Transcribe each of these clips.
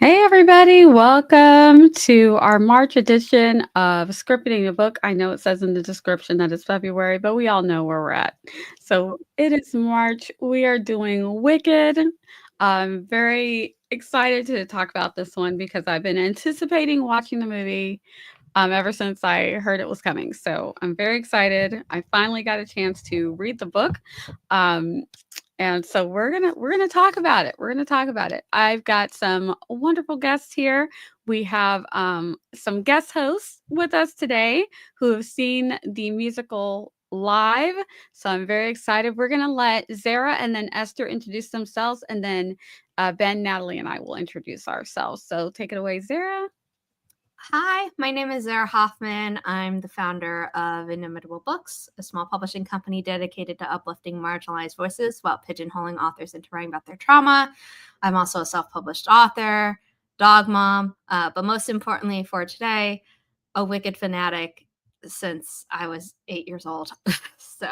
Hey everybody, welcome to our March edition of Scripting a Book. I know it says in the description that it's February, but we all know where we're at. So it is March. We are doing Wicked. I'm very excited to talk about this one because I've been anticipating watching the movie ever since I heard it was coming. So I'm very excited. I finally got a chance to read the book. Um, and so we're gonna talk about it. We're gonna talk about it. I've got some wonderful guests here. We have some guest hosts with us today who have seen the musical live. So I'm very excited. We're gonna let Zara and then Esther introduce themselves, and then Ben, Natalie, and I will introduce ourselves. So take it away, Zara. Hi, my name is Zara Hoffman. I'm the founder of Inimitable Books, a small publishing company dedicated to uplifting marginalized voices while pigeonholing authors into writing about their trauma. I'm also a self-published author, dog mom, but most importantly for today, a Wicked fanatic since I was 8 years old. So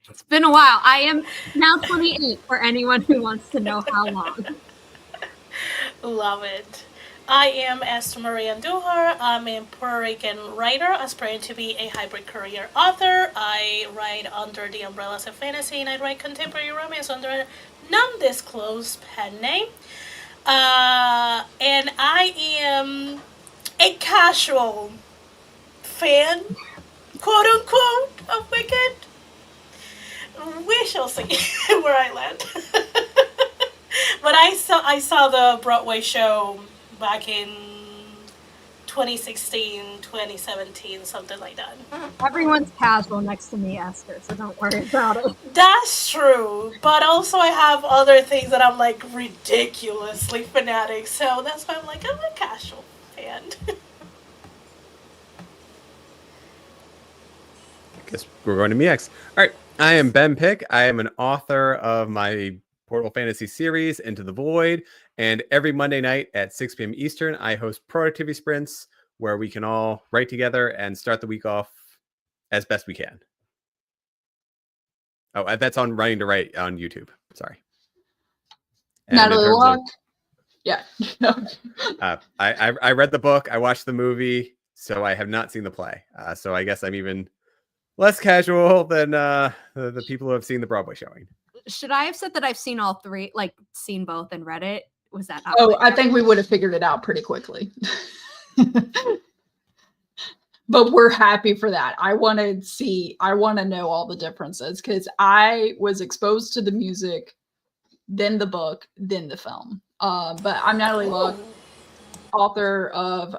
it's been a while. I am now 28 for anyone who wants to know how long. Love it. I am Esther Andújar. I'm a Puerto Rican writer aspiring to be a hybrid career author. I write under the umbrellas of fantasy and I write contemporary romance under a non-disclosed pen name. And I am a casual fan, quote unquote, of Wicked. We shall see where I land. But I saw the Broadway show back in 2016, 2017, something like that. Everyone's casual next to me, Esther, so don't worry about it. That's true, but also I have other things that I'm like ridiculously fanatic, so that's why I'm like, I'm a casual fan. I guess we're going to me next. All right. I am Ben Pick. I am an author of my Portal Fantasy series, Into the Void. And every Monday night at 6 p.m. Eastern, I host productivity sprints where we can all write together and start the week off as best we can. Oh, that's on Running to Write on YouTube. Sorry. And Natalie Locke. Yeah. I read the book. I watched the movie, so I have not seen the play. So I guess I'm even less casual than the people who have seen the Broadway showing. Should I have said that I've seen all three, like seen both and read it? Was that how? Oh, I think we would have figured it out pretty quickly. But we're happy for that. I want to know all the differences because I was exposed to the music, then the book, then the film. But I'm Natalie Locke, co-author of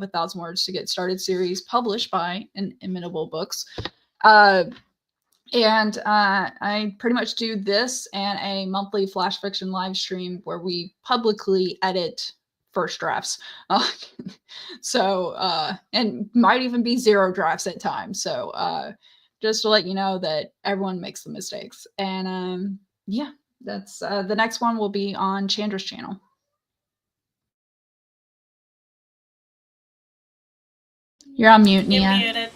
A Thousand Words to Get Started series, published by Inimitable Books. And I pretty much do this and a monthly flash fiction live stream where we publicly edit first drafts. And might even be 0 drafts at times. So just to let you know that everyone makes the mistakes. And yeah, that's the next one will be on Chandra's channel. You're on mute, Nia. You're muted.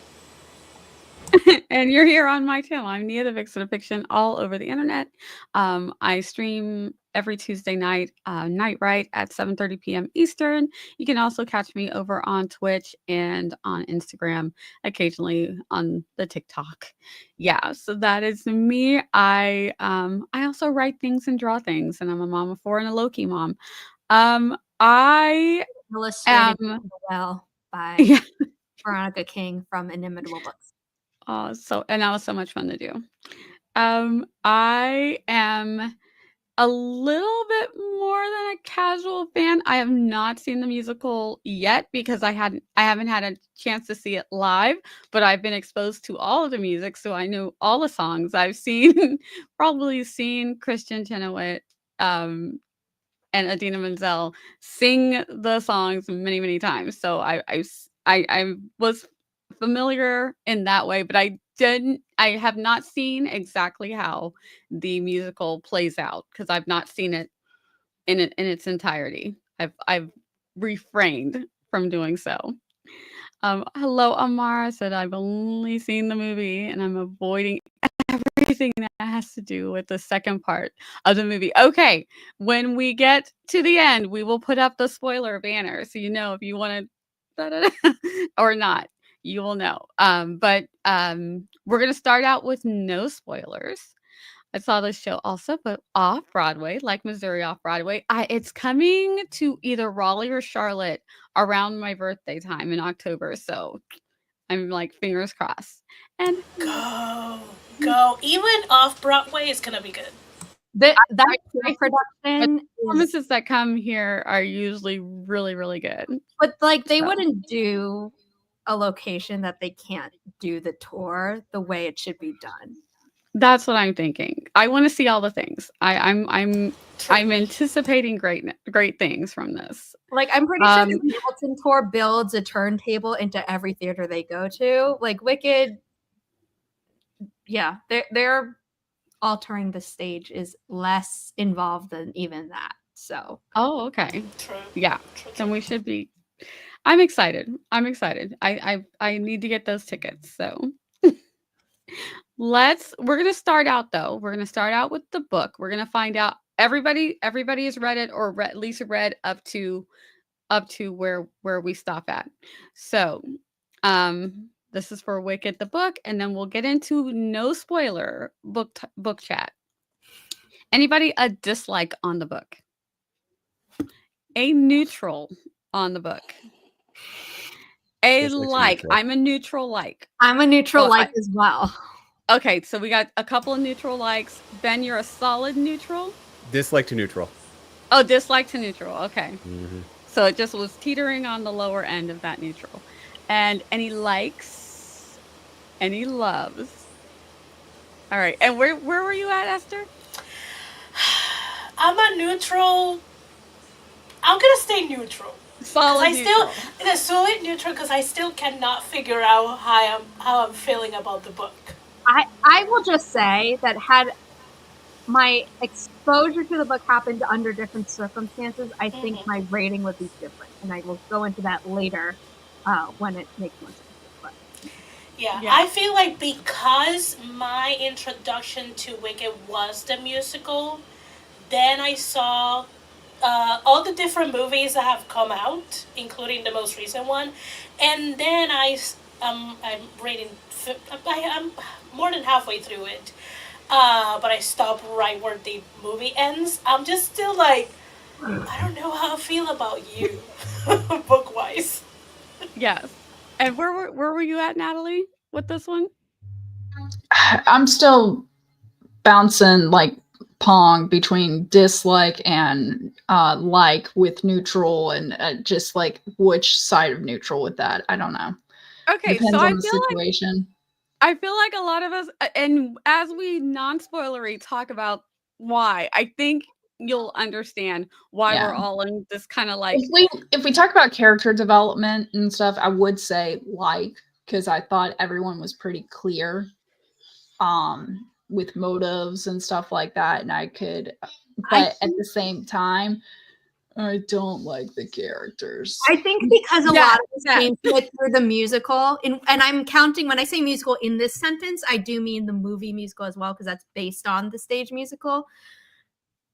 And you're here on my channel. I'm Nia, the Vixen of Fiction, all over the internet. I stream every Tuesday night, Night Write at 7:30 p.m. Eastern. You can also catch me over on Twitch and on Instagram, occasionally on the TikTok. Yeah, so that is me. I also write things and draw things, and I'm a mom of 4 and a Loki mom. I Illustrated well by yeah. Veronica King from Inimitable Books. Oh, and that was so much fun to do. I am a little bit more than a casual fan. I have not seen the musical yet because I haven't had a chance to see it live, but I've been exposed to all of the music, so I know all the songs. I've probably seen Christian Chenoweth and Adina Menzel sing the songs many, many times. So I was familiar in that way, but I have not seen exactly how the musical plays out because I've not seen it in its entirety. I've refrained from doing so. Hello, Amara said I've only seen the movie and I'm avoiding everything that has to do with the second part of the movie. Okay, when we get to the end, we will put up the spoiler banner so you know if you want to or not. You will know. But we're gonna start out with no spoilers. I saw this show also, but off Broadway, like Missouri off Broadway. It's coming to either Raleigh or Charlotte around my birthday time in October. So I'm like fingers crossed. And Go. Even off Broadway is gonna be good. That I production is, performances that come here are usually really, really good. but like they So. wouldn't do a location that they can't do the tour the way it should be done. That's what I'm thinking. I want to see all the things. I'm anticipating great things from this. Like I'm pretty sure the Hamilton tour builds a turntable into every theater they go to. Like Wicked, yeah, they're altering the stage is less involved than even that. So oh, okay. True. Yeah. True. Then we should be. I'm excited. I need to get those tickets. So we're gonna start out though. We're gonna start out with the book. We're gonna find out everybody has read it or at least read up to where we stop at. So this is for Wicked the book, and then we'll get into no spoiler book chat. Anybody a dislike on the book? A neutral on the book? A like. I'm a neutral like. I'm a neutral like as well. Okay, so we got a couple of neutral likes. Ben, you're a solid neutral? Dislike to neutral. Oh, dislike to neutral. Okay. Mm-hmm. So it just was teetering on the lower end of that neutral. And any likes? Any loves? All right. And where were you at, Esther? I'm a neutral. I'm gonna stay neutral. Solid neutral. Solid neutral because I still cannot figure out how I'm feeling about the book. I will just say that had my exposure to the book happened under different circumstances, I think my rating would be different, and I will go into that later when it makes more sense. But, yeah, I feel like because my introduction to Wicked was the musical, then I saw all the different movies that have come out, including the most recent one, and then I'm reading. I'm more than halfway through it, but I stopped right where the movie ends. I'm just still like, I don't know how I feel about you, book wise. Yes. And where were you at, Natalie, with this one? I'm still bouncing like pong between dislike and like with neutral, and just like which side of neutral with that. I don't know. Okay, depends so on the situation. I feel like a lot of us, and as we non-spoilery talk about why, I think you'll understand why we're all in this kind of like. If we talk about character development and stuff, I would say like, because I thought everyone was pretty clear with motives and stuff like that, and at the same time, I don't like the characters. I think because a lot of us came to it through the musical, and I'm counting when I say musical in this sentence, I do mean the movie musical as well, because that's based on the stage musical.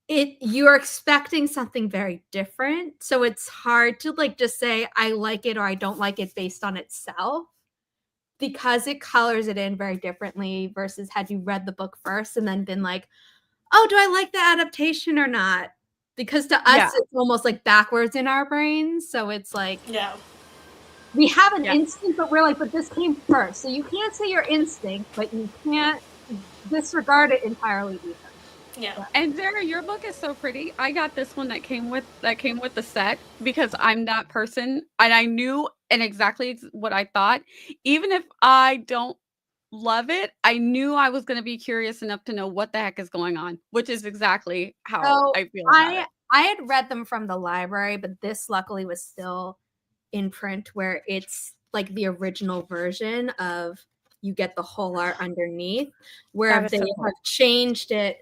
You're expecting something very different, so it's hard to like just say I like it or I don't like it based on itself, because it colors it in very differently versus had you read the book first and then been like, oh, do I like the adaptation or not? Because to us, it's almost like backwards in our brains. So it's like, we have an instinct, but we're like, but this came first. So you can't say your instinct, but you can't disregard it entirely either. Yeah. And Zara, your book is so pretty. I got this one that came with the set because I'm that person, and I knew exactly what I thought. Even if I don't love it, I knew I was going to be curious enough to know what the heck is going on, which is exactly how I feel about it. I had read them from the library, but this luckily was still in print, where it's like the original version of you get the whole art underneath, where they have changed it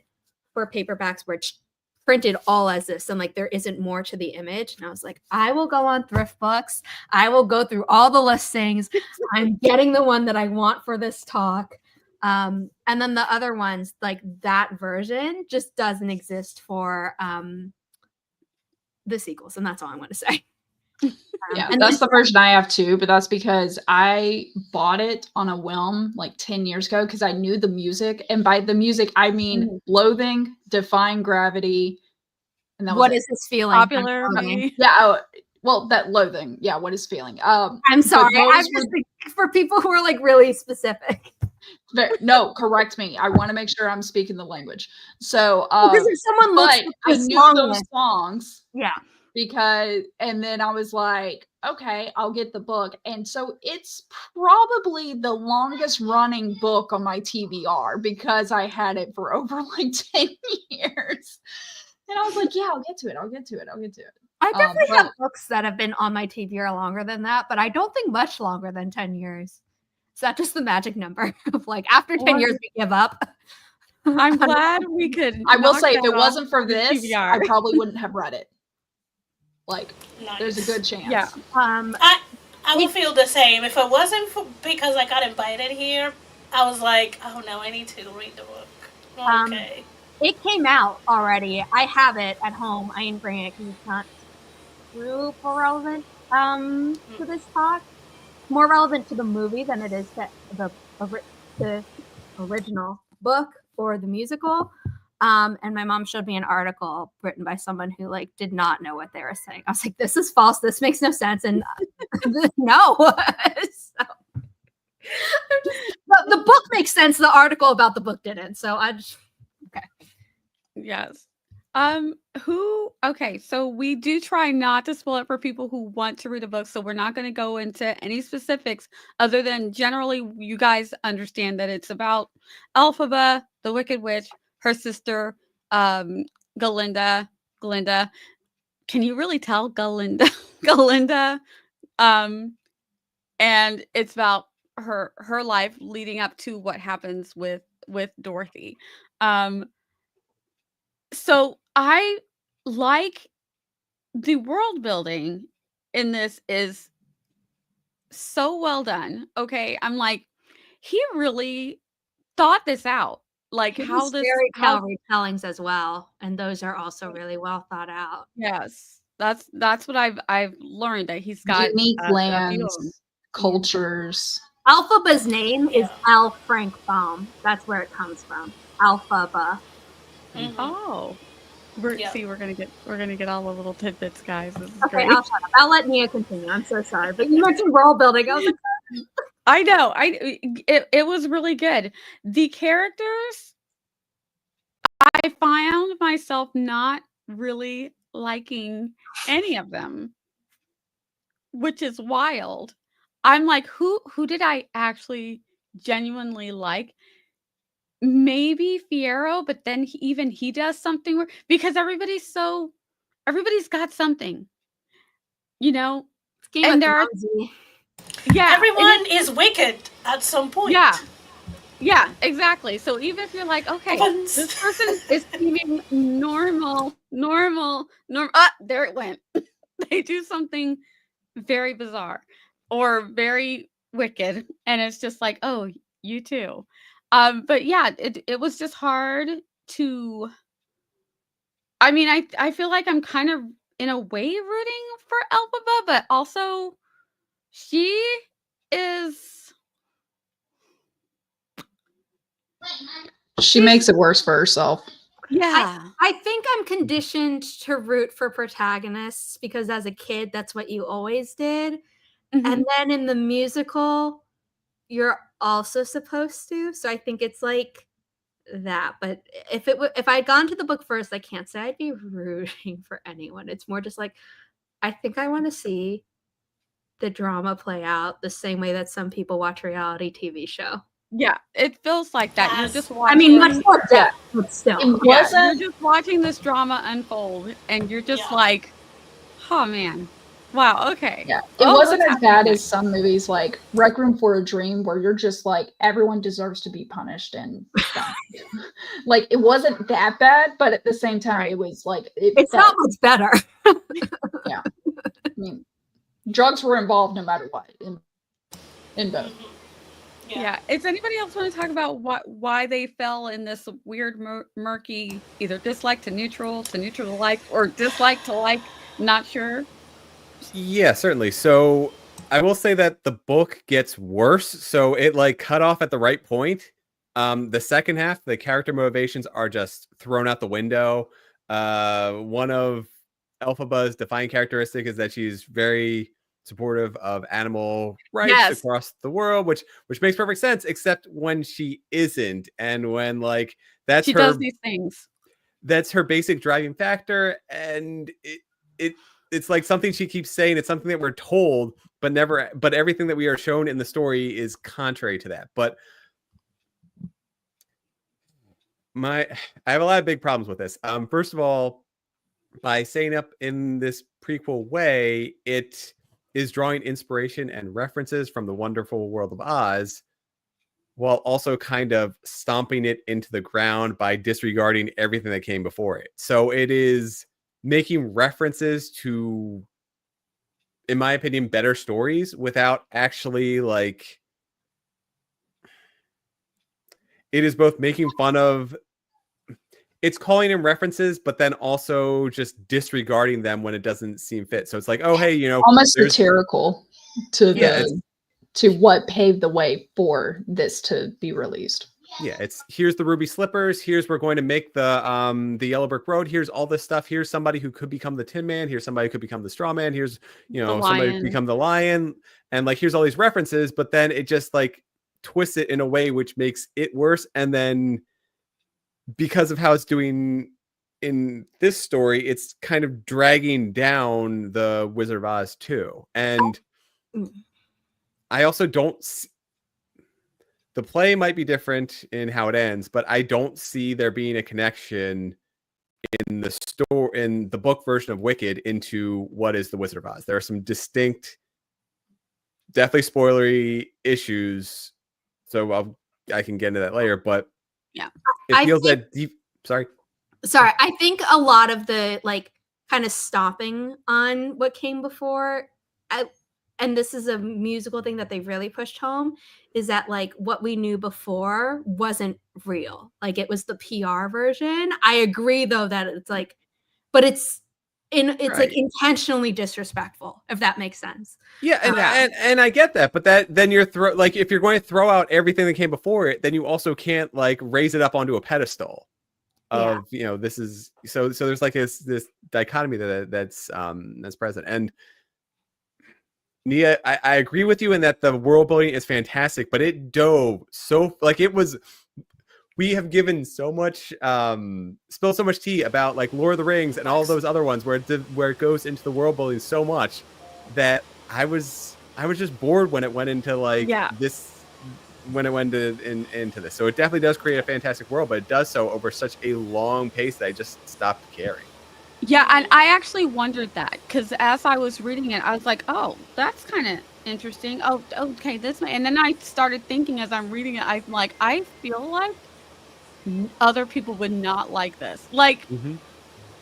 for paperbacks where it's printed all as this, and like there isn't more to the image. And I was like, I will go on Thrift Books, I will go through all the listings, I'm getting the one that I want for this talk. And then the other ones, like that version, just doesn't exist for the sequels, and that's all I'm going to say. Yeah, and that's the version I have too, but that's because I bought it on a whim like 10 years ago because I knew the music. And by the music, I mean Loathing, Defying Gravity. And that What was is this feeling? Popularly. Yeah, well, that Loathing. Yeah, what is feeling? I'm sorry. I'm just for people who are like really specific. No, correct me. I want to make sure I'm speaking the language. So, because if someone looks but I knew those songs. Yeah. And then I was like, okay, I'll get the book. And so it's probably the longest running book on my TBR because I had it for over like 10 years. And I was like, yeah, I'll get to it. I definitely have books that have been on my TBR longer than that, but I don't think much longer than 10 years. Is that just the magic number of like after 10 years we give up? I'm glad we could. I will say if it wasn't for this, TBR. I probably wouldn't have read it. Like, Nice. there's a good chance. Yeah. I would feel the same. If it wasn't for because I got invited here, I was like, oh no, I need to read the book. Okay. It came out already. I have it at home. I didn't bring it because it's not super relevant to this talk. More relevant to the movie than it is to the original book or the musical. And my mom showed me an article written by someone who like did not know what they were saying. I was like, this is false. This makes no sense. And no. So, the book makes sense. The article about the book didn't. So okay. Yes. Okay, so we do try not to spoil it for people who want to read a book, so we're not going to go into any specifics other than generally you guys understand that it's about Elphaba, the Wicked Witch, her sister, Galinda. Can you really tell Galinda? And it's about her life leading up to what happens with Dorothy. So I like the world building in this is so well done. Okay. I'm like, he really thought this out. Like how this how retellings as well. And those are also really well thought out. Yes. That's what I've learned, that he's got unique lands, cultures. Elphaba's name is Al Frank Baum. That's where it comes from. Elphaba. Mm-hmm. Oh, see, we're gonna get all the little tidbits, guys. This is okay, great. I'll shut up. I'll let Nia continue. I'm so sorry, but you mentioned world building. I was like, I know. It was really good. The characters, I found myself not really liking any of them, which is wild. I'm like, who did I actually genuinely like? Maybe Fiyero, but then he does something where, because everybody's got something, you know, and there are, everyone is wicked at some point. Yeah, exactly. So even if you're like, okay, this person is seeming normal, there it went. They do something very bizarre or very wicked, and it's just like, oh, you too. But yeah, it was just hard to. I mean, I feel like I'm kind of in a way rooting for Elphaba, but also she is. She makes it worse for herself. Yeah. I think I'm conditioned to root for protagonists because as a kid, that's what you always did. Mm-hmm. And then in the musical, you're also supposed to. So I think it's like that. But if I had gone to the book first, I can't say I'd be rooting for anyone. It's more just like, I think I want to see the drama play out the same way that some people watch a reality TV show. Yeah, it feels like that. Yes. You're just watching. I mean, much more depth, but still. You're just watching this drama unfold, and you're just like, oh man, wow, okay. Yeah, it wasn't as bad as some movies like Rec Room for a Dream, where you're just like, everyone deserves to be punished and stuff. Like, it wasn't that bad, but at the same time, it was like it's not much better. Yeah, I mean, drugs were involved no matter what in both. Mm-hmm. Yeah. Does anybody else want to talk about why they fell in this weird murky either dislike to neutral to like, or dislike to like? Not sure. Yeah, certainly. So I will say that the book gets worse. So it like cut off at the right point. The second half, the character motivations are just thrown out the window. One of Elphaba's defining characteristic is that she's very supportive of animal rights across the world, which makes perfect sense, except when she isn't, and when like that's she her does these things. That's her basic driving factor, and it's like something she keeps saying. It's something that we're told, but everything that we are shown in the story is contrary to that. But I have a lot of big problems with this. First of all, by setting up in this prequel way, it is drawing inspiration and references from the wonderful world of Oz, while also kind of stomping it into the ground by disregarding everything that came before it. So it is making references to, in my opinion, better stories without actually like, it is both making fun of, it's calling in references, but then also just disregarding them when it doesn't seem fit. So it's like, oh, hey, you know, almost satirical to to what paved the way for this to be released. Yeah, it's here's the ruby slippers. Here's we're going to make the Yellow Brick Road. Here's all this stuff. Here's somebody who could become the Tin Man. Here's somebody who could become the Straw Man. Here's, you know, somebody who could become the Lion. And like, here's all these references, but then it just like twists it in a way which makes it worse. And then because of how it's doing in this story, it's kind of dragging down the Wizard of Oz too. And I also don't. The play might be different in how it ends, but I don't see there being a connection in the book version of Wicked into what is the Wizard of Oz. There are some distinct, definitely spoilery issues. So I can get into that later, but yeah, it feels that deep. Sorry. I think a lot of the like kind of stopping on what came before, and this is a musical thing that they really pushed home, is that like what we knew before wasn't real. Like it was the PR version. I agree though that it's like, but it's like intentionally disrespectful, if that makes sense. Yeah, and I get that, but then you're like if you're going to throw out everything that came before it, then you also can't like raise it up onto a pedestal of you know, this is so there's like this dichotomy that's present. And Nia, I agree with you in that the world building is fantastic, but it dove so like it was. We have given so much, spilled so much tea about like Lord of the Rings and all those other ones where it goes into the world building so much that I was just bored when it went into like this, when it went into this. So it definitely does create a fantastic world, but it does so over such a long pace that I just stopped caring. Yeah, and I actually wondered that because as I was reading it, I was like, oh, that's kind of interesting. Oh, okay, this way. And then I started thinking as I'm reading it, I'm like, I feel like other people would not like this. Like,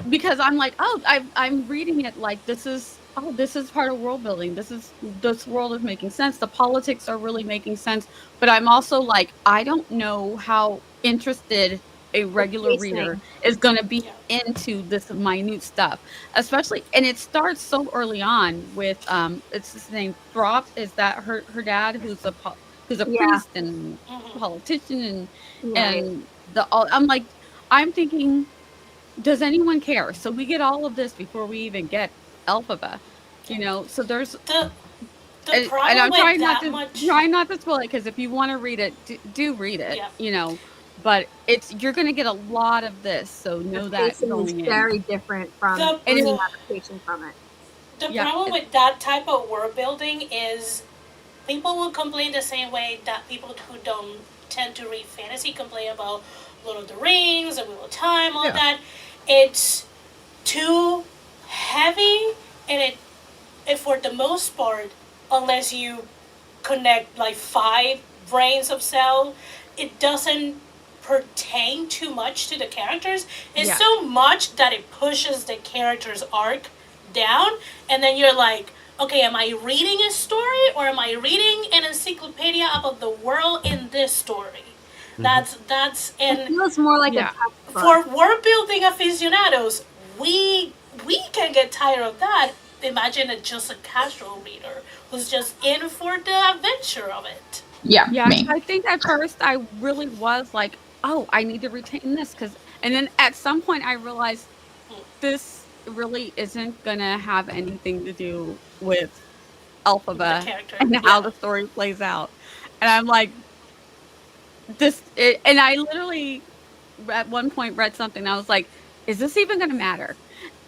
because I'm like, oh, I'm reading it like this is part of world building. This world is making sense. The politics are really making sense. But I'm also like, I don't know how interested a regular reader is going to be into this minute stuff, especially, and it starts so early on with it's his name Throp. Is that her dad who's a priest and politician and I'm like, I'm thinking, does anyone care? So we get all of this before we even get Elphaba, you know. So there's the and I'm trying not to spoil it, because if you want to read it, do read it, you know. But you're going to get a lot of this, so know that going in. Very different from any adaptation from it. The problem with that type of world building is people will complain the same way that people who don't tend to read fantasy complain about Lord of the Rings, The Wheel of Time, all that. It's too heavy, and it for the most part, unless you connect like 5 brains of cell, it doesn't pertain too much to the characters. It's so much that it pushes the character's arc down, and then you're like, okay, am I reading a story or am I reading an encyclopedia about the world in this story? That's It and feels more like Yeah. a textbook. for world building aficionados, we can get tired of that. Imagine just a casual reader who's just in for the adventure of it. Yeah, Yeah, me. I think at first I really was like, "Oh, I need to retain this," and then at some point I realized this really isn't gonna have anything to do with The Elphaba character, and how the story plays out, and I'm like, and I literally at one point read something, I was like, "Is this even gonna matter?"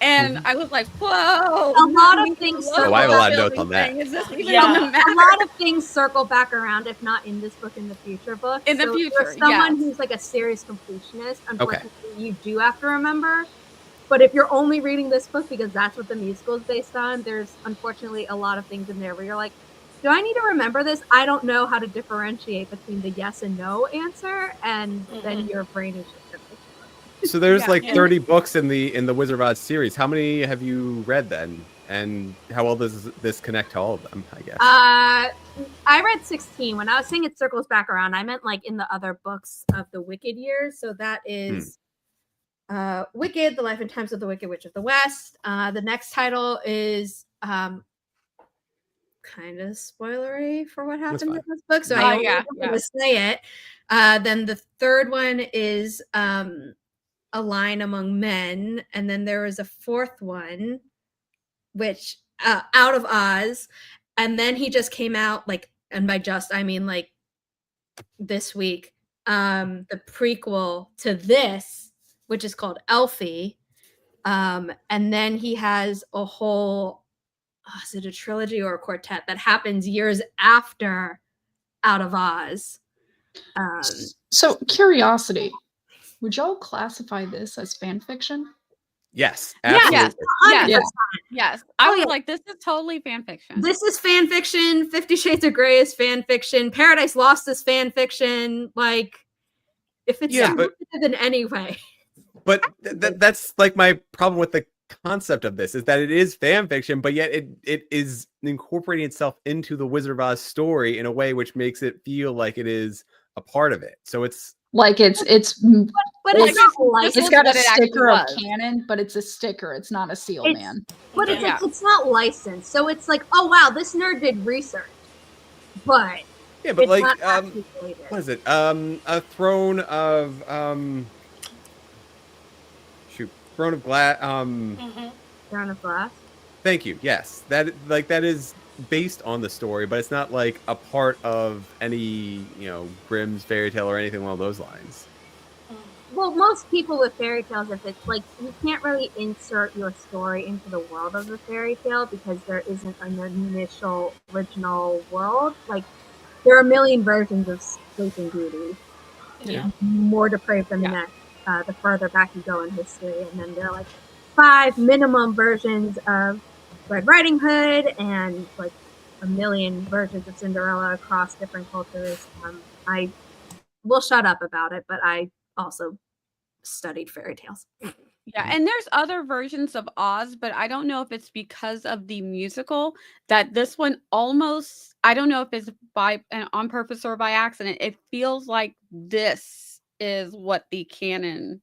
And I was like, "Whoa, A now lot I of need to things look circle I have a at lot of the notes building on that. thing. Is this even Yeah. gonna matter?" A lot of things circle back around, if not in this book, in the future book. In the So future, for someone yes. who's like a serious completionist, unfortunately, you do have to remember. But if you're only reading this book because that's what the musical is based on, there's unfortunately a lot of things in there where you're like, do I need to remember this? I don't know how to differentiate between the yes and no answer, and then your brain is just gonna explode. So there's Yeah. like Yeah. 30 books in the Wizard of Oz series. How many have you read then? And how well does this connect to all of them, I guess? I read 16. When I was saying it circles back around, I meant like in the other books of the Wicked years. So that is Wicked, The Life and Times of the Wicked Witch of the West. The next title is kind of spoilery for what happened in this book, so I only going to say it. Then the third one is A Line Among Men, and then there was a fourth one, which Out of Oz, and then he just came out like, and by just I mean like this week, the prequel to this, which is called Elfie, and then he has a whole is it a trilogy or a quartet that happens years after Out of Oz. So, curiosity. Would y'all classify this as fan fiction? Yes, absolutely. Yes. I was like, this is totally fan fiction. This is fan fiction. 50 Shades of Grey is fan fiction. Paradise Lost is fan fiction. Like, if it's in any way. But that's like my problem with the concept of this, is that it is fan fiction, but yet it is incorporating itself into the Wizard of Oz story in a way which makes it feel like it is a part of it. So it's like it's but it's not like it's got a sticker of canon, but it's a sticker. It's not a seal, man. But it's like, it's not licensed, so it's like, oh wow, this nerd did research, but but like what is it? A Throne of Throne of Glass. Throne of Glass. Thank you. Yes, that is based on the story, but it's not like a part of any Grimm's fairy tale or anything along those lines. Well, most people with fairy tales, if it's like, you can't really insert your story into the world of the fairy tale because there isn't an initial original world. Like, there are a million versions of Sleeping Beauty. More depraved than the next. The further back you go in history, and then there are like 5 minimum versions of Red Riding Hood and like a million versions of Cinderella across different cultures. I will shut up about it, but I also studied fairy tales. Yeah, and there's other versions of Oz, but I don't know if it's because of the musical that this one almost, I don't know if it's on purpose or by accident, it feels like this is what the canon,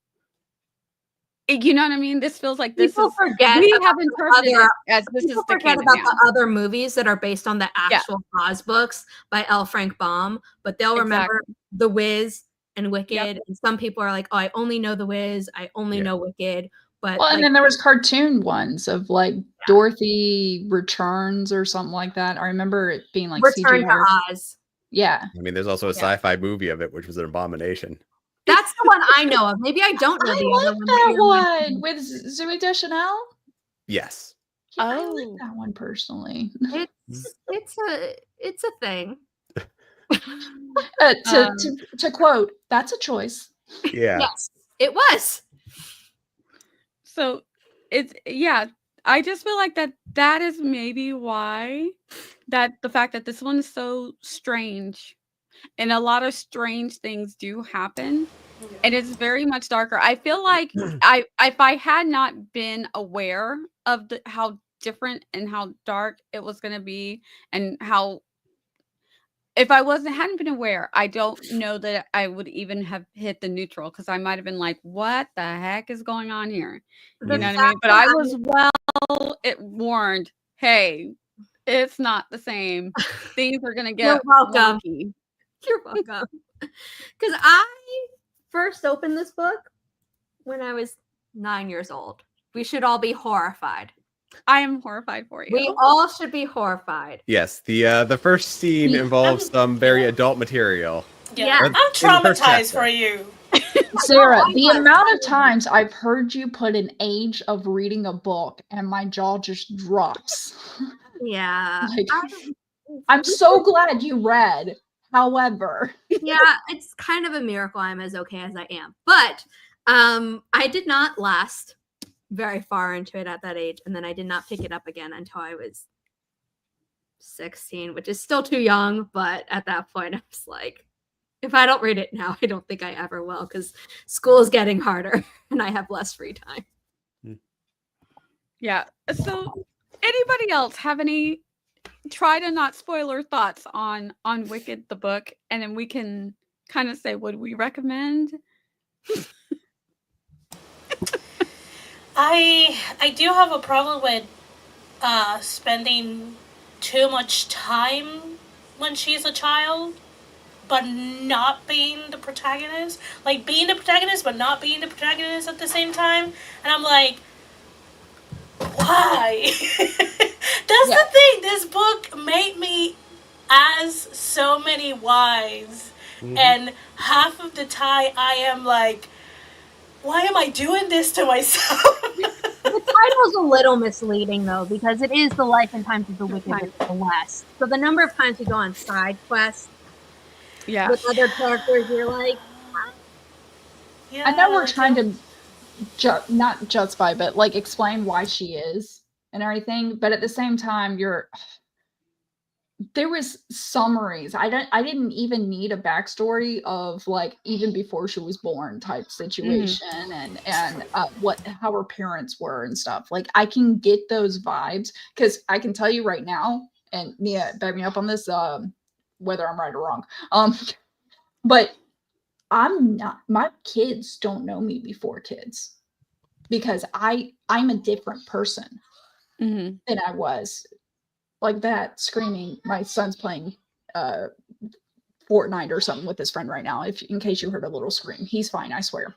you know what I mean? This feels like this People forget we have interpreted it as this is the forget canon about now. the other movies that are based on the actual Oz books by L. Frank Baum, but they'll remember The Wiz and Wicked, and some people are like, oh, I only know The Wiz, I only know Wicked. But and then there was cartoon ones of like Dorothy Returns or something like that. I remember it being like Return to Oz. Yeah. I mean, there's also a sci-fi movie of it, which was an abomination. That's the one I know of. Maybe I don't know the other one. That one with Zooey Deschanel. Yes. Yeah, I like that one personally. It's a thing. To quote, that's a choice. Yeah. Yes, it was. So it's I just feel like that is maybe why that the fact that this one is so strange. And a lot of strange things do happen. And it's very much darker. I feel like if I had not been aware of how different and how dark it was going to be, and how if I hadn't been aware, I don't know that I would even have hit the neutral, because I might have been like, what the heck is going on here? The You know what I fact mean? But that I was warned, hey, it's not the same. Things are going to You're get welcome. wonky. You're welcome. Because I first opened this book when I was 9 years old. We should all be horrified. I am horrified for you. We all should be horrified. Yes, the first scene involves some very adult material. Yeah, Yeah. I'm first traumatized chapter. for you. Sarah, the amount of times I've heard you put an age of reading a book and my jaw just drops. Yeah. Like, I'm so glad you read. However, Yeah, it's kind of a miracle I'm as okay as I am. But I did not last very far into it at that age, and then I did not pick it up again until I was 16, which is still too young, but at that point I was like, if I don't read it now, I don't think I ever will, because school is getting harder and I have less free time. Yeah. So anybody else have any try to not spoiler thoughts on Wicked the book, and then we can kind of say, would we recommend? I do have a problem with spending too much time when she's a child, but not being the protagonist. Like being the protagonist, but not being the protagonist at the same time. And I'm like, why? That's the thing. This book made me ask so many whys, and half of the time I am like, why am I doing this to myself? The title's a little misleading, though, because it is The Life and Times of the Wicked with the West. So the number of times we go on side quests with other characters, you're like, Yeah, I know we're trying to not justify, but like explain why she is and everything. But at the same time, there was summaries. I didn't even need a backstory of like even before she was born type situation and how her parents were and stuff. Like I can get those vibes, because I can tell you right now, and Nia, back me up on this, whether I'm right or wrong. But I'm not. My kids don't know me before kids, because I'm a different person than I was. Like that screaming, my son's playing Fortnite or something with his friend right now, in case you heard a little scream. He's fine, I swear.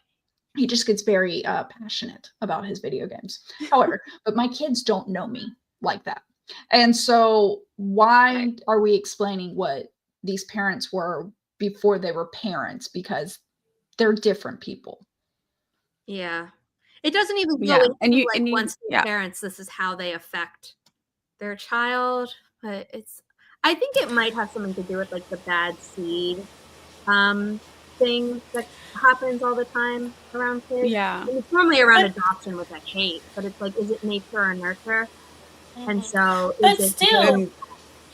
He just gets very passionate about his video games. However, but my kids don't know me like that. And so why are we explaining what these parents were before they were parents? Because they're different people. yeah. It doesn't even go into once they're parents, this is how they affect their child. But I think it might have something to do with like the bad seed thing that happens all the time around kids. Yeah. And it's normally around adoption, which I hate, but it's like, is it nature or nurture? And so but still,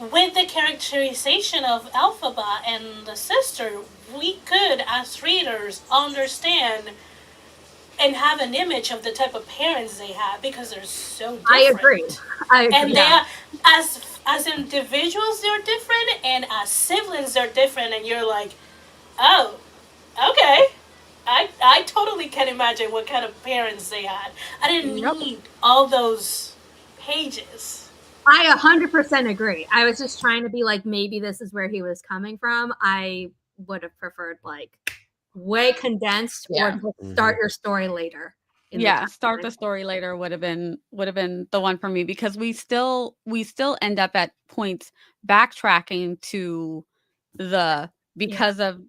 with the characterization of Elphaba and the sister, we could as readers understand and have an image of the type of parents they have, because they're so different. I agree. And they are, as individuals they're different, and as siblings they're different, and you're like, oh, okay. I totally can imagine what kind of parents they had. I didn't need all those pages. I 100% agree. I was just trying to be like, maybe this is where he was coming from. I would have preferred like way condensed, or start your story later. Start the story later would have been the one for me, because we still end up at points backtracking to the because of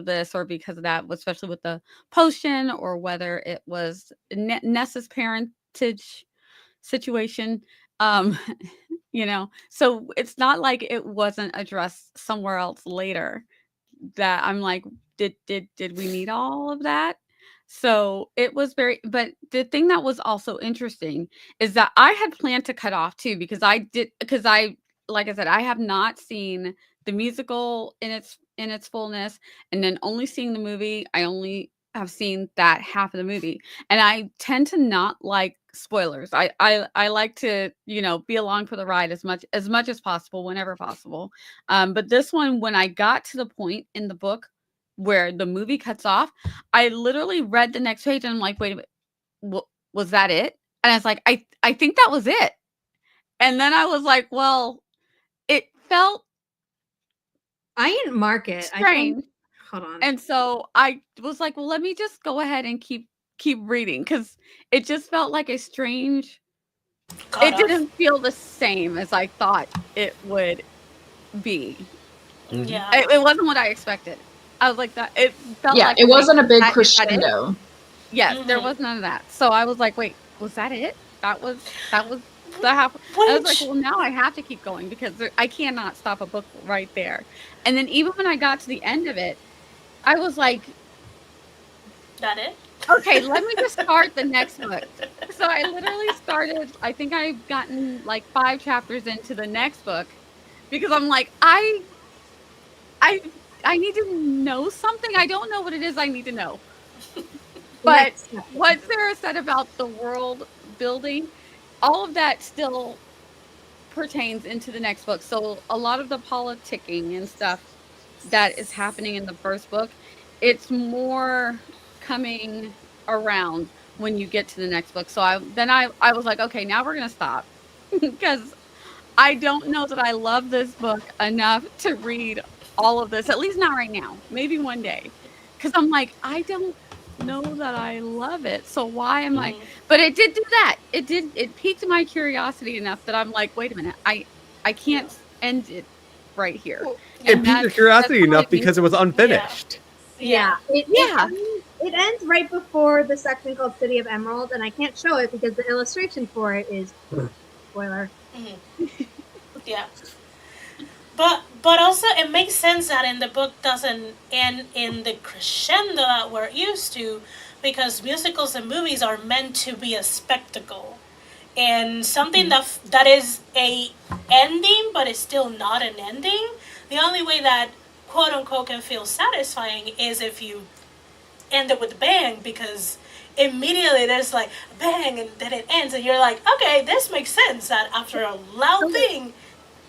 this or because of that, especially with the potion, or whether it was Nessa's parentage situation. So it's not like it wasn't addressed somewhere else later that I'm like, did we need all of that? So it was but the thing that was also interesting is that I had planned to cut off too, because like I said, I have not seen the musical in its fullness, and then only seeing the movie, I only have seen that half of the movie. And I tend to not like spoilers. I like to, be along for the ride as much as possible, whenever possible. But this one, when I got to the point in the book where the movie cuts off, I literally read the next page and I'm like, wait a minute, was that it? And I was like, I think that was it. And then I was like, well, it felt I didn't mark it. strange. Hold on. And so I was like, well, let me just go ahead and keep reading, because it just felt like a strange. It didn't feel the same as I thought it would be. Yeah. It wasn't what I expected. I was like that. It felt like it wasn't a big that- crescendo. Yes, there was none of that. So I was like, wait, was that it? That was the half. I was like, well, now I have to keep going, because I cannot stop a book right there. And then even when I got to the end of it, I was like, That it? okay, let me just start the next book. So I literally started, I think I've gotten like 5 chapters into the next book, because I'm like, I need to know something. I don't know what it is I need to know. But what Sarah said about the world building, all of that still pertains into the next book. So a lot of the politicking and stuff that is happening in the first book, it's more coming around when you get to the next book. So I was like, okay, now we're gonna stop, because I don't know that I love this book enough to read all of this, at least not right now. Maybe one day, because I'm like, I don't know that I love it. So why am I? But it did do that. It piqued my curiosity enough that I'm like, wait a minute, I can't end it right here. It piqued your curiosity enough because it was unfinished. Yeah. It ends right before the section called City of Emerald, and I can't show it because the illustration for it is spoiler. Yeah. But also it makes sense that in the book doesn't end in the crescendo that we're used to, because musicals and movies are meant to be a spectacle. And something that is a ending but is still not an ending, the only way that quote unquote can feel satisfying is if you end it with a bang, because immediately there's like a bang and then it ends and you're like, okay, this makes sense, that after a loud thing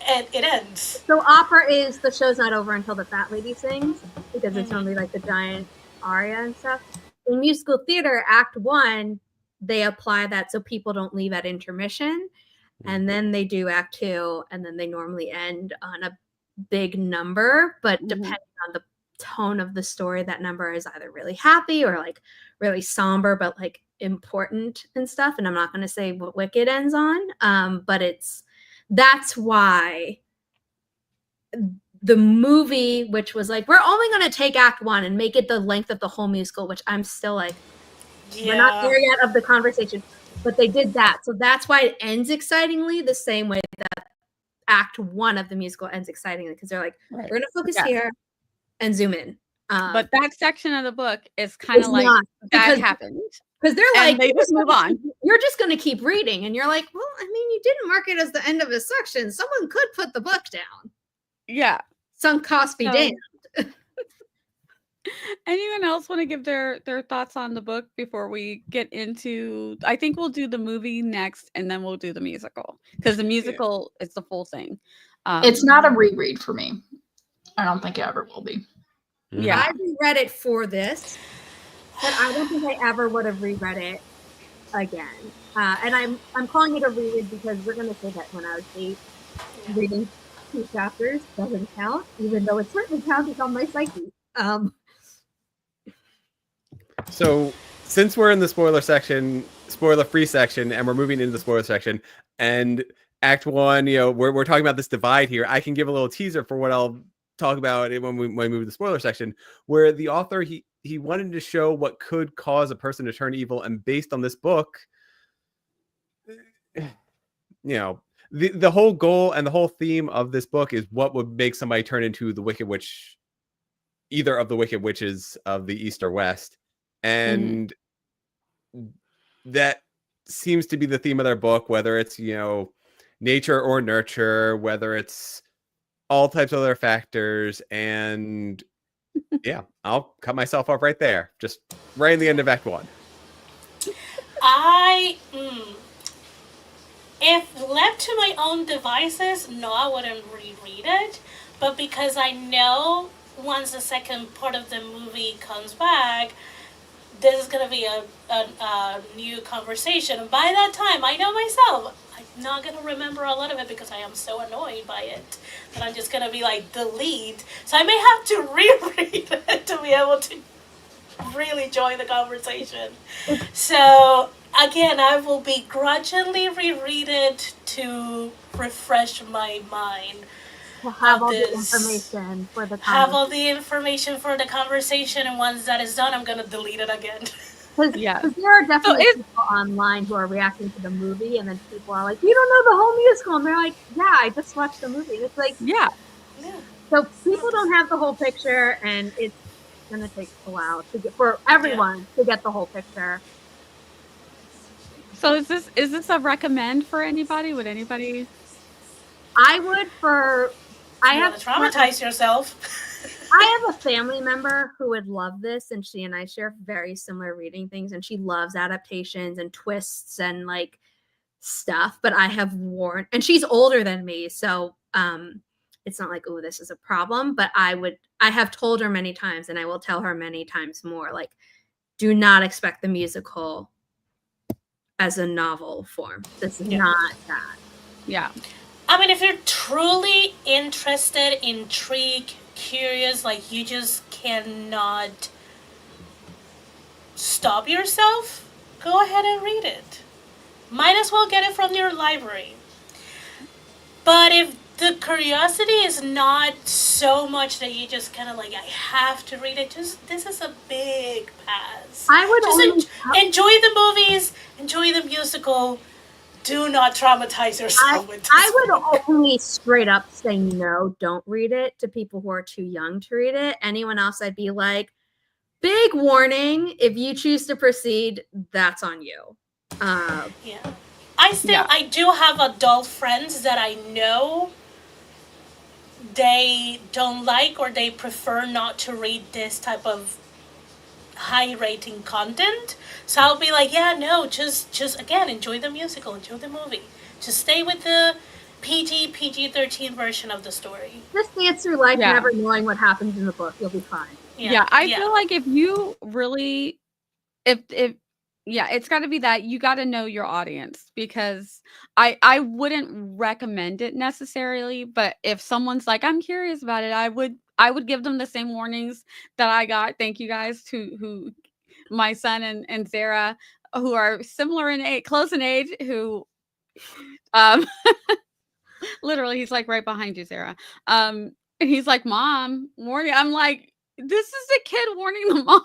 it ends. So opera is the show's not over until the fat lady sings, because it's only like the giant aria and stuff. In musical theater, Act 1, they apply that so people don't leave at intermission, and then they do Act 2, and then they normally end on a big number, but depending on the tone of the story, that number is either really happy or like really somber but like important and stuff. And I'm not going to say what Wicked ends on, but that's why the movie, which was like, we're only going to take Act 1 and make it the length of the whole musical, which I'm still like, we're not there yet of the conversation, but they did that. So that's why it ends excitingly, the same way that Act 1 of the musical ends excitingly, because they're like, we're going to focus here and zoom in. But that section of the book is kind of like, that happened. Because they're and like, they just move on. You're just going to keep reading. And you're like, well, I mean, you didn't mark it as the end of a section. Someone could put the book down. Yeah. Sunk cost be damned. Anyone else want to give their thoughts on the book before we get into, I think we'll do the movie next and then we'll do the musical, because the musical is the full thing. It's not a reread for me. I don't think it ever will be. Yeah. I reread it for this, but I don't think I ever would have reread it again. And I'm calling it a reread because we're going to say that when I was 8, reading 2 chapters doesn't count, even though it certainly counted on my psyche. So since we're in the spoiler-free section, and we're moving into the spoiler section, and Act 1, we're talking about this divide here, I can give a little teaser for what I'll talk about when we move to the spoiler section, where the author, he wanted to show what could cause a person to turn evil, and based on this book, the whole goal and the whole theme of this book is what would make somebody turn into the Wicked Witch, either of the Wicked Witches of the East or West. And that seems to be the theme of their book, whether it's, nature or nurture, whether it's all types of other factors. And yeah, I'll cut myself off right there, just right in the end of Act 1. if left to my own devices, no, I wouldn't reread it. But because I know once the second part of the movie comes back, this is going to be a new conversation. And by that time, I know myself, I'm not going to remember a lot of it because I am so annoyed by it that I'm just going to be like, delete. So I may have to reread it to be able to really join the conversation. So again, I will begrudgingly reread it to refresh my mind. To have all the this- information for the Have all the information for the conversation, and once that is done, I'm gonna delete it again. Yeah. Because there are definitely it's- people online who are reacting to the movie, and then people are like, "You don't know the whole musical," and they're like, "Yeah, I just watched the movie." And it's like, Yeah. Yeah. so people don't have the whole picture, and it's gonna take a while to get for everyone to get the whole picture. So is this a recommend for anybody? Would anybody? I would for. I You have want to traumatize yourself. I have a family member who would love this, and she and I share very similar reading things, and she loves adaptations and twists and like stuff. But I have warned, and she's older than me, so it's not like, oh, this is a problem. But I have told her many times, and I will tell her many times more, like, do not expect the musical as a novel form. This is not that. Yeah. I mean, if you're truly interested, intrigued, curious, like you just cannot stop yourself, go ahead and read it. Might as well get it from your library. But if the curiosity is not so much that you just kind of like, I have to read it, this is a big pass. I would Just only enjoy the movies, enjoy the musical. Do not traumatize yourself with this. I would only straight up say no, don't read it to people who are too young to read it. Anyone else, I'd be like, big warning, if you choose to proceed, that's on you. Yeah. I do have adult friends that I know they don't like or they prefer not to read this type of high rating content. So I'll be like, yeah, no, just again, enjoy the musical, enjoy the movie. Just stay with the PG-13 version of the story. Just dance through life, Yeah. never knowing what happens in the book. You'll be fine. Yeah. I feel like if you really, if it's got to be that you got to know your audience, because I wouldn't recommend it necessarily, but if someone's like, I'm curious about it, I would give them the same warnings that I got. Thank you guys who my son and Zara, who are similar in age, close in age, who literally he's like right behind you, Zara. And he's like, Mom, warning. I'm like, this is a kid warning the mom.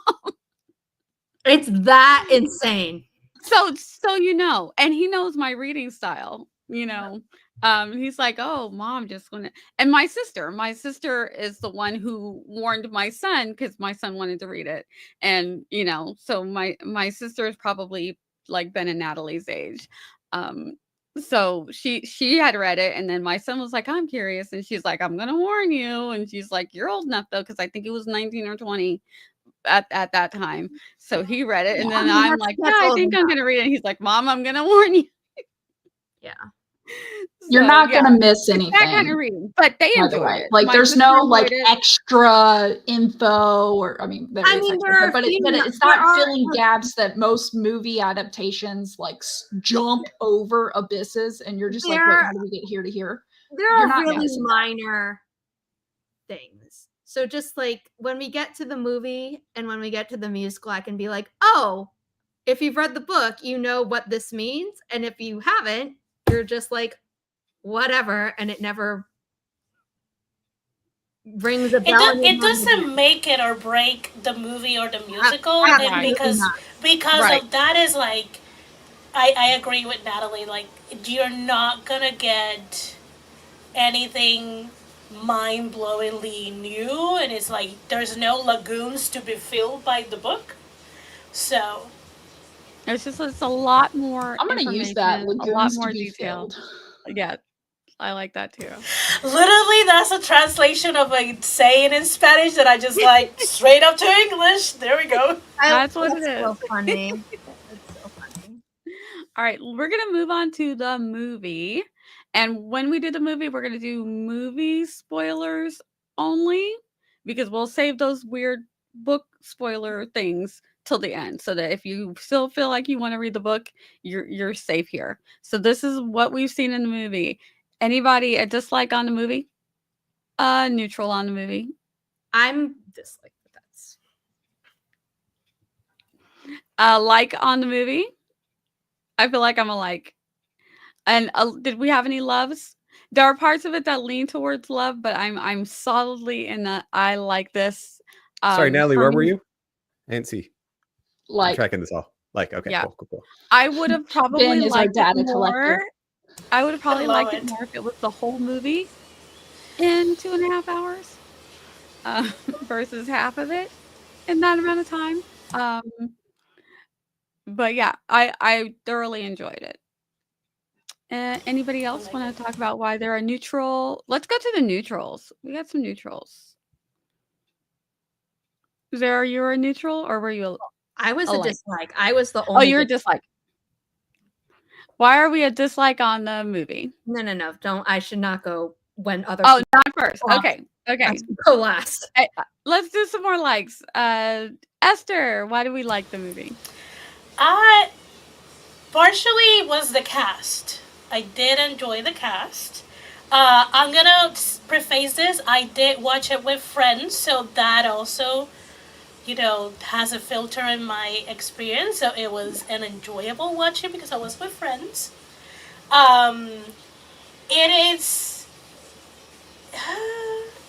It's that insane. So you know, and he knows my reading style, you know. He's like, oh, Mom, just want to. And my sister is the one who warned my son because my son wanted to read it. And, you know, so my sister is probably like Ben and Natalie's age. So she had read it, and then my son was like, I'm curious, and she's like, I'm gonna warn you. And she's like, you're old enough though, because I think it was 19 or 20 at that time. So he read it, and then I'm like, yeah, I think I'm gonna read it. And he's like, Mom, I'm gonna warn you. Yeah. You're not gonna miss anything. That kind of reading, but they by the enjoyed way. it. Like, My there's sister no like enjoyed it. extra info, or I mean, there I is mean, extra there are info, but few- it's there not are- filling gaps that most movie adaptations like jump over abysses, and you're just like, wait, There- how do we get here to here? There You're are not really missing that. minor things. So just like when we get to the movie and when we get to the musical, I can be like, oh, if you've read the book, you know what this means. And if you haven't, you're just like, whatever. And it never rings a bell. It doesn't make it or break the movie or the musical, and Absolutely because not. Right. of that is like, I agree with Natalie. Like, you're not gonna get anything mind-blowingly new, and it's like there's no lagoons to be filled by the book. So It's a lot more. I'm gonna use that, information, a lot lagoons more to be detail. filled. Yeah, I like that too. literally, that's a translation of a saying in Spanish that I just like straight up to English. There we go. That's what it So is. funny. It's so funny. All right, we're gonna move on to the movie, and when we do the movie, we're gonna do movie spoilers only because we'll save those weird book spoiler things till the end, so that if you still feel like you want to read the book, you're safe here. So this is what we've seen in the movie. Anybody a dislike on the movie? Neutral on the movie. I'm dislike, but that's Like on the movie. I feel like I'm a like. And did we have any loves? There are parts of it that lean towards love, but I'm solidly in the I like this. Sorry, Natalie, for where were me, you? I didn't see. I'm Like, tracking this all. Like, okay, Yeah. cool. I would have probably Ben is our liked it data more. collector. I would have probably love liked it it. more if it was the whole movie in 2.5 hours versus half of it in that amount of time. But yeah, I thoroughly enjoyed it. Anybody else like want it. to talk about why they're a neutral? Let's go to the neutrals. We got some neutrals. Zara, you were a neutral, or were you? I was a a like? dislike. I was the Oh, only. you're a dislike. Why are we a dislike on the movie? No. Don't. I should not go when other. Oh, people not first. talk. Okay. I should go last. Let's do some more likes. Esther, why do we like the movie? Partially was the cast. I did enjoy the cast. I'm gonna preface this. I did watch it with friends, so that also, has a filter in my experience. So it was an enjoyable watching because I was with friends. It is.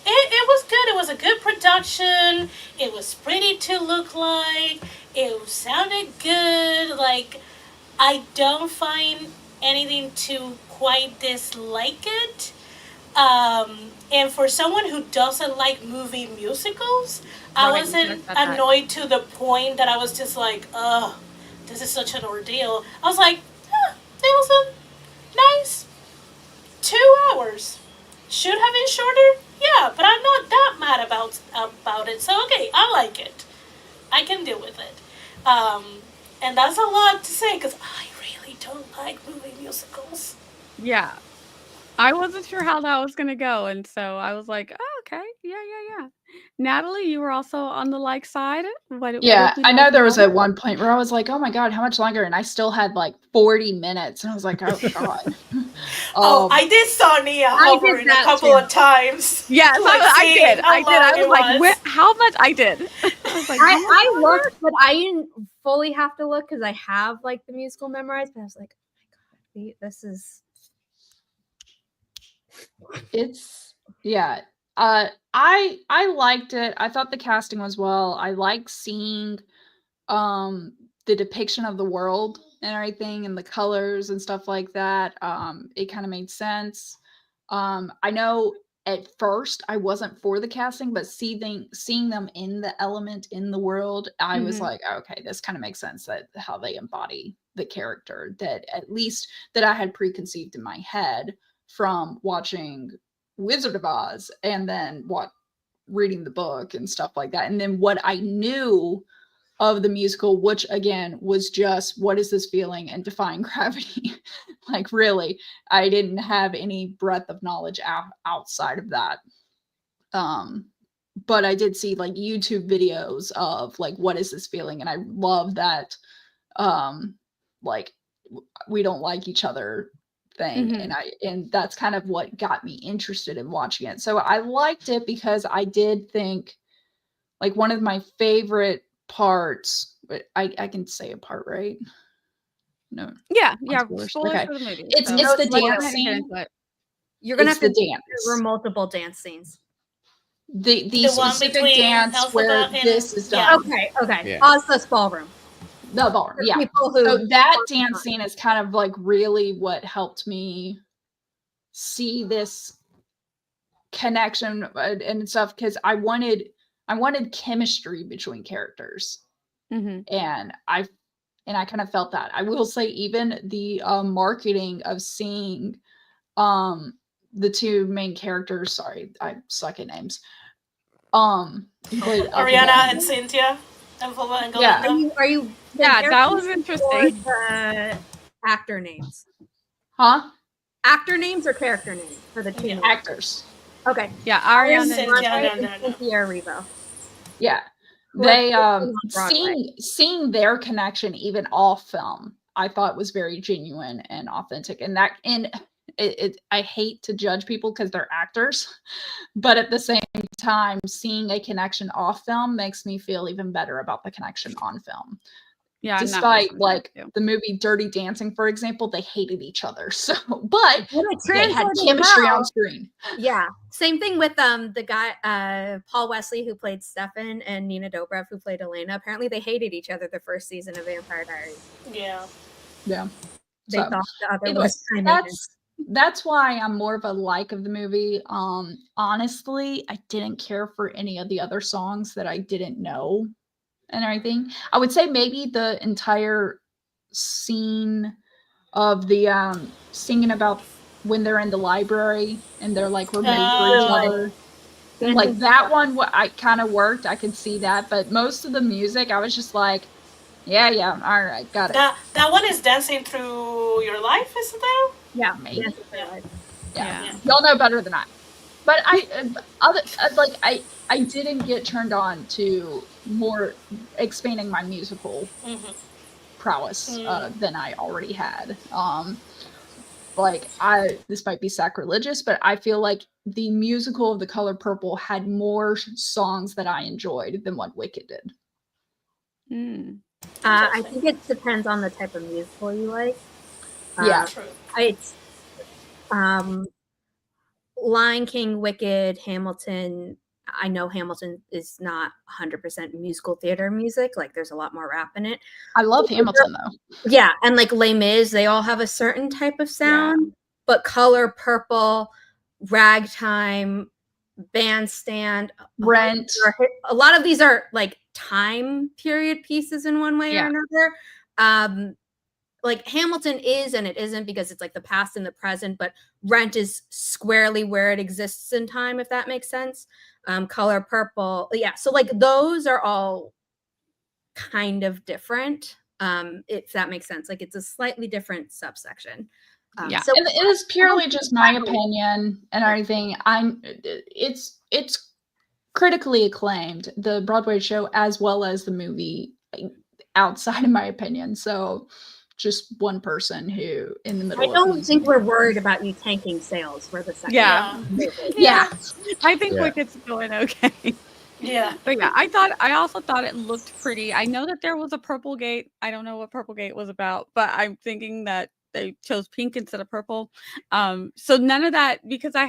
It was good. It was a good production. It was pretty to look like. It sounded good. Like, I don't find anything to quite dislike it. And for someone who doesn't like movie musicals, I Right, wasn't you talked about that. annoyed to the point that I was just like, ugh, this is such an ordeal. I was like, it was a nice 2 hours. Should have been shorter, yeah, but I'm not that mad about it. So okay, I like it. I can deal with it. And that's a lot to say because I really don't like movie musicals. Yeah. I wasn't sure how that was going to go. And so I was like, oh, okay. Yeah. Natalie, you were also on the like side. What Yeah, did you I like know there was about it? at one point where I was like, oh my God, how much longer? And I still had like 40 minutes. And I was like, oh God. I did saw Nia I did hovering a that couple too. of times. Yes, Like, I seeing did. how I did. long I was it like, was. how much? I did. I was like, how much I longer? looked, but I didn't fully have to look because I have like the musical memorized. But I was like, oh my God, this is. It's yeah. I liked it. I thought the casting was well. I like seeing the depiction of the world and everything and the colors and stuff like that. It kind of made sense. I know at first I wasn't for the casting, but seeing them in the element in the world, I was Mhm. like, okay, this kind of makes sense that how they embody the character that at least that I had preconceived in my head from watching Wizard of Oz and then reading the book and stuff like that. And then what I knew of the musical, which again was just what is this feeling and defying gravity. Like really, I didn't have any breadth of knowledge outside of that. But I did see like YouTube videos of like what is this feeling, and I love that like we don't like each other thing. Mhm. And that's kind of what got me interested in watching it. So I liked it because I did think like one of my favorite parts, but I can say a part, right? No. Yeah. Spoilers. Spoilers Okay. for the movie. It's so the let's go dance ahead and get scene. into it. You're gonna It's have to. the There dance. were multiple dance scenes. The The one specific between dance Elphaba where and- this is yeah. done. Okay. Yeah. Oz's ballroom. The bar. For Yeah. people who So that aren't dance scene is kind of like really what helped me see this connection and stuff, because I wanted chemistry between characters, Mhm. and I kind of felt that. I will say even the marketing of seeing the two main characters, sorry, I suck at names. But Ariana and Cynthia. Elphaba and Yeah. Galinda. Are you? Yeah, that was comparing interesting. for actor names? Huh? Actor names or character names for the two? Actors. Okay. Yeah, Ariana. Cynthia Erivo. Yeah. They seeing their connection even off film, I thought was very genuine and authentic. And I hate to judge people because they're actors, but at the same time, seeing a connection off film makes me feel even better about the connection on film. Yeah, despite like the movie Dirty Dancing, for example, they hated each other. So, but they had chemistry on screen. Yeah. Same thing with the guy Paul Wesley who played Stefan and Nina Dobrev who played Elena. Apparently they hated each other the first season of Vampire Diaries. Yeah. Yeah. They thought the other was that's why I'm more of a like of the movie. Honestly, I didn't care for any of the other songs that I didn't know and everything. I would say maybe the entire scene of the singing about when they're in the library and they're like, we're made for each other. Like that one, I kind of worked. I could see that. But most of the music, I was just like, yeah, all right, got it. That one is Dancing Through Your Life, isn't there? Yeah, maybe. Yeah. Y'all know better than I. But I didn't get turned on to more expanding my musical prowess than I already had. This might be sacrilegious, but I feel like the musical of The Color Purple had more songs that I enjoyed than what Wicked did. I think it depends on the type of musical you like. Yeah. It's Lion King, Wicked, Hamilton. I know Hamilton is not 100% musical theater music. Like there's a lot more rap in it. I love Hamilton though. Yeah, and like Les Mis, they all have a certain type of sound. Yeah. But Color Purple, Ragtime, Bandstand, Rent. A lot of these are like time period pieces in one way or another. Like Hamilton is and it isn't because it's like the past and the present, but Rent is squarely where it exists in time, if that makes sense. Color Purple. Yeah. So like those are all kind of different. If that makes sense. Like it's a slightly different subsection. So it is purely just my opinion and everything. It's critically acclaimed, the Broadway show as well as the movie, outside of my opinion. So just one person who in the middle. I don't think we're worried about you tanking sales for the second. Yeah. I think Wicked's going okay. Yeah. But yeah, I also thought it looked pretty. I know that there was a purple gate. I don't know what purple gate was about, but I'm thinking that they chose pink instead of purple. So none of that, because I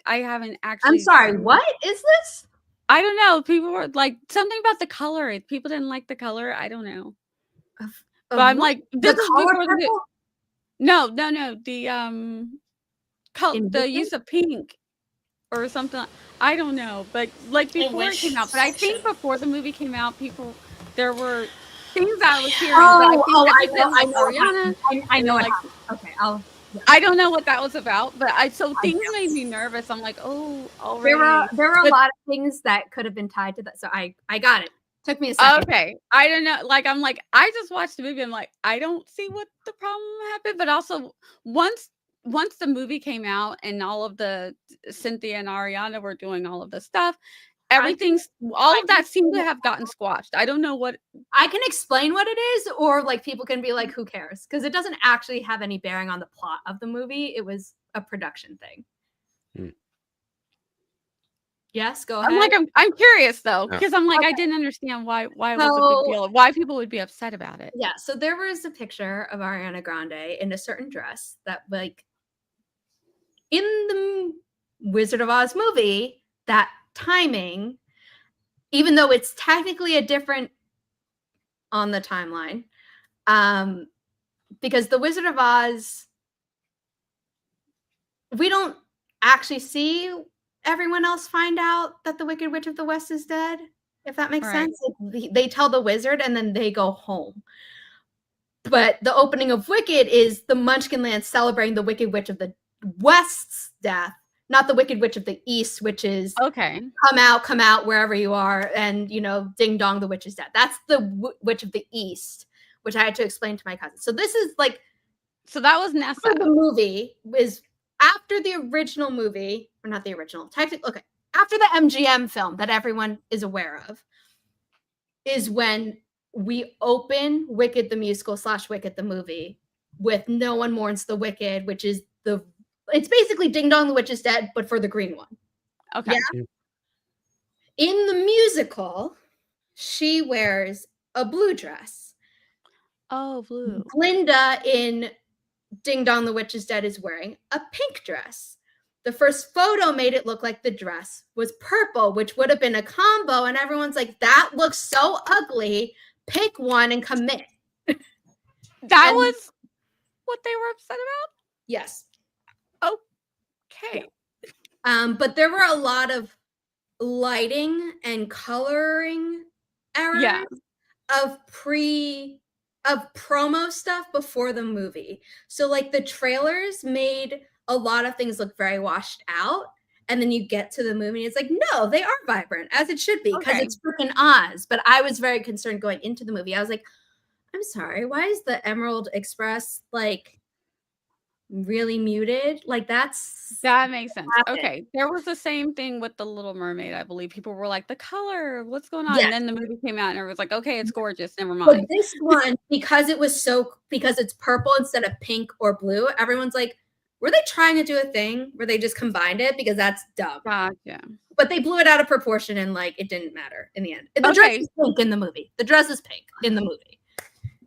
haven't actually. I'm sorry, what is this? I don't know. People were like something about the color. People didn't like the color. I don't know. But I'm like, this is before the no. The use of pink or something. I don't know, but like before it came out. But I think before the movie came out, there were things I was hearing. I know. Like, okay, I don't know what that was about, but things made me nervous. I'm like, oh, already. There were a lot of things that could have been tied to that. So I got it. Took me a second. Okay. I don't know. Like, I'm like, I just watched the movie. I'm like, I don't see what the problem happened. But also once the movie came out and all of the Cynthia and Ariana were doing all of the stuff, all of that seemed to have gotten squashed. I don't know what. I can explain what it is, or like people can be like, who cares? Because it doesn't actually have any bearing on the plot of the movie. It was a production thing. Yes, go ahead. I'm like, I'm curious though, because I'm like, I didn't understand why it was a big deal, why people would be upset about it. Yeah, so there was a picture of Ariana Grande in a certain dress that, like, in the Wizard of Oz movie, that timing, even though it's technically a different on the timeline, because the Wizard of Oz, we don't actually see everyone else find out that the Wicked Witch of the West is dead, if that makes sense. They tell the wizard and then they go home. But the opening of Wicked is the Munchkinland celebrating the Wicked Witch of the West's death, not the Wicked Witch of the East, which is come out wherever you are, and ding dong, the witch is dead. That's the Witch of the East, which I had to explain to my cousin. So this is like So that was After the Nessa. movie is after the original movie, or not the original, technically, okay, after the MGM film that everyone is aware of, is when we open Wicked the musical / Wicked the movie with No One Mourns the Wicked, which is it's basically Ding Dong the Witch is Dead, but for the green one. Okay. Yeah. In the musical, she wears a blue dress. Oh, blue. Glinda in Ding Dong the Witch is Dead is wearing a pink dress. The first photo made it look like the dress was purple, which would have been a combo. And everyone's like, that looks so ugly. Pick one and commit. That was what they were upset about? Yes. Okay. But there were a lot of lighting and coloring errors of promo stuff before the movie. So like the trailers made a lot of things look very washed out. And then you get to the movie and it's like, no, they are vibrant, as it should be, because it's freaking Oz. But I was very concerned going into the movie. I was like, I'm sorry, why is the Emerald Express like really muted? Like that makes sense. Okay. There was the same thing with The Little Mermaid, I believe. People were like, the color, what's going on? Yes. And then the movie came out and it was like, okay, it's gorgeous. Never But mind. this one, because it's purple instead of pink or blue, everyone's like, were they trying to do a thing where they just combined it? Because that's dumb. Gotcha. But they blew it out of proportion and like it didn't matter in the end. The dress is pink in the movie. The dress is pink in the movie.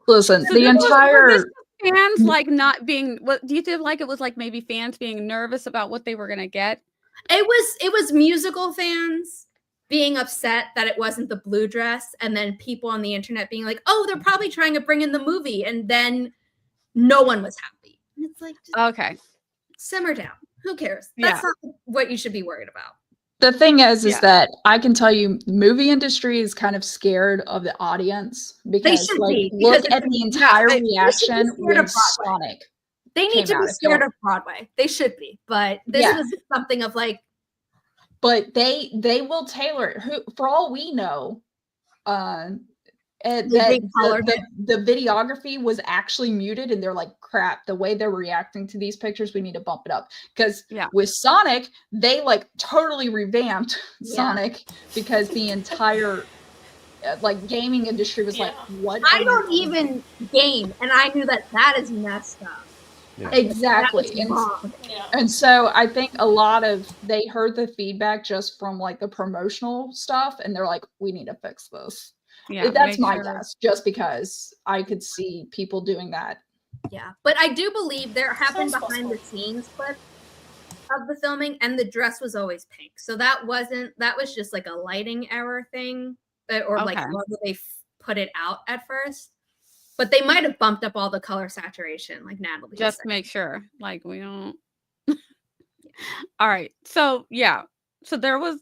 Listen, So the entire fans like not being, what do you feel like it was like maybe fans being nervous about what they were gonna get? It was musical fans being upset that it wasn't the blue dress, and then people on the internet being like, oh, they're probably trying to bring in the movie, and then no one was happy. And it's like, okay, simmer down. Who cares? That's not what you should be worried about. The thing is that I can tell you, the movie industry is kind of scared of the audience because, like, look at the entire reaction when Sonic. They need to be scared of Broadway. They should be, but this is something of like. But they will tailor it. For all we know, the videography was actually muted, and they're like, crap, the way they're reacting to these pictures, we need to bump it up. Because with Sonic, they like totally revamped Sonic because the entire like gaming industry was like, what? I don't even game, and I knew that is messed up. Yeah. Exactly. And so I think a lot of they heard the feedback just from like the promotional stuff, and they're like, we need to fix this. Yeah, that's my guess, just because I could see people doing that. Yeah, but I do believe there have been behind the scenes clips of the filming, and the dress was always pink. So that was just like a lighting error thing, or like they put it out at first. But they might have bumped up all the color saturation, like Natalie. Just to make sure, like we don't. All right, so so there was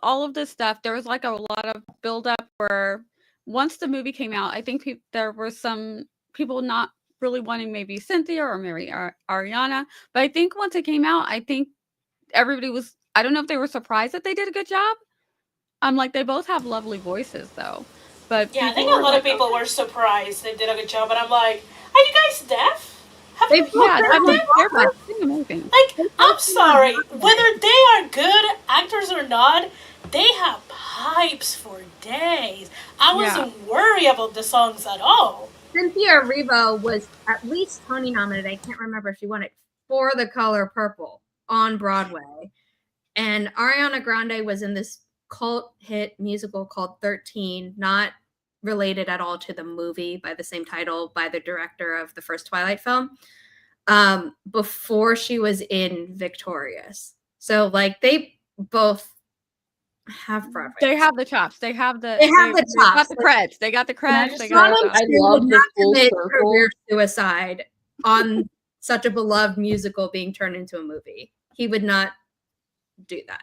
all of this stuff. There was like a lot of buildup where once the movie came out, I think there were some people not really wanting maybe Cynthia or maybe Ariana, but I think once it came out, I think everybody was. I don't know if they were surprised that they did a good job. Like they both have lovely voices though. But yeah, I think a lot of people were surprised they did a good job, and I'm like, are you guys deaf? Like, I'm sorry, whether they are good actors or not, they have pipes for days. I wasn't worried about the songs at all. Cynthia Erivo was at least Tony nominated. I can't remember if she won it for The Color Purple on Broadway, and Ariana Grande was in this cult hit musical called 13, not related at all to the movie by the same title by the director of the first Twilight film, before she was in Victorious. So like they both have Broadway. They have the chops. They got the creds. They got the creds. I love the full circle. Career suicide on such a beloved musical being turned into a movie. He would not do that.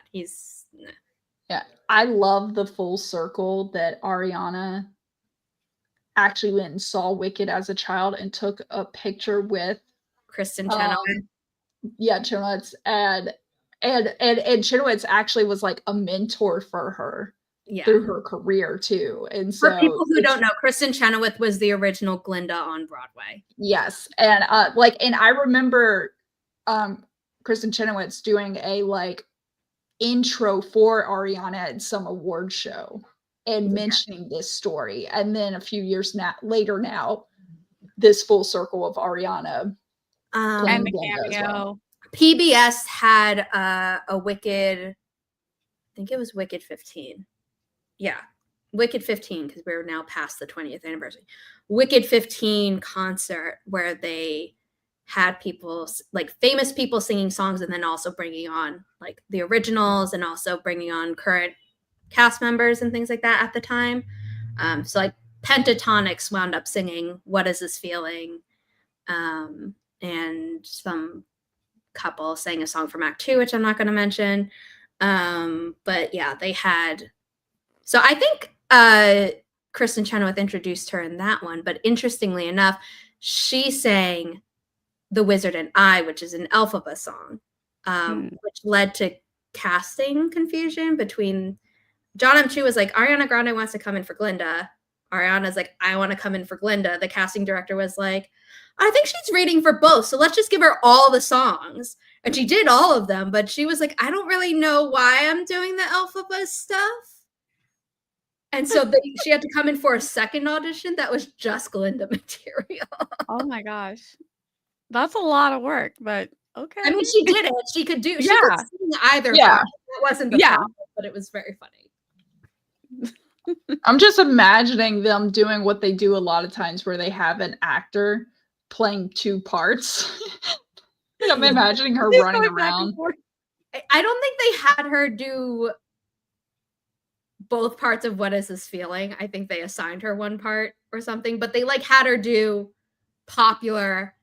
Yeah, I love the full circle that Ariana actually went and saw Wicked as a child and took a picture with Kristen Chenoweth. Chenoweth, and Chenoweth actually was like a mentor for her through her career too. And For so people who don't know, Kristen Chenoweth was the original Glinda on Broadway. yes. And and I remember Kristen Chenoweth's doing a intro for Ariana at some award show and mentioning this story. And then a few years later now, this full circle of Ariana and the Glinda as cameo. well. PBS had a Wicked, I think it was Wicked 15. Yeah, Wicked 15, because we're now past the 20th anniversary. Wicked 15 concert where they had people, famous people singing songs, and then also bringing on the originals and also bringing on current cast members and things like that at the time. So Pentatonix wound up singing "What Is This Feeling," and some couple sang a song from Act 2, which I'm not going to mention. But yeah, they had. So I think Kristen Chenoweth introduced her in that one. But interestingly enough, she sang "The Wizard and I," which is an Elphaba song, which led to casting confusion between John M. Chu was like, Ariana Grande wants to come in for Glinda. Ariana's like, I want to come in for Glinda. The casting director was like, I think she's reading for both, so let's just give her all the songs. And she did all of them, but she was like, I don't really know why I'm doing the Elphaba stuff. And so she had to come in for a second audition that was just Glinda material. Oh my gosh. That's a lot of work, but okay. I mean, she did it. She could do. She Yeah. could sing either. Yeah. Part. That wasn't the problem, but it was very funny. I'm just imagining them doing what they do a lot of times where they have an actor playing two parts. I'm imagining her running around. I don't think they had her do both parts of What Is This Feeling. I think they assigned her one part or something, but they had her do Popular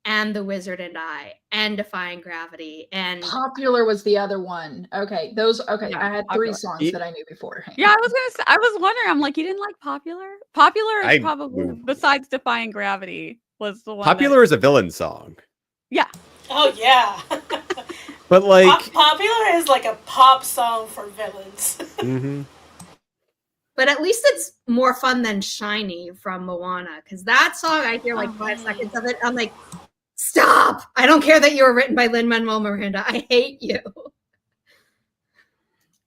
and The Wizard and I and Defying Gravity, and Popular was the other one. Okay, those. Okay, Yeah, I had Popular. 3 songs that I knew beforehand. Yeah, I was gonna say. I was wondering. I'm like, you didn't like Popular? Popular is probably besides Defying Gravity was the one. Popular is a villain song. Yeah. Oh yeah. But Popular is like a pop song for villains. Mm-hmm. But at least it's more fun than Shiny from Moana, because that song, I hear 5 seconds of it, I'm like, stop! I don't care that you were written by Lin-Manuel Miranda. I hate you.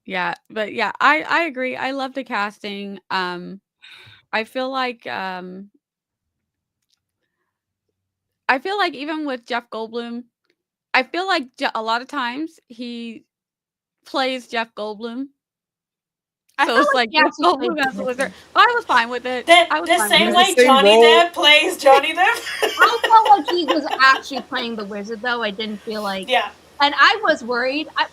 Yeah, but yeah, I agree. I love the casting. I feel like even with Jeff Goldblum, I feel like a lot of times he plays Jeff Goldblum. So it's like Jeff Goldblum as a wizard. I was fine with it. The same way Johnny Depp plays Johnny Depp. I felt like he was actually playing the wizard, though. I didn't feel like. Yeah. And I was worried. I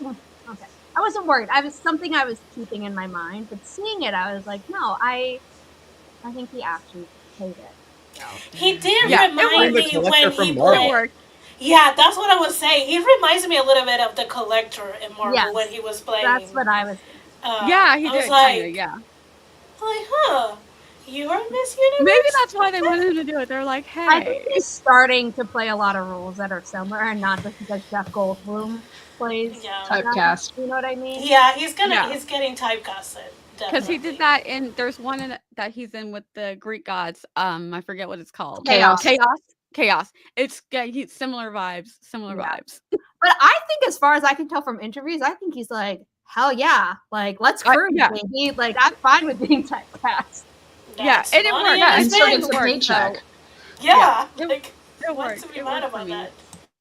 wasn't worried. I was something I was keeping in my mind, but seeing it, I was like, no, I think he actually played it. So. He did remind me when he played. Yeah, that's what I was saying. He reminds me a little bit of the Collector in Marvel when he was playing. That's what I was. Yeah, he did. Like, yeah. I'm like, huh? You are Miss Universe? Maybe that's why they wanted him to do it. They're like, hey. I think he's starting to play a lot of roles that are similar, and not just because Jeff Goldblum plays typecast. You know what I mean? Yeah, he's getting typecasted. Because he did that in. There's one that he's in with the Greek gods. I forget what it's called. Chaos. It's similar vibes. But I think, as far as I can tell from interviews, I think he's like, hell yeah, let's cruise, baby. I'm fine with being typecast. Yeah, and it worked. Yeah, and so it's a paycheck. Yeah, it worked. What's to be mad about that?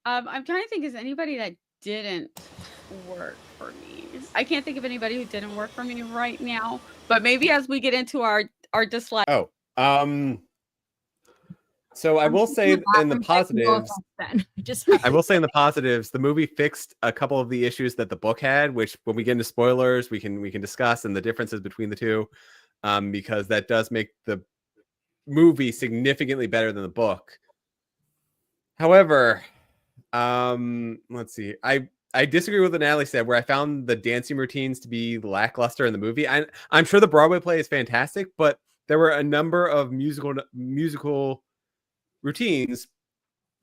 I'm trying to think. Is anybody that didn't work for me? I can't think of anybody who didn't work for me right now. But maybe as we get into our dislike. Oh, so I will say in the positives, the movie fixed a couple of the issues that the book had, which when we get into spoilers, we can discuss, and the differences between the two, because that does make the movie significantly better than the book. However, let's see. I disagree with what Natalie said, where I found the dancing routines to be lackluster in the movie. I'm sure the Broadway play is fantastic, but there were a number of musical routines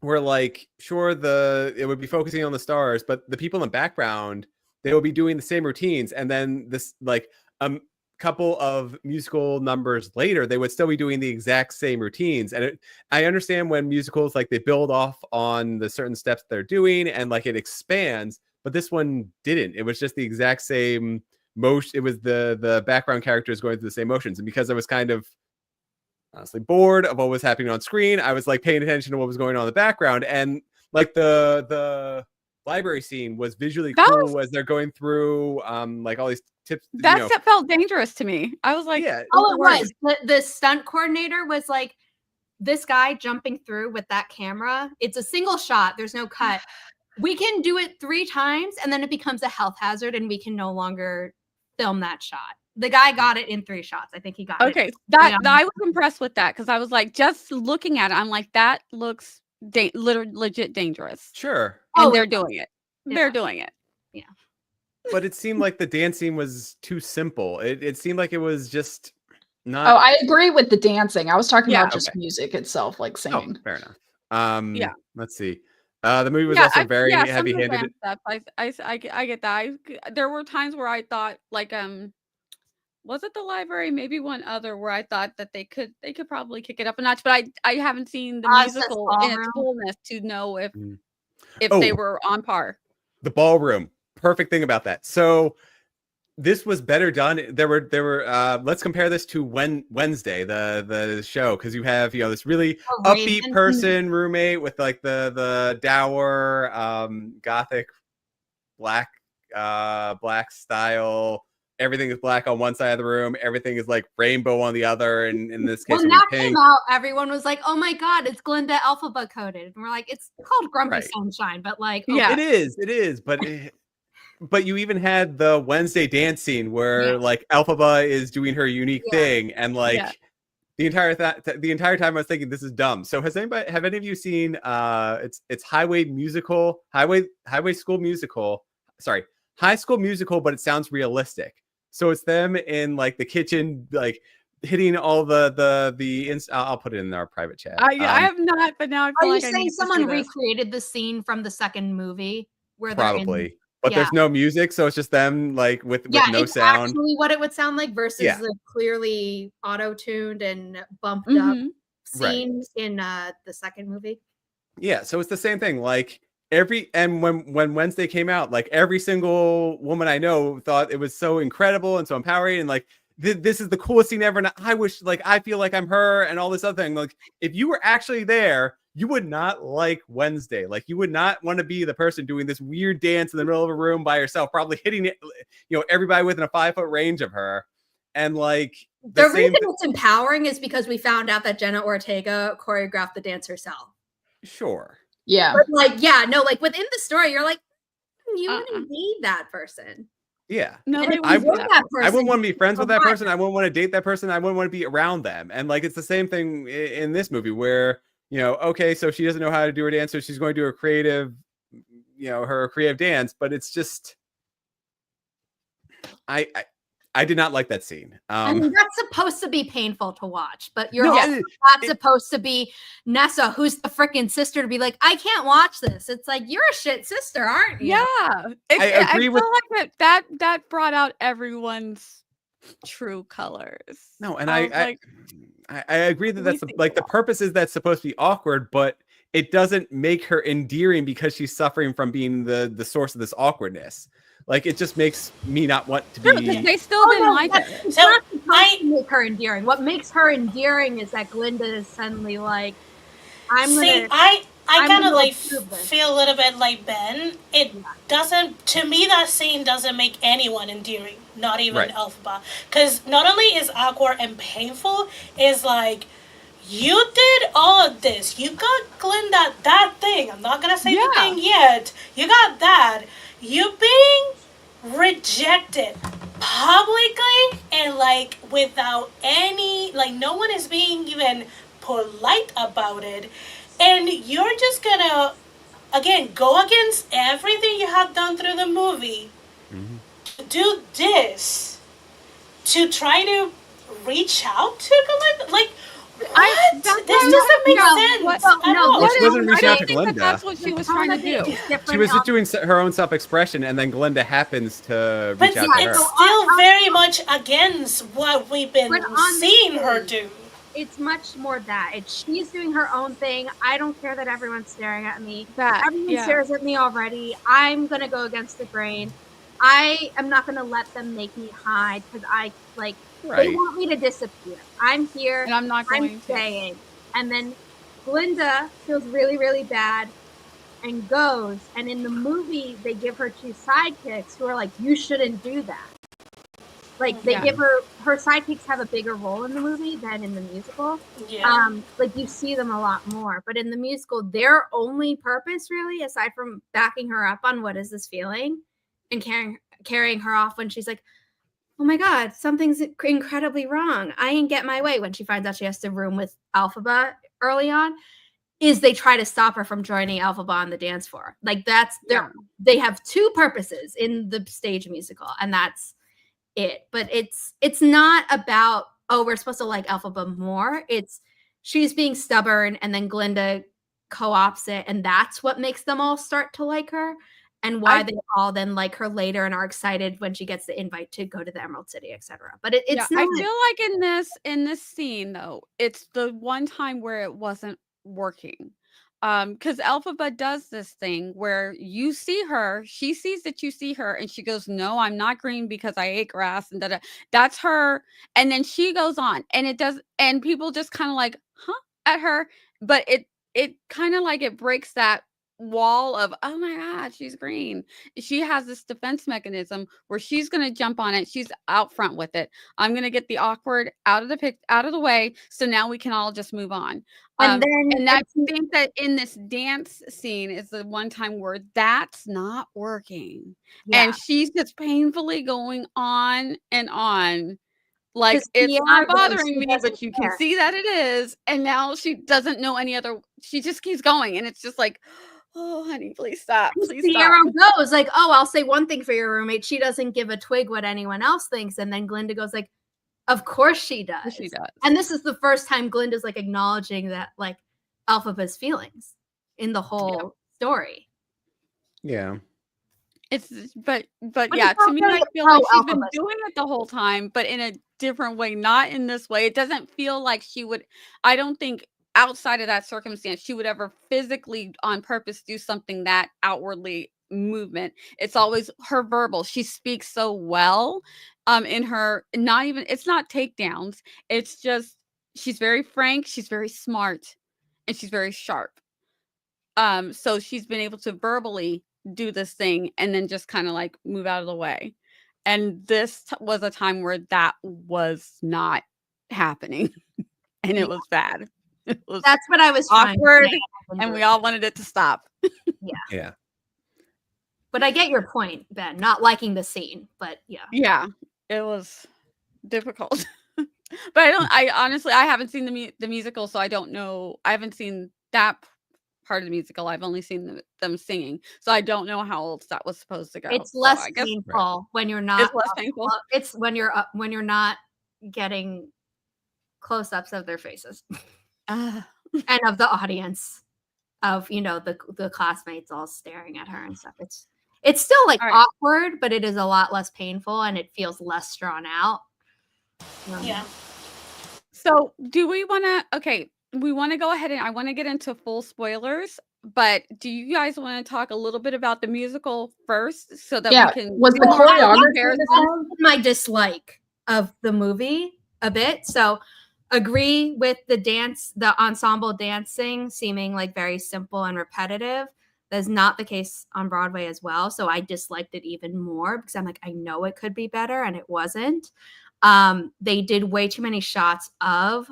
where, sure, it would be focusing on the stars, but the people in the background, they will be doing the same routines, and then this couple of musical numbers later, they would still be doing the exact same routines. And I understand when musicals, like, they build off on the certain steps they're doing and like it expands, but this one didn't. It was just the exact same motion. It was the background characters going through the same motions. And because I was kind of honestly bored of what was happening on screen, I was like paying attention to what was going on in the background. And like the library scene was visually cool as they're going through like all these tips. That felt dangerous to me. I was like, yeah, oh, it was. The stunt coordinator was like, this guy jumping through with that camera, it's a single shot, there's no cut. We can do it 3 times and then it becomes a health hazard and we can no longer film that shot. The guy got it in 3 shots. I think he got it. Okay, I was impressed with that because I was like, just looking at it, I'm like, that looks legit dangerous. Sure. And they're doing it. They're doing it. Yeah. But it seemed like the dancing was too simple. It seemed like it was just not. Oh, I agree with the dancing. I was talking about just music itself, like singing. Oh, fair enough. Yeah. Let's see. The movie was also very heavy-handed. I get that. There were times where I thought, like, was it the library? Maybe one other where I thought that they could probably kick it up a notch, but I haven't seen the musical in its fullness to know if they were on par. The ballroom. Perfect thing about that. So this was better done. There were let's compare this to Wednesday, the show, because you have, this really upbeat person roommate with like the dour gothic black style. Everything is black on one side of the room. Everything is like rainbow on the other. And in this case, when that came out, everyone was like, "Oh my god, it's Glinda Elphaba coded," and we're like, "It's called Grumpy Sunshine," but like, yeah, it is, but you even had the Wednesday dance scene where like Elphaba is doing her unique thing, and like the entire time I was thinking this is dumb. So have any of you seen it's High School Musical, but it sounds realistic. So it's them in like the kitchen, like hitting all I'll put it in our private chat. I have not, but now I feel like are you saying someone recreated the scene from the second movie where probably, but there's no music, so it's just them like with no it's sound. Actually, what it would sound like versus the clearly auto-tuned and bumped up scenes in the second movie. Yeah, so it's the same thing. Like when Wednesday came out, like every single woman I know thought it was so incredible and so empowering, and like this is the coolest scene ever. And I wish, like, I feel like I'm her and all this other thing. Like, if you were actually there, you would not like Wednesday. Like, you would not want to be the person doing this weird dance in the middle of a room by yourself, probably hitting it, everybody within a 5-foot range of her. And like the reason it's empowering is because we found out that Jenna Ortega choreographed the dance herself. Sure. Yeah. But like, within the story, you're like, you wouldn't need that person. Yeah. No, I wouldn't want to be friends with that person. I wouldn't want to date that person. I wouldn't want to be around them. And like, it's the same thing in this movie where, okay, so she doesn't know how to do her dance, so she's going to do her creative dance, but it's just, I did not like that scene. I mean, that's supposed to be painful to watch, but you're not supposed to be Nessa, who's the freaking sister, to be like, I can't watch this. It's like, you're a shit sister, aren't you? Yeah. I agree with like that brought out everyone's true colors. No, and I agree that that's the purpose is that's supposed to be awkward, but it doesn't make her endearing because she's suffering from being the source of this awkwardness. Like, it just makes me not want to be. They still didn't like it. It's not supposed to make her endearing. What makes her endearing is that Glinda is suddenly like, I kind of like feel a little bit like Ben. It doesn't, to me, that scene doesn't make anyone endearing, not even Elphaba. Because not only is awkward and painful, it's like, you did all of this. You got Glinda that thing. I'm not going to say the thing yet. You got that. You being rejected publicly and like without any, like no one is being even polite about it. And you're just gonna, again, go against everything you have done through the movie. Mm-hmm. Do this to try to reach out to Glinda? Like, what? This doesn't make sense. what? Well, at no, all. Well, she wasn't I reaching out don't to think that Glinda. that's what she was trying to do. She was just doing her own self-expression, and then Glinda happens to But reach out to her. it's still very much against what we've been But on the seeing her stage, do. It's much more that. She's doing her own thing. I don't care that everyone's staring at me. That, Everyone yeah. stares at me already. I'm gonna go against the grain. I am not gonna let them make me hide because they Right. want me to disappear. I'm here. And I'm not I'm going to. staying. And then Glinda feels really, really bad and goes. And in the movie, they give her 2 sidekicks who are like, you shouldn't do that. Like, they Yeah. give her sidekicks have a bigger role in the movie than in the musical. Yeah. Like, you see them a lot more. But in the musical, their only purpose, really, aside from backing her up on what is this feeling and carrying her off when she's like, oh my God, something's incredibly wrong. I ain't get my way when she finds out she has to room with Elphaba early on, is they try to stop her from joining Elphaba on the dance floor. Like, that's they have 2 purposes in the stage musical, and that's it. But it's not about, oh, we're supposed to like Elphaba more. It's she's being stubborn, and then Glinda co-opts it, and that's what makes them all start to like her, and why they all then like her later and are excited when she gets the invite to go to the Emerald City, etc. But it's not. I feel like in this scene though, it's the one time where it wasn't working. Because Elphaba does this thing where you see her, she sees that you see her, and she goes, "No, I'm not green because I ate grass," and da-da. That's her. And then she goes on, and it does, and people just kind of like, huh, at her, but it kind of like it breaks that wall of, oh my God, she's green. She has this defense mechanism where she's going to jump on it. She's out front with it. I'm going to get the awkward out of the way, so now we can all just move on. And then And I think that in this dance scene is the one time where that's not working. Yeah. And she's just painfully going on and on. Like, 'Cause it's Sierra not goes, bothering she me, doesn't but you can care. see that it is. And now she doesn't know any other. She just keeps going. And it's just like, oh, honey, please stop. Please Sierra stop. goes like, oh, I'll say one thing for your roommate. She doesn't give a twig what anyone else thinks. And then Glinda goes like, of course she does. She does. And this is the first time Glinda's like acknowledging that like Elphaba's feelings in the whole story. Yeah. But But yeah, it's to me, not I really feel like she's been pro-Elphaba. doing it the whole time, but in a different way, not in this way. It doesn't feel like she would. I don't think outside of that circumstance she would ever physically on purpose do something that outwardly movement. It's always her verbal. She speaks so well in her, not even, it's not takedowns. It's just she's very frank, she's very smart, and she's very sharp. So she's been able to verbally do this thing and then just kind of like move out of the way. And this was a time where that was not happening and it was bad. It was That's what I was trying awkward, to say. and we all wanted it to stop. Yeah. But I get your point, Ben, not liking the scene, but yeah. Yeah, it was difficult. But I honestly, I haven't seen the musical, so I don't know. I haven't seen that part of the musical. I've only seen them singing, so I don't know how else that was supposed to go. It's So less I guess painful when you're not. it's less painful. It's when you're not getting close-ups of their faces and of the audience, of the classmates all staring at her and stuff. It's still like All right. awkward, but it is a lot less painful and it feels less drawn out. Yeah. So do we want to? Okay, we want to go ahead and I want to get into full spoilers. But do you guys want to talk a little bit about the musical first, so that we can was do the more choreography comparison? My dislike of the movie a bit. So agree with the ensemble dancing seeming like very simple and repetitive. That's not the case on Broadway as well. So I disliked it even more because I'm like, I know it could be better, and it wasn't. They did way too many shots of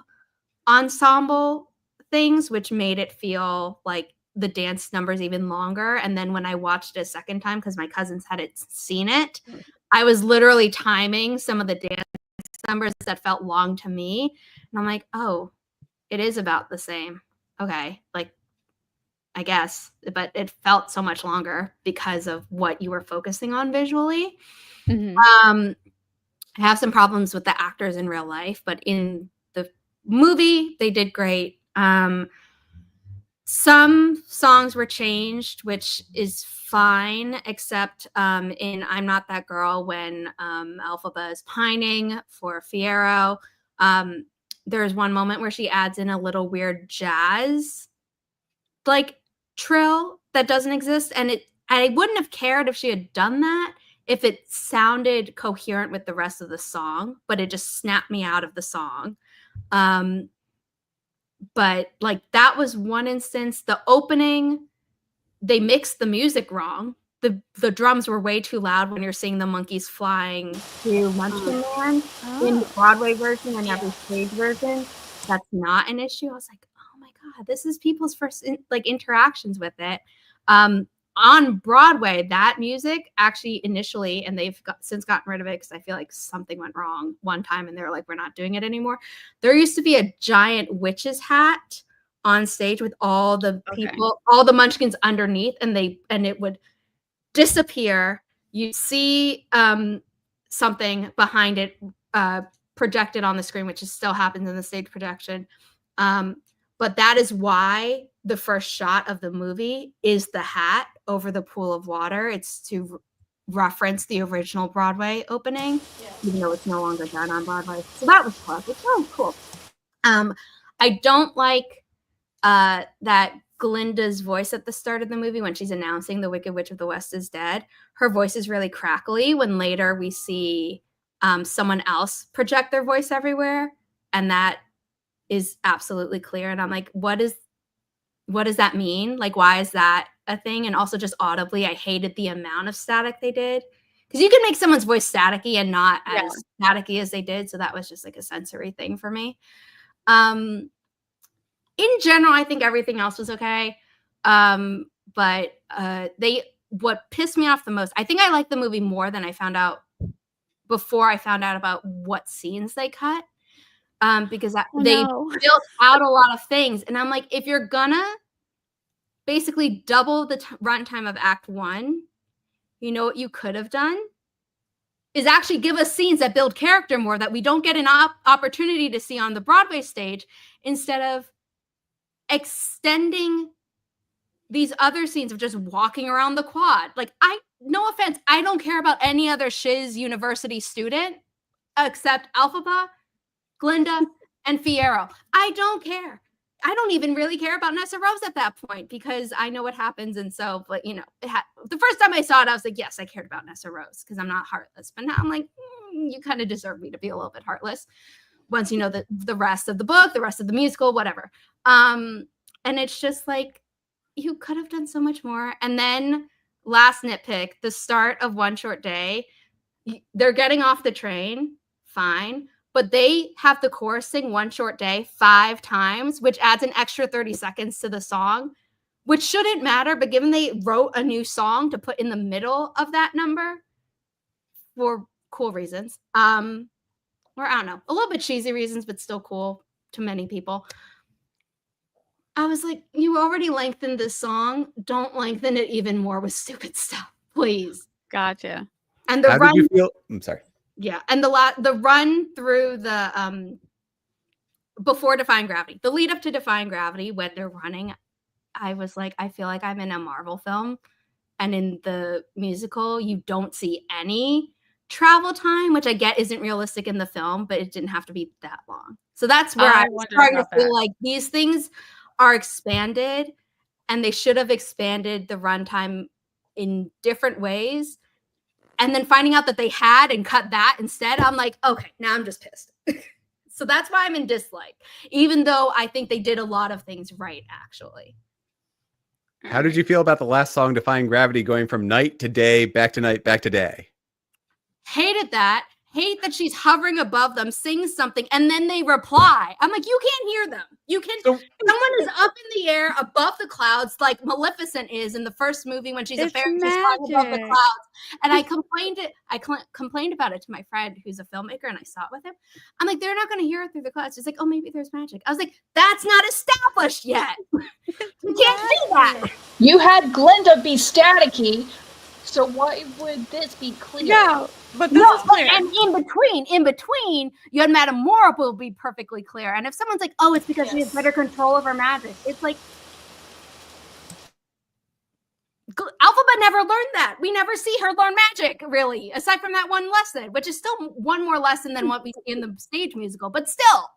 ensemble things, which made it feel like the dance numbers even longer. And then when I watched it a second time, because my cousins hadn't seen it, I was literally timing some of the dance numbers that felt long to me. And I'm like, oh, it is about the same. Okay, like, I guess, but it felt so much longer because of what you were focusing on visually. Mhm. I have some problems with the actors in real life, but in the movie, they did great. Some songs were changed, which is fine, except in I'm Not That Girl, when Elphaba is pining for Fiyero. There's one moment where she adds in a little weird jazz like trill that doesn't exist, and I wouldn't have cared if she had done that if it sounded coherent with the rest of the song, but it just snapped me out of the song. But like that was one instance. The opening, they mixed the music wrong. The drums were way too loud when you're seeing the monkeys flying To Munchkin Man in the Broadway version and every stage version. That's not an issue. I was like, oh my God, this is people's first interactions with it. On Broadway, that music actually initially, and they've since gotten rid of it because I feel like something went wrong one time and they were like, we're not doing it anymore. There used to be a giant witch's hat on stage with all the people, all the munchkins underneath, and it would disappear. You see something behind it projected on the screen, which still happens in the stage projection. But that is why the first shot of the movie is the hat over the pool of water. It's to reference the original Broadway opening, even though it's no longer done on Broadway. So that was clever. Oh, cool. I don't like that Glinda's voice at the start of the movie when she's announcing the Wicked Witch of the West is dead. Her voice is really crackly when later we see someone else project their voice everywhere, and that is absolutely clear. And I'm like, what does that mean? Like, why is that a thing? And also just audibly, I hated the amount of static they did, because you can make someone's voice staticky and not as staticky as they did. So that was just like a sensory thing for me. In general, I think everything else was okay. But what pissed me off the most, I think I liked the movie more than I found out before I found out about what scenes they cut. Because they built out a lot of things. And I'm like, if you're gonna basically double the runtime of Act 1, you know what you could have done? Is actually give us scenes that build character more that we don't get an opportunity to see on the Broadway stage, instead of extending these other scenes of just walking around the quad. Like, no offense, I don't care about any other Shiz University student except Elphaba, Glinda, and Fiyero. I don't care. I don't even really care about Nessa Rose at that point, because I know what happens. And so, but you know, the first time I saw it, I was like, yes, I cared about Nessa Rose because I'm not heartless. But now I'm like, you kind of deserve me to be a little bit heartless once you know the rest of the book, the rest of the musical, whatever. And it's just like, you could have done so much more. And then last nitpick, the start of One Short Day, they're getting off the train, fine. But they have the chorus sing One Short Day 5 times, which adds an extra 30 seconds to the song, which shouldn't matter. But given they wrote a new song to put in the middle of that number for cool reasons, or I don't know, a little bit cheesy reasons, but still cool to many people, I was like, you already lengthened this song. Don't lengthen it even more with stupid stuff, please. Gotcha. And the How did you feel? I'm sorry. Yeah, and the run through the before Defying Gravity, the lead up to Defying Gravity, when they're running, I was like, I feel like I'm in a Marvel film. And in the musical, you don't see any travel time, which I get isn't realistic in the film, but it didn't have to be that long. So that's where I was starting to feel like these things are expanded, and they should have expanded the runtime in different ways. And then finding out that they had and cut that instead, I'm like, okay, now I'm just pissed. So that's why I'm in dislike, even though I think they did a lot of things right, actually. How did you feel about the last song, Defying Gravity, going from night to day, back to night, back to day? Hated that. Hate that she's hovering above them, sings something, and then they reply. I'm like, you can't hear them. You can. Someone is up in the air above the clouds, like Maleficent is in the first movie when she's a fairy, she's flying above the clouds. And I complained about it to my friend who's a filmmaker, and I saw it with him. I'm like, they're not going to hear it through the clouds. She's like, oh, maybe there's magic. I was like, that's not established yet. You can't do that. You had Glinda be staticky, so why would this be clear? Yeah. But this is clear. And in between, you had Madame Morrible be perfectly clear. And if someone's like, oh, it's because she has better control of her magic, it's like, Alphaba never learned that. We never see her learn magic, really, aside from that one lesson, which is still one more lesson than what we see in the stage musical, but still.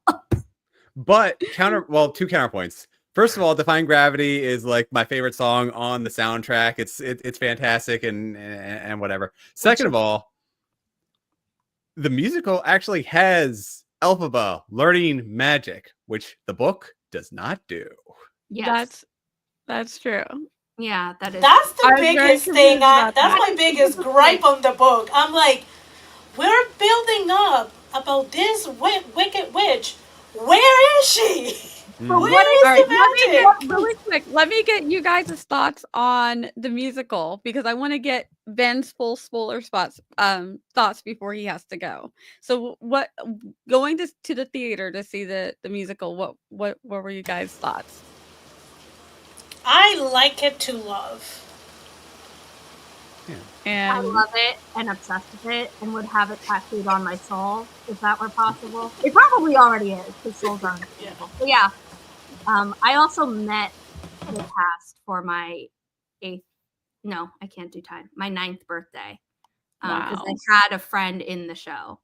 But two counterpoints. First of all, Defying Gravity is like my favorite song on the soundtrack. It's fantastic and whatever. Second of all, the musical actually has Elphaba learning magic, which the book does not do. Yes. That's true. Yeah, that is. That's the I was very biggest confused thing. about That's that. my biggest gripe on the book. I'm like, we're building up about this wicked witch. Where is she? Where is All right, the magic? really quick, let me get you guys' thoughts on the musical because I want to get Ben's full spoiler thoughts before he has to go. So, what going to the theater to see the musical? What were you guys' thoughts? I like it to love. I And love it and obsessed with it and would have it tattooed on my soul if that were possible. It probably already is because souls aren't. Yeah. But yeah. I also met the cast for my I can't do time. My 9th birthday. Because Wow. I had a friend in the show.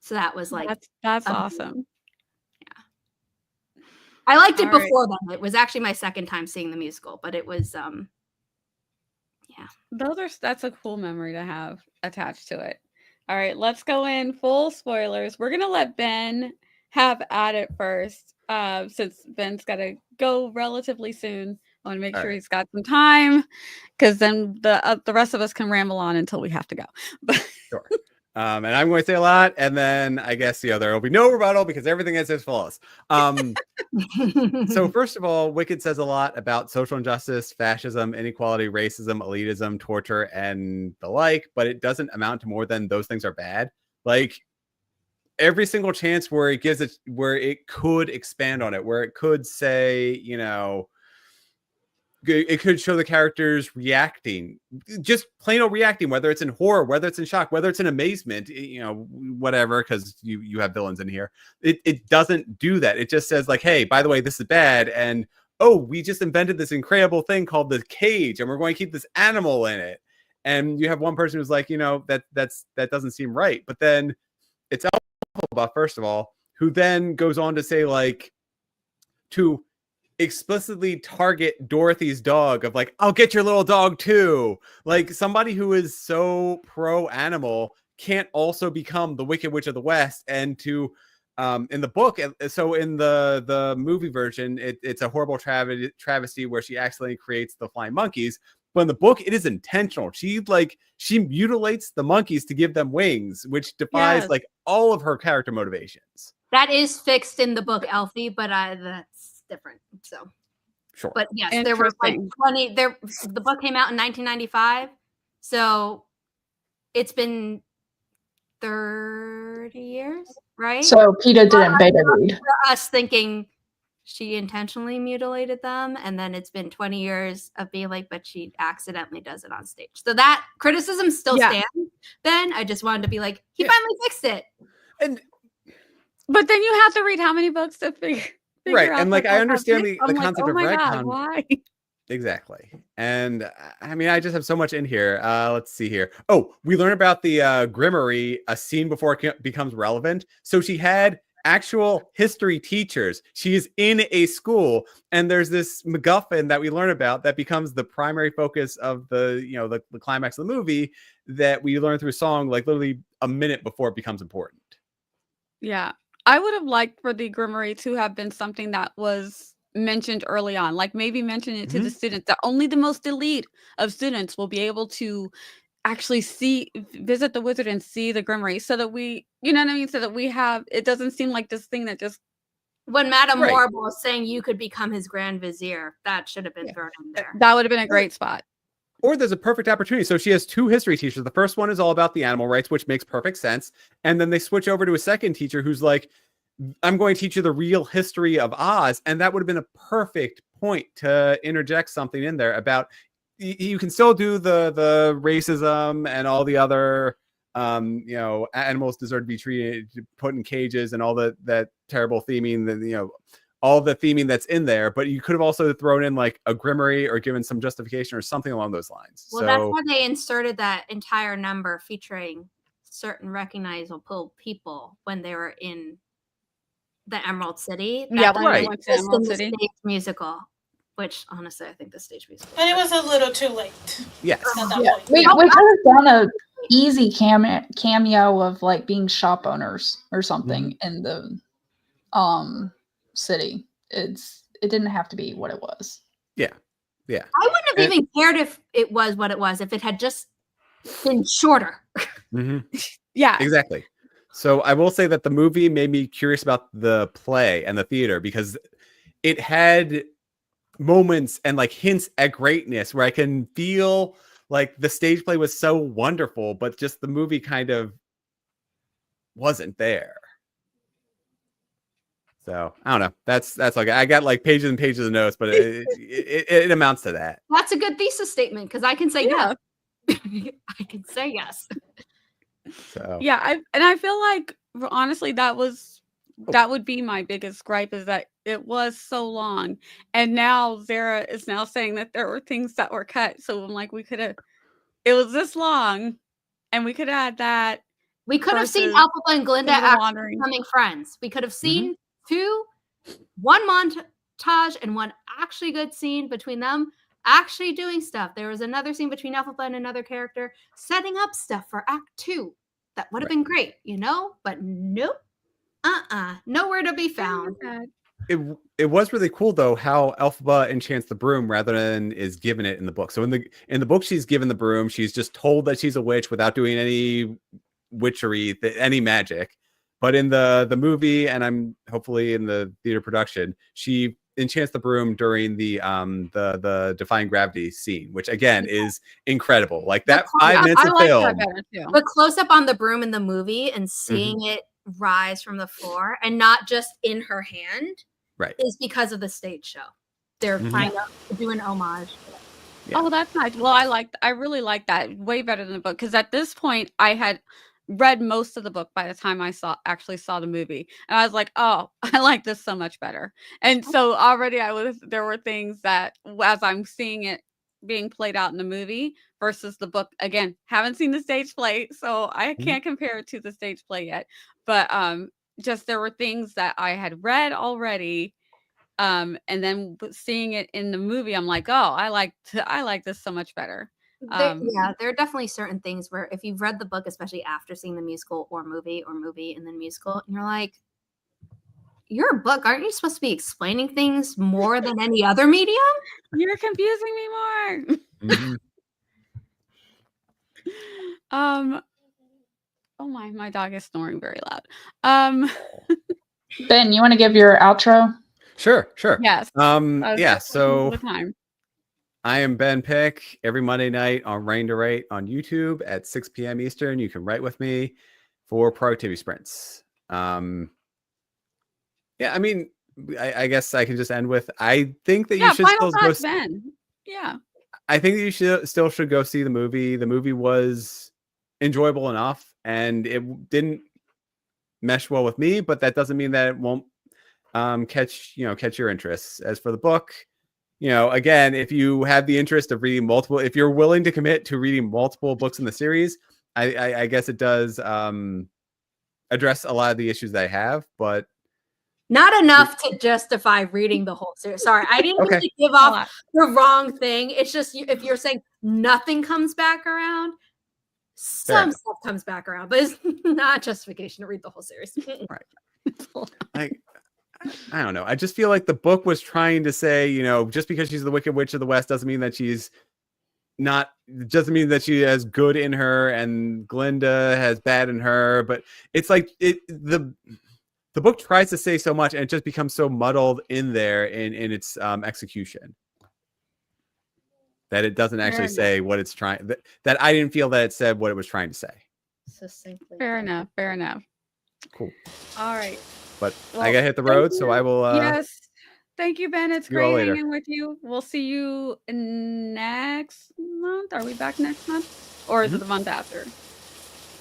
So that was like that's amazing. awesome. I liked it All right. before then. It was actually my second time seeing the musical, but it was That's a cool memory to have attached to it. All right, let's go in full spoilers. We're gonna let Ben have at it first, since Ben's got to go relatively soon. I want to make All sure right. he's got some time, because then the rest of us can ramble on until we have to go. Sure. And I'm going to say a lot, and then I guess there will be no rebuttal because everything is as follows. So first of all, Wicked says a lot about social injustice, fascism, inequality, racism, elitism, torture, and the like, but it doesn't amount to more than those things are bad. Like every single chance where it gives it, where it could expand on it, where it could say, it could show the characters reacting, just plain old reacting, whether it's in horror, whether it's in shock, whether it's in amazement, whatever, because you have villains in here. It doesn't do that. It just says like, hey, by the way, this is bad. And, oh, we just invented this incredible thing called the cage and we're going to keep this animal in it. And you have one person who's like, that doesn't seem right. But then it's Elphaba, first of all, who then goes on to say like, to explicitly target Dorothy's dog of like, I'll get your little dog too. Like somebody who is so pro animal can't also become the Wicked Witch of the West. And to in the book, so in the movie version, it's a horrible travesty where she accidentally creates the flying monkeys. But in the book, it is intentional. She mutilates the monkeys to give them wings, which defies like all of her character motivations. that is fixed in the book, Elfie, but that's different. So Sure. But yes, there were like 20 there. The book came out in 1995, so it's been 30 years, right? So PETA didn't beta read. For us thinking she intentionally mutilated them, and then it's been 20 years of being like, but she accidentally does it on stage. So that criticism still stands. Ben, I just wanted to be like, he finally fixed it. But then you have to read how many books to figure right, out and like I understand the like, concept oh of my retcon. God, why? Exactly. And I mean, I just have so much in here. Let's see here. Oh, we learn about the Grimmery a scene before it becomes relevant. So she had actual history teachers. She's in a school, and there's this MacGuffin that we learn about that becomes the primary focus of the climax of the movie that we learn through a song, like literally a minute before it becomes important. Yeah. I would have liked for the Grimmery to have been something that was mentioned early on, like maybe mention it to the students that only the most elite of students will be able to actually visit the wizard and see the Grimmery, so that we, so that we have, it doesn't seem like this thing that just. When Madame Morrible was saying you could become his Grand Vizier, that should have been thrown in there. That would have been a great spot. Or there's a perfect opportunity. So she has two history teachers. The first one is all about the animal rights, which makes perfect sense. And then they switch over to a second teacher who's like, I'm going to teach you the real history of Oz. And that would have been a perfect point to interject something in there about, you can still do the racism and all the other, animals deserve to be treated, put in cages and all that terrible theming, all the theming that's in there, but you could have also thrown in like a grimoire or given some justification or something along those lines. Well, that's why they inserted that entire number featuring certain recognizable people when they were in the Emerald City. Yeah, That right. Went to Emerald City. Stage musical, which honestly I think the stage musical. But it was a little too late. Yes. At that Yeah. point. We could have done a easy cameo of like being shop owners or something in the city. It didn't have to be what it was. Yeah. I wouldn't have even cared if it was what it was, if it had just been shorter. Yeah. Exactly. So I will say that the movie made me curious about the play and the theater because it had moments and like hints at greatness where I can feel like the stage play was so wonderful, but just the movie kind of wasn't there. So I don't know. That's like I got like pages and pages of notes, but it amounts to that. That's a good thesis statement because I can say yes. I can say yes. So Yeah, I feel like honestly that would be my biggest gripe is that it was so long, and now Zara is now saying that there were things that were cut. So I'm like, it was this long, and we could add that. We could have seen versus Alpha and Glinda some of the actually wandering. becoming friends. We could have seen one montage and one actually good scene between them actually doing stuff. There was another scene between Alpha and another character setting up stuff for Act 2. That would have been great, but nope. Nowhere to be found. it was really cool though how Elphaba enchants the broom rather than is given it in the book. So in the book she's given the broom, she's just told that she's a witch without doing any witchery, any magic. But in the movie, and I'm hopefully in the theater production, she enchants the broom during the defying gravity scene, which again is incredible. Like that 5 minutes of film. The close up on the broom in the movie and seeing it rise from the floor and not just in her hand, right, is because of the stage show. They're trying to do an homage. Yeah. Oh, that's nice. Well, I really like that way better than the book because at this point I had read most of the book by the time I actually saw the movie, and I was like, oh, I like this so much better. And so already there were things that as I'm seeing it being played out in the movie versus the book, again, haven't seen the stage play, so I can't compare it to the stage play yet, but just there were things that I had read already, and then seeing it in the movie, I'm like, oh, I like this so much better. There are definitely certain things where if you've read the book, especially after seeing the musical or movie and then musical, and you're like, you're a book, aren't you supposed to be explaining things more than any other medium? You're confusing me more. Oh my dog is snoring very loud. Ben, you want to give your outro? Sure. Yes. So the time. I am Ben Pick. Every Monday night on Writing2Write on YouTube at 6 p.m. Eastern. You can write with me for productivity sprints. I mean, I guess I can just end with, I think that you should still go. Ben. Yeah. I think that you should go see the movie. The movie was enjoyable enough, and it didn't mesh well with me, but that doesn't mean that it won't catch your interests. As for the book, again, if you have the interest of reading multiple, if you're willing to commit to reading multiple books in the series, I guess it does address a lot of the issues that I have, but not enough to justify reading the whole series. Sorry, I didn't really give off the wrong thing. It's just if you're saying nothing comes back around, some stuff comes back around, but it's not justification to read the whole series. Right. I don't know. I just feel like the book was trying to say, just because she's the Wicked Witch of the West doesn't mean that she's not, doesn't mean that she has good in her and Glinda has bad in her. But it's like the book tries to say so much and it just becomes so muddled in there in its execution that it doesn't actually say what it's trying. That I didn't feel that it said what it was trying to say. Succinctly. Fair enough. Cool. All right. But I gotta hit the road, so I will. Yes. Thank you, Ben. It's great hanging with you. We'll see you next month. Are we back next month, or is it the month after?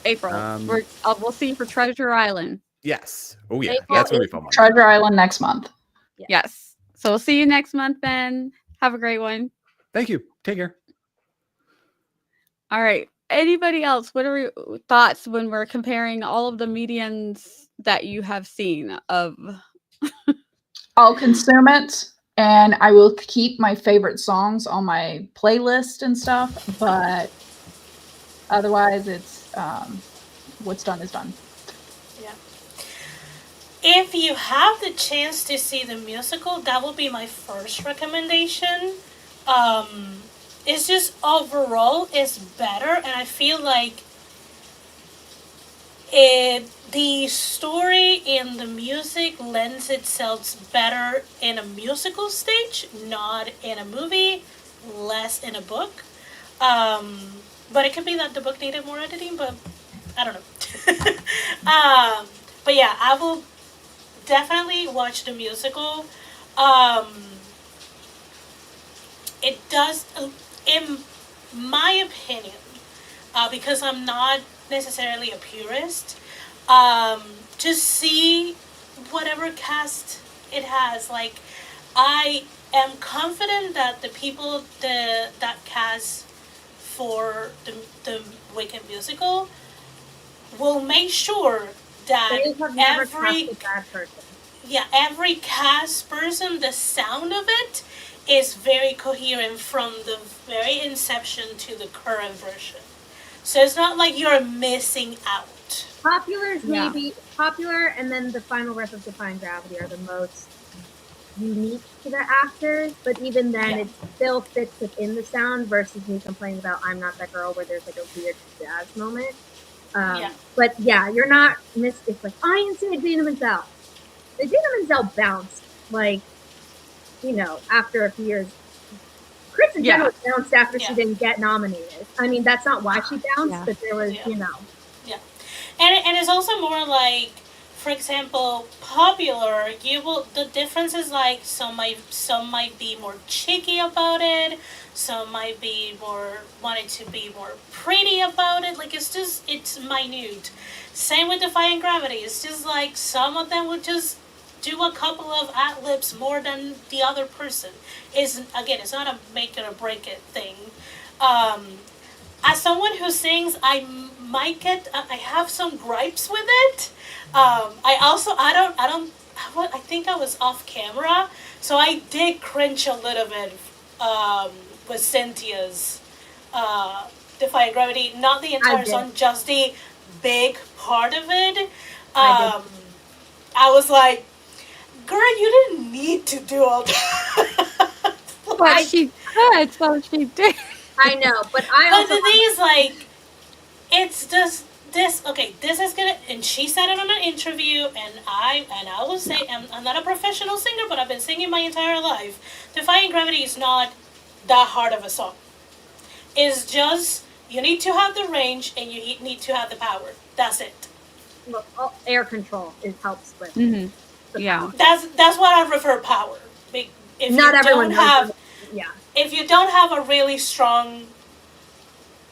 April. We'll see you for Treasure Island. Yes. Oh yeah. April That's gonna be fun. Treasure Island next month. Yes. So we'll see you next month, Ben. Have a great one. Thank you. Take care. All right. Anybody else? What are your thoughts when we're comparing all of the medians that you have seen of? I'll consume it, and I will keep my favorite songs on my playlist and stuff. But otherwise, it's what's done is done. Yeah. If you have the chance to see the musical, that would be my first recommendation. It's just overall it's better, and I feel like the story and the music lends itself better in a musical stage, not in a movie, less in a book. But it could be that the book needed more editing, but I don't know. But yeah, I will definitely watch the musical. It does, in my opinion, because I'm not necessarily a purist, to see whatever cast it has. Like, I am confident that the people that cast for the Wicked musical will make sure that They have never every cast a bad person. every cast person, the sound of it is very coherent from the very inception to the current version. So it's not like you're missing out. Populars Yeah. maybe popular, and then the final riff of Defying Gravity are the most unique to the actors. But even then, Yeah. it still fits within the sound. Versus me complaining about "I'm Not That Girl," where there's like a weird jazz moment. Yeah. But yeah, you're not missed. It's like I didn't say Idina Menzel. Idina Menzel bounced like, after a few years. Kristen Yeah. Chenoweth bounced after Yeah. she didn't get nominated. I mean, that's not why she bounced, Yeah. but there was, Yeah. And it's also more like, for example, popular. The difference is like some might be more cheeky about it. Some might be more wanted to be more pretty about it. Like it's minute. Same with Defying Gravity. It's just like some of them would just do a couple of ad-libs more than the other person. It's not a make it or break it thing. As someone who sings, I have some gripes with it. I think I was off camera, so I did cringe a little bit with Cynthia's Defying Gravity. Not the entire did. song, just the big part of it. I I was like, girl, you didn't need to do all that. But she could, so she did. I know, but I But also the thing is, like, it's just this. Okay, this is gonna. And she said it on an interview, and I will say, I'm not a professional singer, but I've been singing my entire life. Defying Gravity is not that hard of a song. It's just you need to have the range and you need to have the power. That's it. look, air control helps with. Mhm. the Yeah. power. That's what I refer power. If Not you everyone don't knows have, it. Yeah, if you don't have a really strong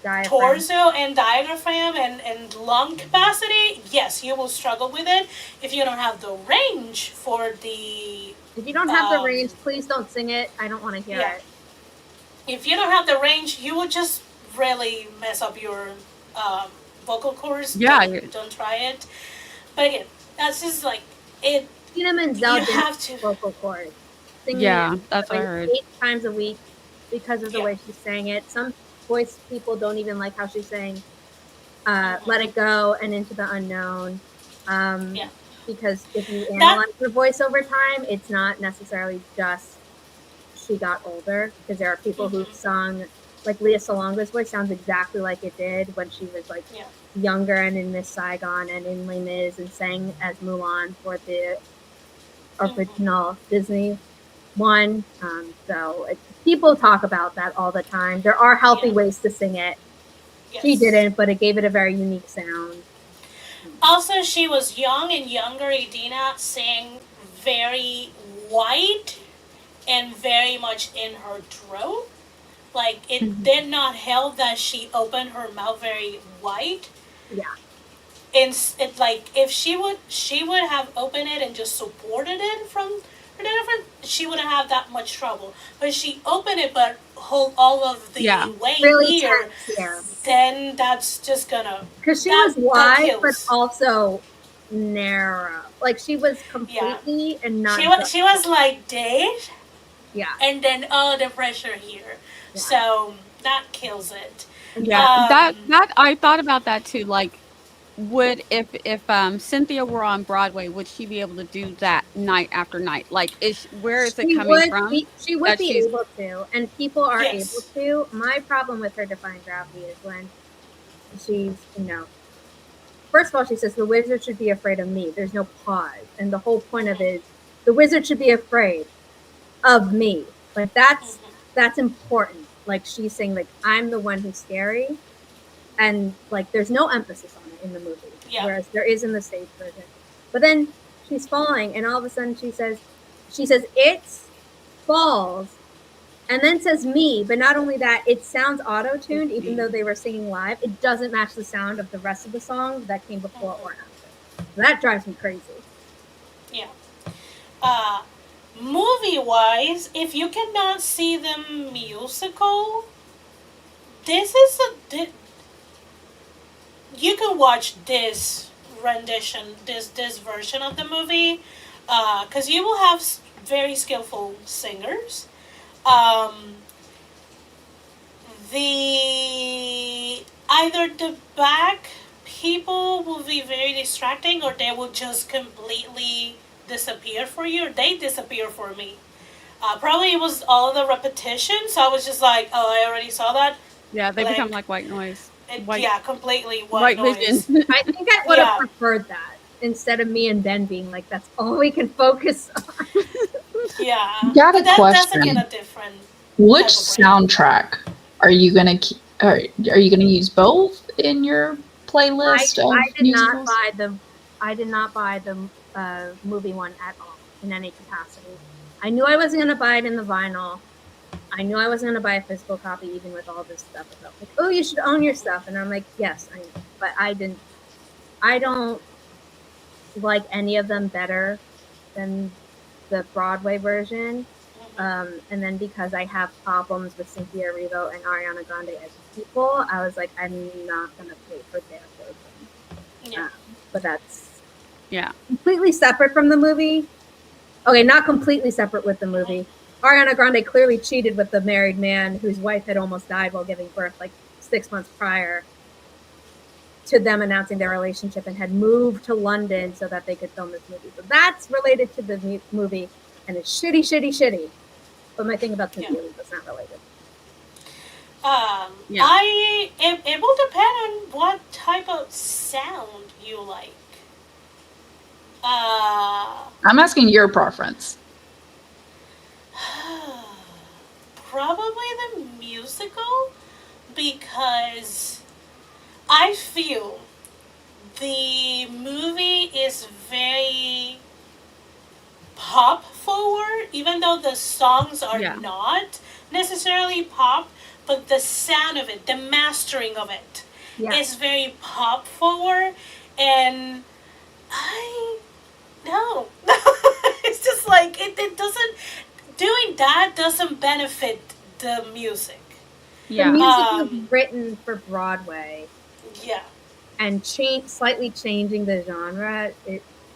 diaphragm. torso and diaphragm and lung capacity, yes, you will struggle with it. If you don't have the range for the, If you don't have the range, please don't sing it. I don't want to hear Yeah. it. if you don't have the range, you will just really mess up your vocal cords. Yeah. Don't try it. But again, that's just like it. Tina Menzel You didn't have to. vocal cords. Singing Yeah, it that's what I like heard. 8 times a week because of the way she sang it. Some voice people don't even like how she sang Let It Go and Into the Unknown. Because if you analyze her voice over time, it's not necessarily just she got older, because there are people who've sung, like Leah Salonga's voice sounds exactly like it did when she was like younger and in Miss Saigon and in Les Mis and sang as Mulan for the original Disney one. So people talk about that all the time. There are healthy ways to sing it. Yes. She didn't, but it gave it a very unique sound. Also, she was young, and younger Idina sang very wide and very much in her throat. Like, it did not help that she opened her mouth very wide. Yeah. And it, like, if she would have opened it and just supported it from she wouldn't have that much trouble. But she opened it, but hold all of the way Really here, tense here. then that's just gonna Because she that, was wide, that but kills. also narrow. Like she was completely and not. She was like this, Yeah. and then the pressure here, Yeah. so that kills it. Yeah, that I thought about that too. Like, would if Cynthia were on Broadway, would she be able to do that night after night? Like, where is it coming from? She would be able to, and people are Yes. able to. My problem with her defying gravity is when she's, first of all, she says the wizard should be afraid of me. There's no pause, and the whole point of it is the wizard should be afraid of me. Like that's important. Like she's saying, like I'm the one who's scary, and like there's no emphasis on it in the movie, whereas there is in the stage version. But then she's falling, and all of a sudden she says it falls, and then says me. But not only that, it sounds auto-tuned, even though they were singing live. It doesn't match the sound of the rest of the song that came before or after. That drives me crazy. Yeah. Movie-wise, if you cannot see the musical, this is you can watch this rendition, this version of the movie, because you will have very skillful singers. Either the back people will be very distracting, or they will just completely disappear for you. They disappear for me. Probably it was all the repetition, so I was just like, oh, I already saw that. Yeah, they become like white noise. Completely white noise. Vision. I think I would have preferred that instead of me and Ben being like, that's all we can focus on. Yeah. Got a question. That's again a different. Which soundtrack are you gonna keep? Are you gonna use both in your playlist? I did not buy the movie one at all in any capacity. I knew I wasn't gonna buy it in the vinyl. I knew I wasn't gonna buy a physical copy, even with all this stuff about like, oh, you should own your stuff, and I'm like, yes, I know, but I didn't. I don't like any of them better than the Broadway version. And then because I have problems with Cynthia Erivo and Ariana Grande as people, I was like, I'm not going to pay for their version. Yeah. But that's Yeah. completely separate from the movie. Okay, not completely separate with the movie. Ariana Grande clearly cheated with the married man whose wife had almost died while giving birth like 6 months prior to them announcing their relationship, and had moved to London so that they could film this movie. So that's related to the movie, and it's shitty. But my thing about the movie was not related. It will depend on what type of sound you like. I'm asking your preference. Probably the musical, because I feel the movie is very pop forward, even though the songs are not necessarily pop, but the sound of it, the mastering of it is very pop forward, and no. It's just like it doesn't, doing that doesn't benefit the music. The music was written for Broadway. Yeah. And slightly changing the genre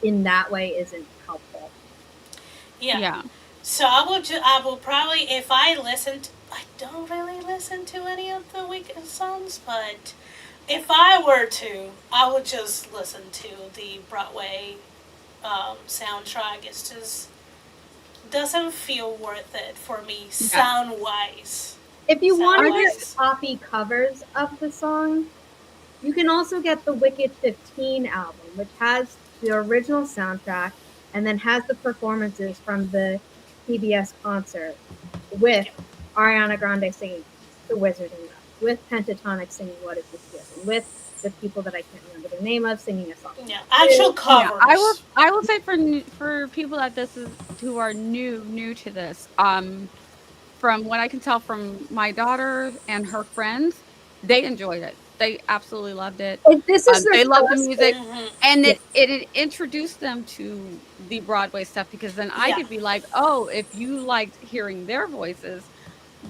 in that way isn't helpful. Yeah. So I will probably, if I don't really listen to any of the Weeknd songs, but if I were to, I would just listen to the Broadway soundtrack. It's just doesn't feel worth it for me sound wise. If you want to get poppy covers of the song, you can also get the Wicked 15 album, which has the original soundtrack and then has the performances from the PBS concert with Ariana Grande singing The Wizard and Love, with Pentatonic singing What Is This Feeling, with the people that I can't remember the name of singing a song. Yeah, actual covers. Yeah, I will say for people that who are new to this, from what I can tell from my daughter and her friends, they enjoyed it. They absolutely loved it. This is They their love the first music, Mhm. and Yeah. it introduced them to the Broadway stuff, because then I Yeah. could be like, "Oh, if you liked hearing their voices,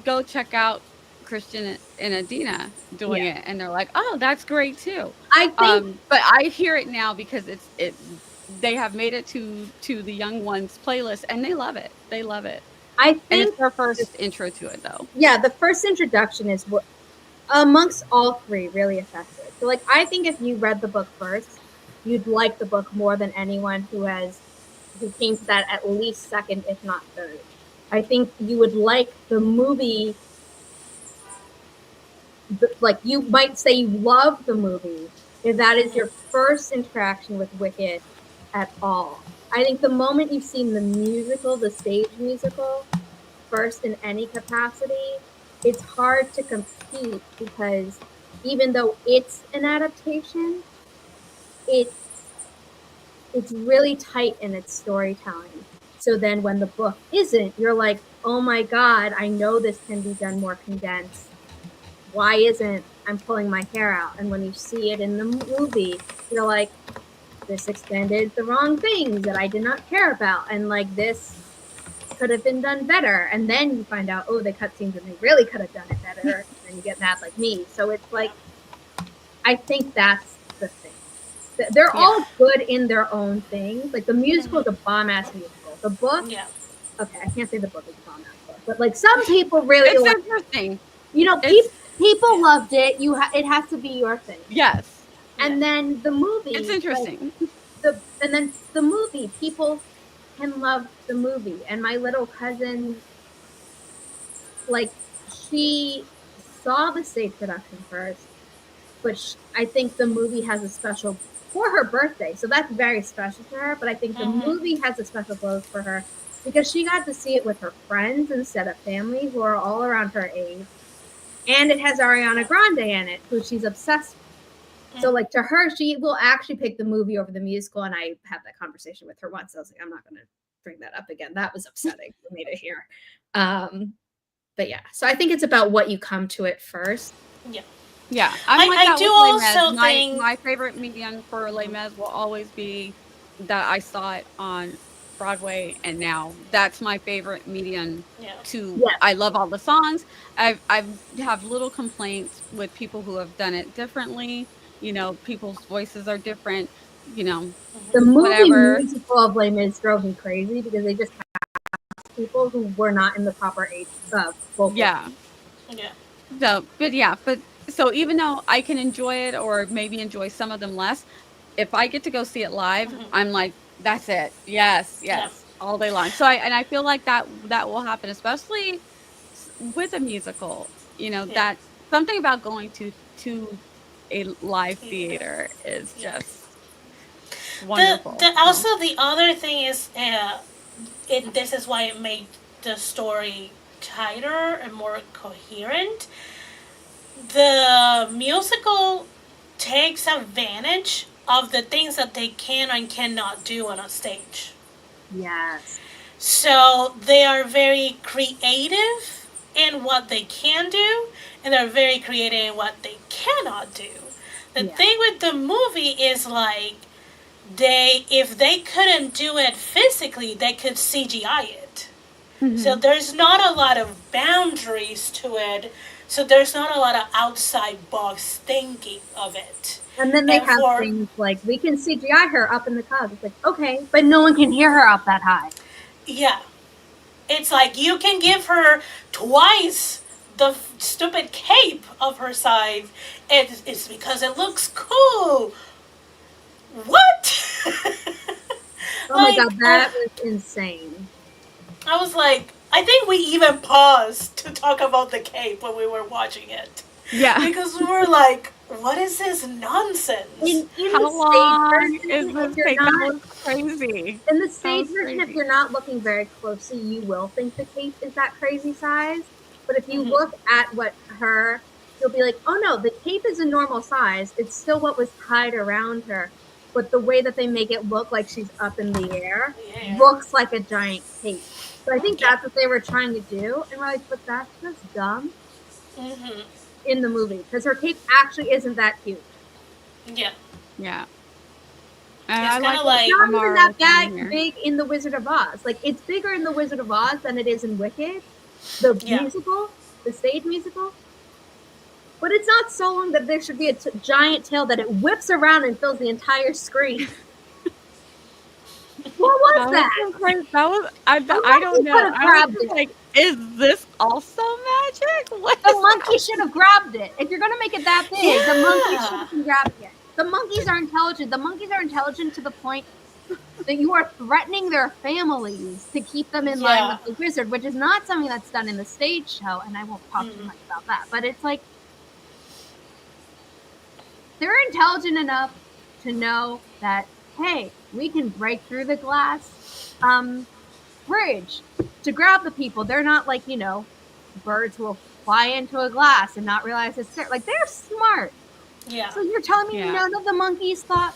go check out Christian and Adina doing it." And they're like, "Oh, that's great too." I think But I hear it now because they have made it to the young ones playlist, and they love it. They love it. I And it's think their first intro to it though. yeah, the first introduction is what amongst all three really effective. So like I think if you read the book first, you'd like the book more than anyone who came to that at least second, if not third. I think you would like the movie like you might say you love the movie if that is your first interaction with Wicked at all. I think the moment you've seen the musical, the stage musical, first in any capacity, it's hard to compete because even though it's an adaptation, it's really tight in its storytelling. So then when the book isn't, you're like, oh my God, I know this can be done more condensed. Why isn't I'm pulling my hair out? And when you see it in the movie, you're like, this extended the wrong things that I did not care about. And like this could have been done better. And then you find out, oh, they cut scenes and they really could have done it better. And you get mad like me. So it's like, I think that's the thing. They're all good in their own things. Like the musical is a bomb-ass musical. The book, okay, I can't say the book is a bomb-ass book, but like some people really It's like interesting. You know, people loved it. It has to be your thing. Yes. And then the movie. It's interesting. And then the movie, people can love the movie. And my little cousin, like, she saw the stage production first, but I think the movie has a special for her birthday. So that's very special to her. But I think the movie has a special place for her because she got to see it with her friends instead of family who are all around her age. And it has Ariana Grande in it, who she's obsessed with. So, like, to her, she will actually pick the movie over the musical. And I had that conversation with her once. I was like, I'm not going to bring that up again. That was upsetting for me to hear. But yeah, so I think it's about what you come to it first. Yeah, I'm like I that do with Les also Mis. think My favorite medium for Les Mis will always be that I saw it on Broadway, and now that's my favorite medium. I love all the songs. I have little complaints with people who have done it differently. You know, people's voices are different. You know, the movie whatever. musical of Les Mis drove me crazy because they just cast people who were not in the proper age of vocal. Yeah. So, but so even though I can enjoy it or maybe enjoy some of them less, if I get to go see it live, I'm like, that's it. Yes, all day long. So I feel like that will happen, especially with a musical. You know, that something about going to a live theater is just wonderful. Also, the other thing is, this is why it made the story tighter and more coherent. The musical takes advantage of the things that they can and cannot do on a stage. Yes. So they are very creative in what they can do, and they're very creative in what they cannot do. The thing with the movie is like, if they couldn't do it physically, they could CGI it. So there's not a lot of boundaries to it. So there's not a lot of outside box thinking of it. And then they have things like, we can CGI her up in the clouds. It's like, okay, but no one can hear her up that high. Yeah. It's like, you can give her twice the stupid cape of her size. It's because it looks cool. What? Oh my God, that was insane. I was like, I think we even paused to talk about the cape when we were watching it. Yeah. Because we were like, what is this nonsense? How long is this cape? That was crazy. In the stage version, if you're not looking very closely, you will think the cape is that crazy size. But if you look at you'll be like, oh no, the cape is a normal size. It's still what was tied around her. But the way that they make it look like she's up in the air looks like a giant cape. So I think that's what they were trying to do. And we're like, but that's just dumb. in the movie because her cape actually isn't that huge. Yeah. Yeah. And It's I kinda like like- It's not even Amara that was saying here. big in The Wizard of Oz. Like, it's bigger in The Wizard of Oz than it is in Wicked, the Yeah. musical, the stage musical. But it's not so long that there should be a giant tail that it whips around and fills the entire screen. What was that? So crazy. That was I monkey don't know. could've I was grabbed just it. like, is this also magic? What The is monkey should have grabbed it. If you're gonna make it that big, the monkey Yeah. should have been grabbing it. The monkeys are intelligent. The monkeys are intelligent to the point that you are threatening their families to keep them in line with the wizard, which is not something that's done in the stage show, and I won't talk too much about that. But it's like they're intelligent enough to know that, hey, we can break through the glass bridge to grab the people. They're not like, you know, birds will fly into a glass and not realize it's there. Like, they're smart. Yeah. So you're telling me Yeah. none of the monkeys thought,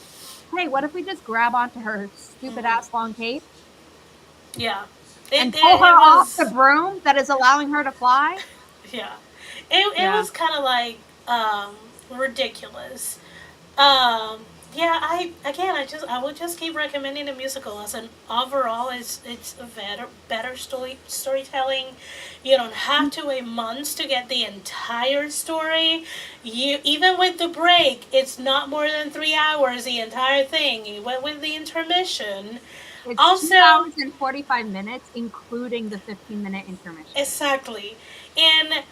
hey, what if we just grab onto her stupid ass long cape Yeah. and pull her off the broom that is allowing her to fly? Yeah. It Yeah. was kind of like ridiculous. Yeah, I would just keep recommending the musical as an overall. It's a better storytelling. You don't have to wait months to get the entire story. You even with the break, it's not more than 3 hours. The entire thing. You went with the intermission. It's Also, 2 hours and 45 minutes, including the 15-minute intermission. Exactly, and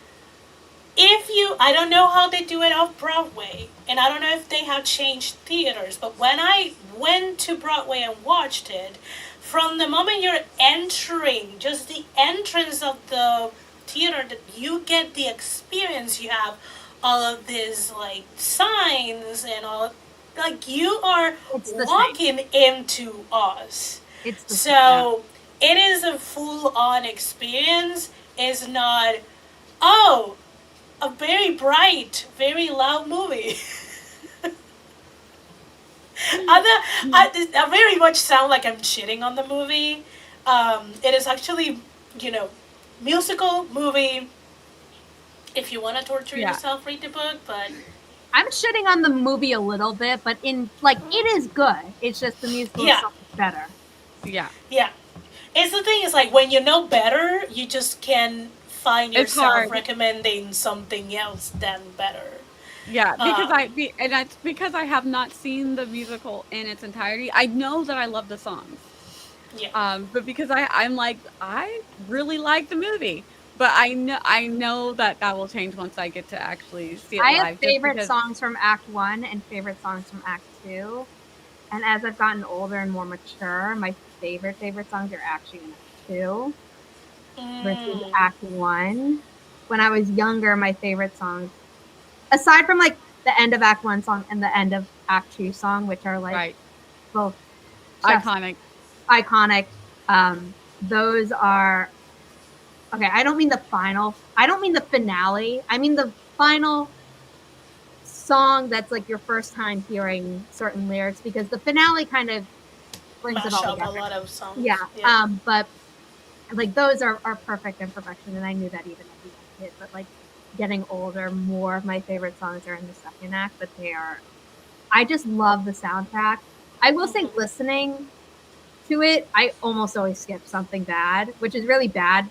I don't know how they do it off Broadway, and I don't know if they have changed theaters, but when I went to Broadway and watched it, from the moment you're entering, just the entrance of the theater, that you get the experience, you have all of these like signs and all, like you are walking into Oz. It's the So it is a full-on experience. It's not, oh, a very bright, very loud movie. I very much sound like I'm shitting on the movie. It is actually, musical movie. If you want to torture yourself, read the book. But I'm shitting on the movie a little bit, but it is good. It's just the musical is so much better. Yeah. Yeah. It's the thing is like when you know better, you just can find yourself recommending something else than better. Yeah, it's because I have not seen the musical in its entirety. I know that I love the songs. Yeah. But because I'm like, I really like the movie, but I know that will change once I get to actually see it live. I have favorite songs from Act 1 and favorite songs from Act 2. And as I've gotten older and more mature, my favorite songs are actually in Act 2 versus Act 1. When I was younger, my favorite songs, aside from like the end of Act 1 song and the end of Act 2 song, which are like both iconic. Those are okay. I don't mean the finale. I mean the final song that's like your first time hearing certain lyrics, because the finale kind of brings it all together. A lot of songs. Yeah. But like those are perfect in perfection, and I knew that even as a kid. But like getting older, more of my favorite songs are in the second act, but I just love the soundtrack. I will say, listening to it, I almost always skip something bad, which is really bad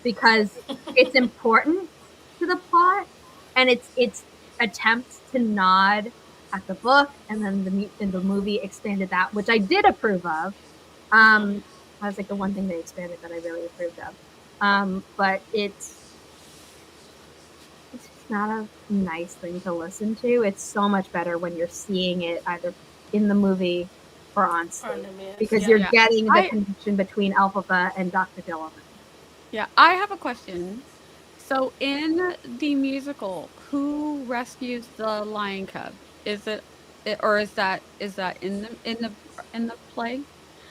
because it's important to the plot, and it's attempts to nod at the book, and then the movie expanded that, which I did approve of. That was like the one thing they expanded that I really approved of. But it's just not a nice thing to listen to. It's so much better when you're seeing it either in the movie or on stage, because you're getting the connection between Elphaba and Dr. Dilliman. Yeah, I have a question. So in the musical, who rescues the lion cub? Is that in the play?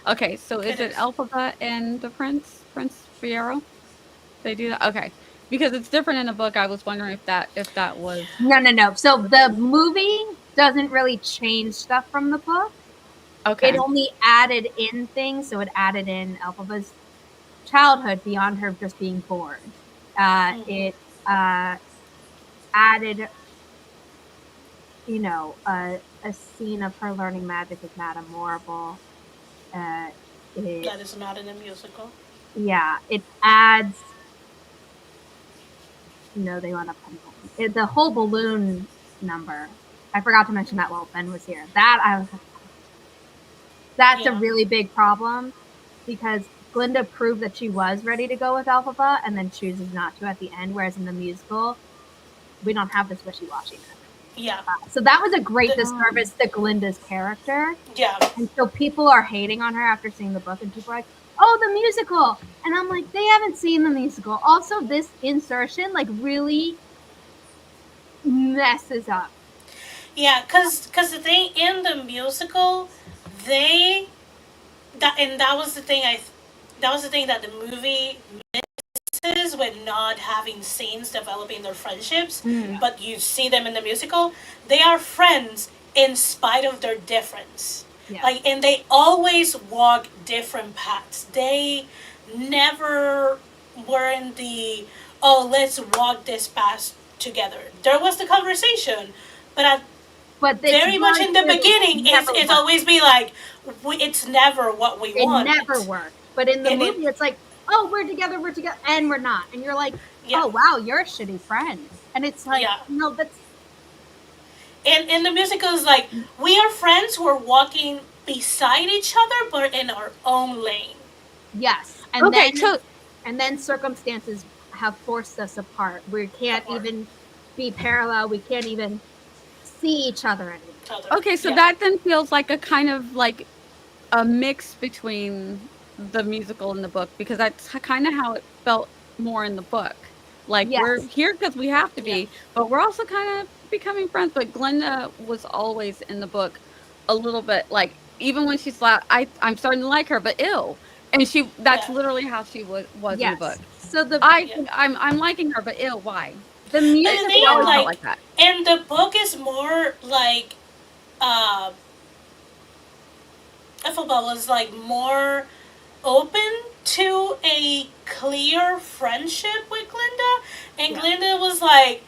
Okay, so is it Elphaba and the Prince Fiyero? They do that? Okay. Because it's different in the book. I was wondering if that was No. So the movie doesn't really change stuff from the book. Okay. It only added in things. So it added in Elphaba's childhood beyond her just being born. It added, you know, a scene of her learning magic with Madame Morrible. That is not in a musical. Yeah, it adds. No, they wound up cutting it. The whole balloon number. I forgot to mention that while Ben was here. That's a really big problem because Glinda proved that she was ready to go with Elphaba and then chooses not to at the end, whereas in the musical, we don't have this wishy-washiness. Yeah. So that was a great disservice to Glinda's character. Yeah. And so people are hating on her after seeing the book, and people are like, oh, the musical. And I'm like, they haven't seen the musical. Also, this insertion, like, really messes up. Yeah, because the thing in the musical, that was the thing that the movie misses with not having scenes developing their friendships, but you see them in the musical. They are friends in spite of their difference. Yeah. Like, and they always walk different paths. They never were in the, oh, let's walk this path together. There was the conversation, but very much in the beginning, it's always be like, it's never what we want. It never worked. But in the movie, it's like, oh, we're together, and we're not. And you're like, oh, wow, you're a shitty friend. And it's like, no, that's... And the musical is like, we are friends who are walking beside each other, but in our own lane. Yes. And then circumstances have forced us apart. We can't even be parallel. We can't even see each other anymore. Okay, so that then feels like a kind of like a mix between the musical and the book, because that's kind of how it felt more in the book. Like, we're here because we have to be, but we're also kind of becoming friends. But Glinda was always in the book a little bit like, even when she's like, I'm starting to like her, but ew. And that's literally how she was in the book. So I'm liking her, but ew, why? The music always felt like that. And the book is more like, Elphaba was like more open to a clear friendship with Glinda, and Glinda was like,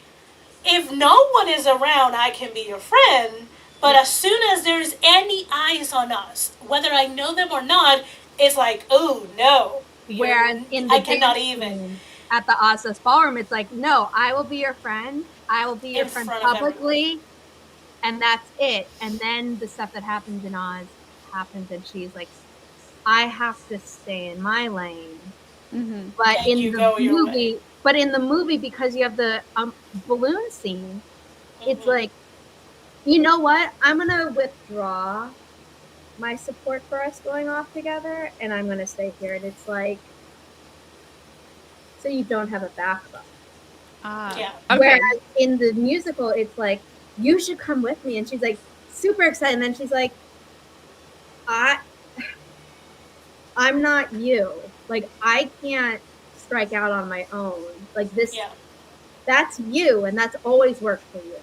if no one is around, I can be your friend, but as soon as there's any eyes on us, whether I know them or not, it's like, oh no. Whereas in the I cannot even. At the Oz's Ballroom, it's like, no, I will be your friend. I will be your friend publicly, and that's it. And then the stuff that happens in Oz happens, and she's like, I have to stay in my lane. Mm-hmm. But in the movie, because you have the balloon scene, it's like, you know what? I'm gonna withdraw my support for us going off together, and I'm gonna stay here. And it's like, so you don't have a backup. Okay. Whereas in the musical, it's like, you should come with me. And she's like super excited. And then she's like, I'm not you. Like, I can't strike out on my own. Like this, that's you. And that's always worked for you.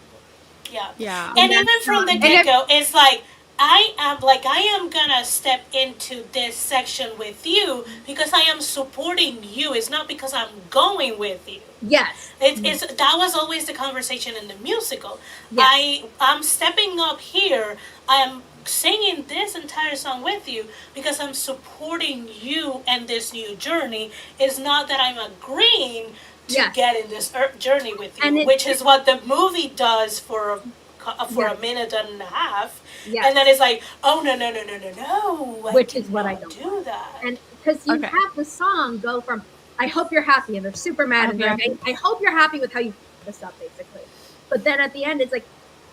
Yeah. And even from the get-go, it's like, I am gonna step into this section with you because I am supporting you. It's not because I'm going with you. Yes. That was always the conversation in the musical. Yes. I'm stepping up here. I'm singing this entire song with you because I'm supporting you and this new journey. It's not that I'm agreeing to get in this journey with you, which is what the movie does for a minute and a half. Yes. And then it's like, oh, no. Which is what I don't do that. And because you have the song go from, I hope you're happy, and they're super mad, and they're like, I hope you're happy with how you this up, basically. But then at the end, it's like,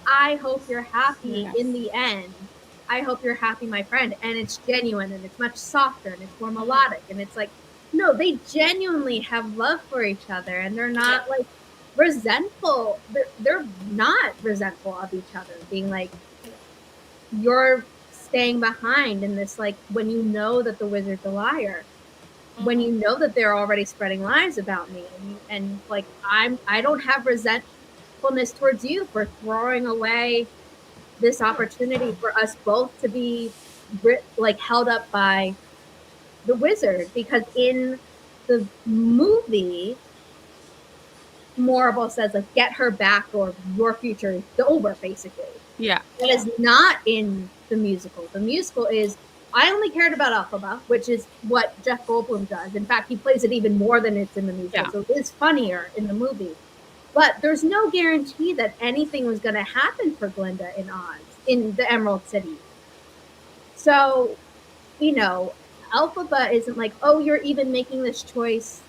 I hope you're happy in the end. I hope you're happy, my friend. And it's genuine, and it's much softer, and it's more melodic. And it's like, no, they genuinely have love for each other, and they're not like resentful. They're not resentful of each other, being like, you're staying behind in this, like, when you know that the wizard's a liar, when you know that they're already spreading lies about me, and like, I don't have resentfulness towards you for throwing away this opportunity for us both to be like held up by the wizard. Because in the movie, Morrible says, like, get her back or your future is over, basically. Yeah. That is not in the musical. The musical is, I only cared about Elphaba, which is what Jeff Goldblum does. In fact, he plays it even more than it's in the musical, Yeah. so it is funnier in the movie. But there's no guarantee that anything was going to happen for Glinda in Oz, in the Emerald City. So, you know, Elphaba isn't like, oh, you're even making this choice,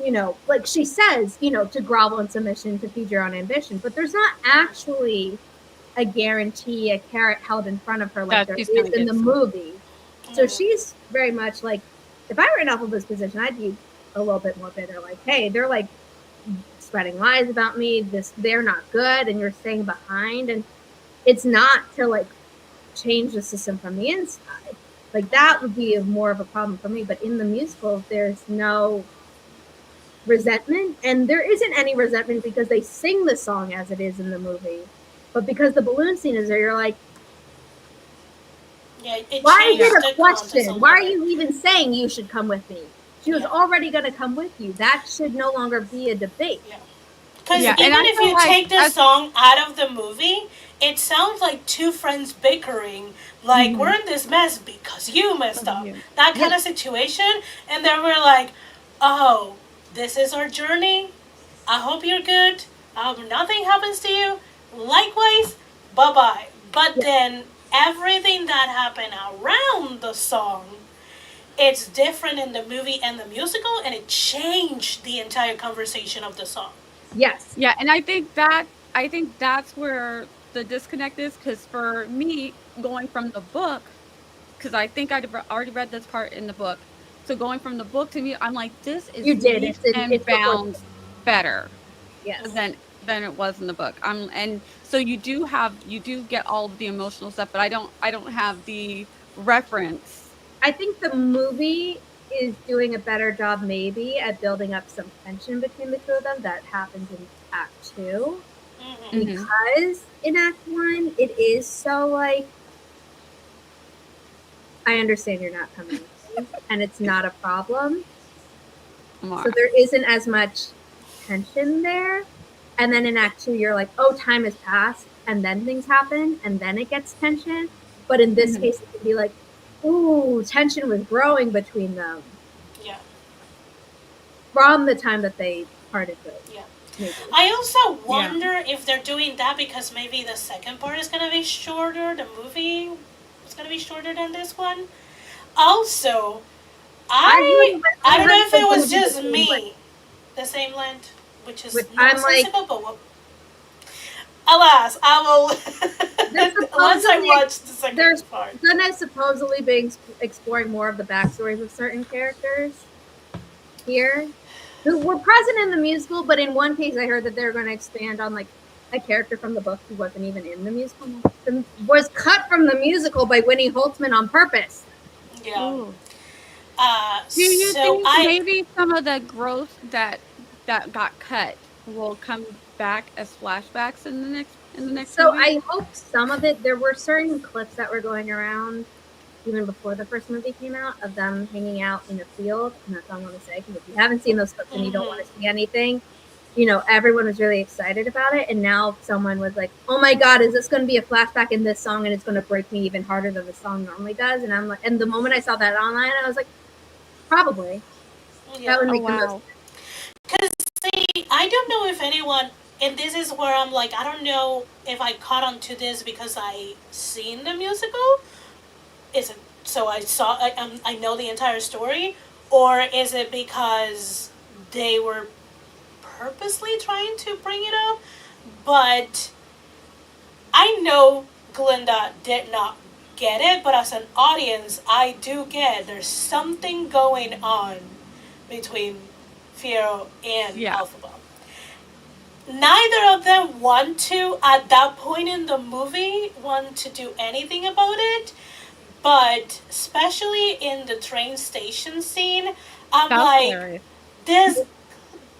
you know, like she says, you know, to grovel in submission to feed your own ambition. But there's not actually a guarantee, a carrot held in front of her like there is in the movie. So she's very much like, if I were in Elphaba's position, I'd be a little bit more bitter. Like, hey, they're like spreading lies about me. They're not good, and you're staying behind. And it's not to like change the system from the inside. Like that would be more of a problem for me. But in the musical, there's no resentment, and there isn't any resentment because they sing the song as it is in the movie. But because the balloon scene is there, you're like, why is it a question? Why are you even saying you should come with me? She was already going to come with you. That should no longer be a debate. Because even if you take the song out of the movie, it sounds like two friends bickering, like, we're in this mess because you messed up. That kind of situation. And then we're like, oh, this is our journey. I hope you're good. I hope nothing happens to you. Likewise, bye-bye. But then everything that happened around the song, it's different in the movie and the musical, and it changed the entire conversation of the song. Yes. Yeah, and I think that's where the disconnect is, because for me, going from the book, because I think I'd already read this part in the book, so going from the book to me, I'm like, this is leaps and bounds better than it was in the book. And so you do get all of the emotional stuff, but I don't have the reference. I think the movie is doing a better job maybe at building up some tension between the two of them that happens in Act 2. Because in Act 1, it is so like, I understand you're not coming with me, and it's not a problem. So there isn't as much tension there. And then in Act 2, you're like, oh, time has passed, and then things happen, and then it gets tension. But in this case, it could be like, ooh, tension was growing between them. Yeah. From the time that they parted ways. Yeah. Maybe. I also wonder if they're doing that because maybe the second part is going to be shorter. The movie is going to be shorter than this one. Also, I don't know if it was just me. The same length, which is not sensible, but alas, I will. Once I watch the second part. They're gonna supposedly be exploring more of the backstories of certain characters here who were present in the musical, but in one case I heard that they're going to expand on like a character from the book who wasn't even in the musical. Was cut from the musical by Winnie Holtzman on purpose. Yeah. Do you think maybe some of the growth that got cut will come back as flashbacks in the next So movie? I hope some of it. There were certain clips that were going around even before the first movie came out of them hanging out in a field, and that's all I want to say, because if you haven't seen those clips and you don't want to see anything, you know, everyone was really excited about it, and now someone was like, oh my god, is this going to be a flashback in this song, and it's going to break me even harder than the song normally does? And I'm like, and the moment I saw that online, I was like, probably. That would make the most sense. Because, see, I don't know if anyone, and this is where I'm like, I don't know if I caught on to this because I seen the musical. Is it so I know the entire story, or is it because they were purposely trying to bring it up? But I know Glinda did not get it, but as an audience, I do get there's something going on between Fiyero and Elphaba. Neither of them want to, at that point in the movie, want to do anything about it. But especially in the train station scene, I'm like, does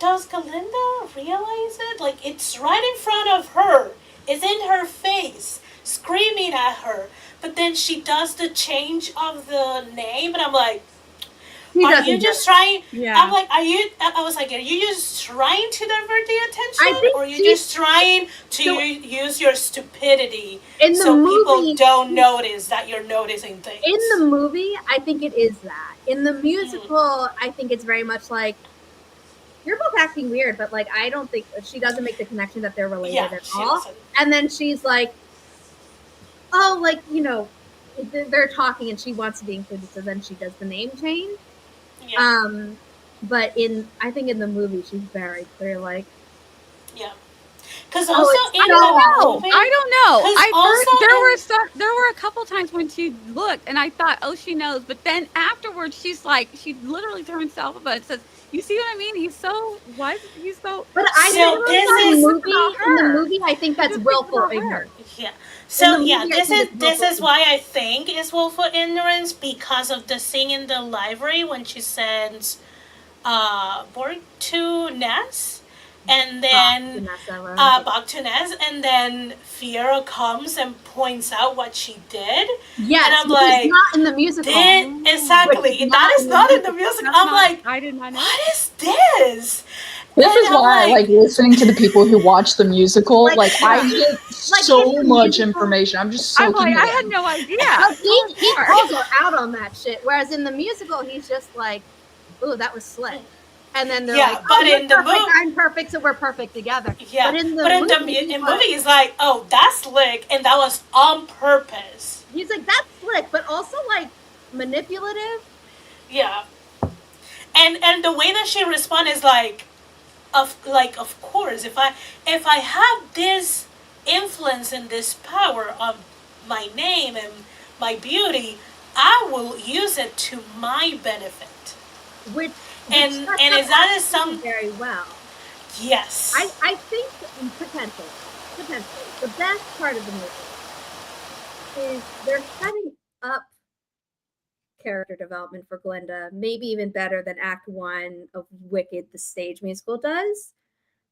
Glinda realize it? Like, it's right in front of her. It's in her face, screaming at her. But then she does the change of the name, and I'm like, are you just trying? Yeah. I'm like, are you? I was like, are you just trying to divert the I attention, think or are you just trying to so- use your stupidity in the so people movie, don't notice that you're noticing things? in the movie, I think it is that. In the musical, I think it's very much like, you're both acting weird, but like I don't think she doesn't make the connection that they're related at she all. doesn't. And then she's like, oh, like, they're talking and she wants to be included, so then she does the name change. Yeah, But I think in the movie she's very clear, like, yeah. Because also in I don't the know. movie, I don't know. 'cause I also first there were a couple times when she looked and I thought, oh, she knows. But then afterwards, she's like, she literally turns to Alpha and says, "You see what I mean? Why is he so?" but I So think this in is- the movie, I think that's Just willful about her. ignorance. yeah. So the yeah, movie, I this think is it's willful why I think it's willful ignorance, because of the scene in the library when she sends Borg to Ness, and then back to Ness, and then Fiora comes and points out what she did. Yes, and I'm which like, is not in the musical. exactly, Which is that is not in the music. I'm like, I did not know. what is this? This And is I'm why I like listening to the people who watch the musical. Like, Like, I yeah. get Like, so in the much musical- information. I'm just I'm soaking like, it I had in. no idea. But he calls her out on that shit. Whereas in the musical, he's just like, "Ooh, that was slick." And then they're Yeah, like, but you're in the perfect, movie- I'm perfect, so we're perfect together. Yeah, But in the movie, in movie, it's like, oh, that's slick, and that was on purpose. he's like, that's slick, but also like manipulative. Yeah, and the way that she responds is like, of course, if I have this influence and this power on my name and my beauty, I will use it to my benefit. Which And sets is up that acting is some very well. yes. I think potentially, the best part of the movie is they're setting up character development for Glinda, maybe even better than Act 1 of Wicked, the stage musical, does.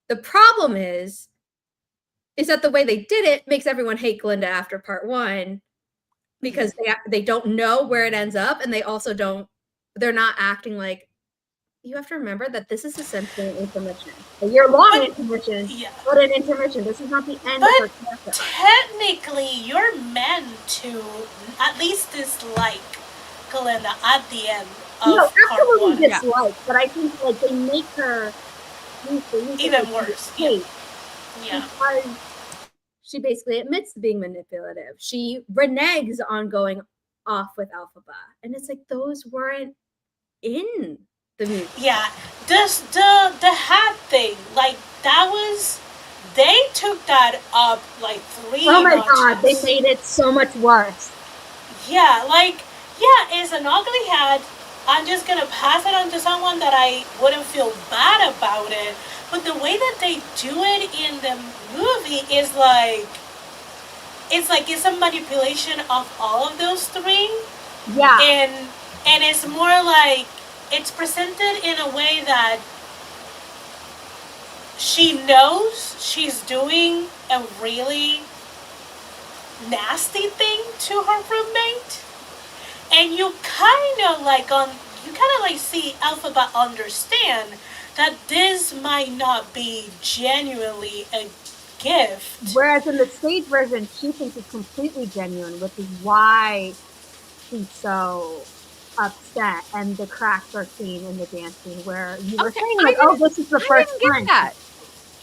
The problem is that the way they did it makes everyone hate Glinda after part 1 because they don't know where it ends up, and they also they're not acting like, you have to remember that this is essentially an intermission. A year-long intermission, Yeah. but an intermission. This is not the end But of her character. technically, you're meant to at least dislike Glinda at the end of No, part absolutely 1. dislike, but I think like they make her Even worse. hate Yeah. because she basically admits to being manipulative. She reneges on going off with Alphaba, and it's like those weren't in the music. Yeah. The hat thing, like that was, they took that up like 3 Oh my notches. god, they made it so much worse. Yeah, like, yeah, it's an ugly hat. I'm just gonna pass it on to someone that I wouldn't feel bad about it. But the way that they do it in the movie is like, it's a manipulation of all of those 3. Yeah. And it's more like, it's presented in a way that she knows she's doing a really nasty thing to her roommate, and you kind of like see Alphaba understand that this might not be genuinely a gift. Whereas in the stage version, she thinks it's completely genuine, which is why she's so upset. And the cracks are seen in the dance scene where you were saying, like, oh, this is the I first didn't time. get that.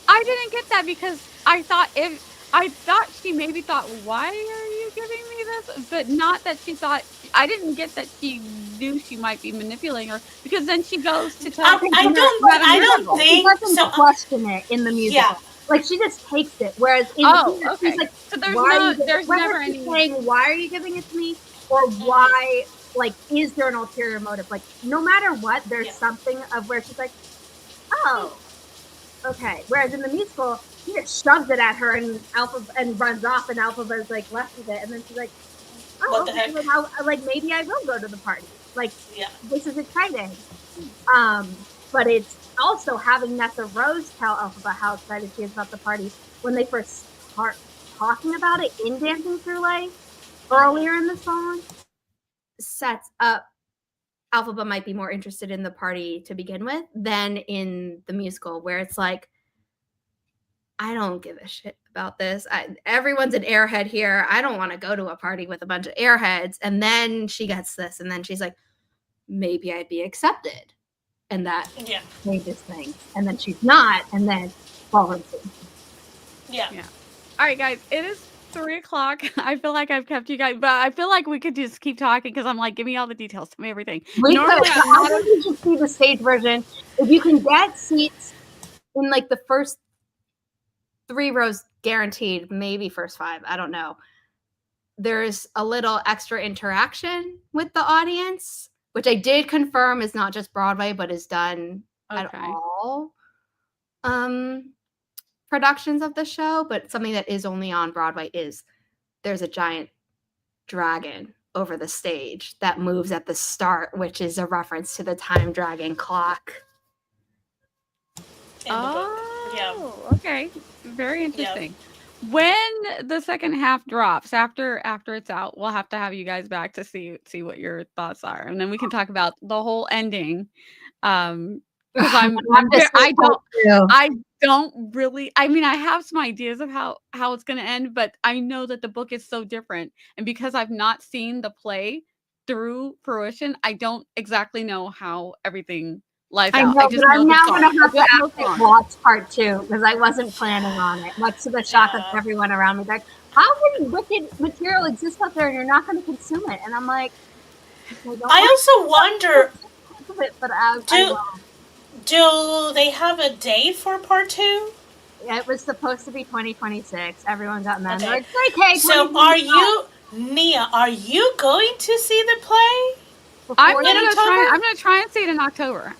I didn't get that because I thought she maybe thought, why are you giving me this? But not that she thought. I didn't get that she knew she might be manipulating her, because then she goes to tell. I don't She think doesn't so. question it in the musical. Yeah. Like, she just takes it. Whereas in the theater, okay. she's like, So there's why are you there's whether never she's any. saying, why are you giving it to me? Or why, like, is there an ulterior motive? Like, no matter what, there's something of where she's like, oh, okay. Whereas in the musical, he just shoves it at her and runs off, and Alphaba is like left with it, and then she's like, oh, What the okay, heck? like maybe I will go to the party. Like, Yeah. this is exciting. But it's also having Nessa Rose tell Alphaba how excited she is about the party when they first start talking about it in Dancing Through Life earlier in the song, sets up Alphaba might be more interested in the party to begin with than in the musical, where it's like, I don't give a shit about this. Everyone's an airhead here. I don't want to go to a party with a bunch of airheads. And then she gets this, and then she's like, maybe I'd be accepted. And that changes things. And then she's not, and then fall into. Yeah. All right, guys, it is 3:00. I feel like I've kept you guys, but I feel like we could just keep talking because I'm like, give me all the details, tell me everything. Normally, I think you should see the stage version. If you can get seats in like the first 3 rows guaranteed, maybe first 5, I don't know. There's a little extra interaction with the audience, which I did confirm is not just Broadway, but is done at all productions of the show. But something that is only on Broadway is there's a giant dragon over the stage that moves at the start, which is a reference to the time dragon clock. Okay. Very interesting. When the second half drops, after it's out, we'll have to have you guys back to see what your thoughts are, and then we can talk about the whole ending. Because I don't really. I mean, I have some ideas of how it's going to end, but I know that the book is so different, and because I've not seen the play through fruition, I don't exactly know how everything lies out. Know, but I'm now going to have to actually watch part 2 because I wasn't planning on it, much to the shock of everyone around me. Like, how can wicked material exist out there and you're not going to consume it? And I'm like, I also wonder, but do they have a date for part 2? Yeah, it was supposed to be 2026. Everyone got mad. Okay. Like, okay, so are you, Nia, are you going to see the play? I'm gonna try and see it in October.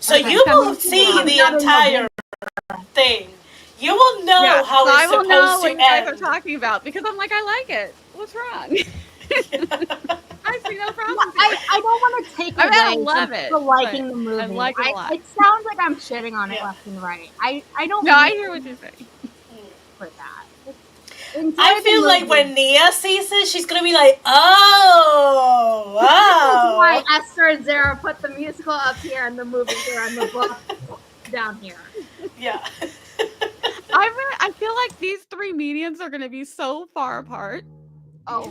So you will see the entire thing. You will know how it's supposed to end. I will know what you guys are talking about because I'm like, I like it. What's wrong? I see no problem. I don't want to take away from liking the movie. I like it a lot. It sounds like I'm shitting on it left and right. I don't. No, I hear what you're saying. For that. I feel like when Nia sees it, she's gonna be like, "Oh, wow!" This is why Esther and Zara put the musical up here and the movies are on the book down here. Yeah. I feel like these 3 mediums are gonna be so far apart.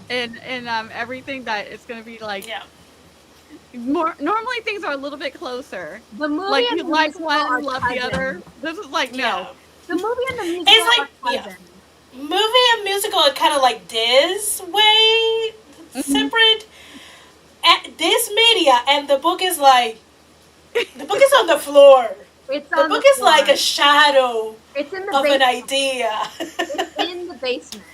In everything that it's gonna be like. Yeah. Normally things are a little bit closer. The movie like and you the like musical one, love the other. This is like no. The movie and the musical it's like movie and musical are kind of like this way separate. This media and the book is like the book is on the floor. The book is like a shadow of an idea. It's in the basement.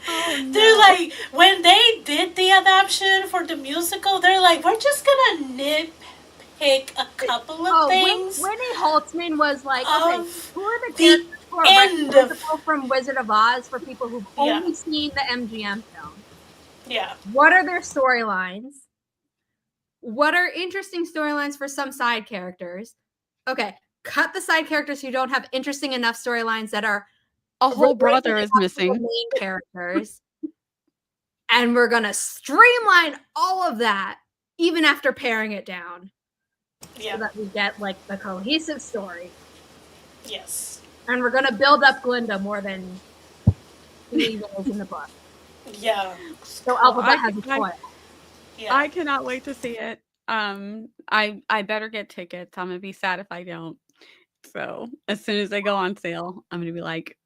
Oh, no. They're like, when they did the adaptation for the musical, they're like, we're just gonna nitpick a couple of things. Winnie Holtzman was like, okay, who are the characters who are recognizable from Wizard of Oz for people who've only seen the MGM film? Yeah. What are their storylines? What are interesting storylines for some side characters? Okay, cut the side characters who don't have interesting enough storylines that are a whole brother is missing. Main characters. And we're going to streamline all of that, even after paring it down. Yeah. So that we get, like, the cohesive story. Yes. And we're going to build up Glinda more than he even is in the book. Yeah. So Alphaba has a choice. Yeah. I cannot wait to see it. I better get tickets. I'm going to be sad if I don't. So as soon as they go on sale, I'm going to be like,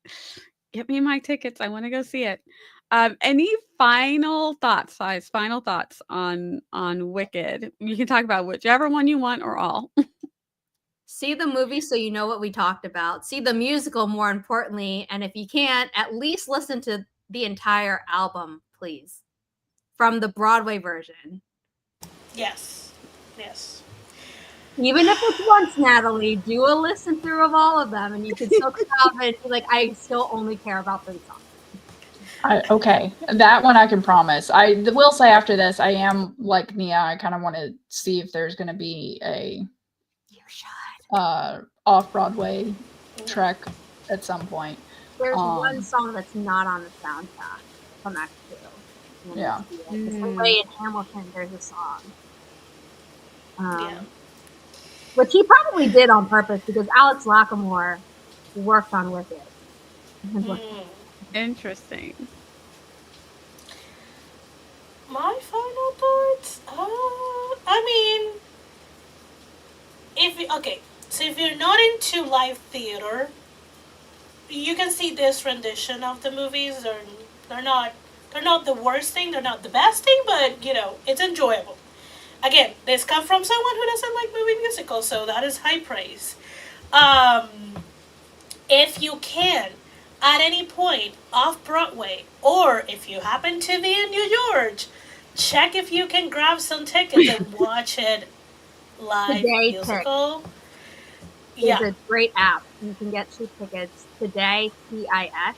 get me my tickets. I want to go see it. Any final thoughts, guys? Final thoughts on Wicked? You can talk about whichever one you want or all. See the movie so you know what we talked about. See the musical more importantly. And if you can't, at least listen to the entire album, please. From the Broadway version. Yes. Yes. Even if it's once, Natalie, do a listen through of all of them, and you can still come out and be like, I still only care about 3 songs. Okay, that one I can promise. I will say after this, I am like Nia. I kind of want to see if there's going to be a off-Broadway trek at some point. There's one song that's not on the soundtrack from Act 2. Yeah. It's the way in Hamilton there's a song. Yeah. Which he probably did on purpose because Alex Lacamoire worked on Wicked. Interesting. My final thoughts? I mean, so if you're not into live theater, you can see this rendition of the movies. They're not the worst thing. They're not the best thing, but it's enjoyable. Again, this comes from someone who doesn't like movie musicals, so that is high praise. If you can, at any point off Broadway, or if you happen to be in New York, check if you can grab some tickets and watch it live Today musical. It's a great app. You can get cheap tickets today. TIX.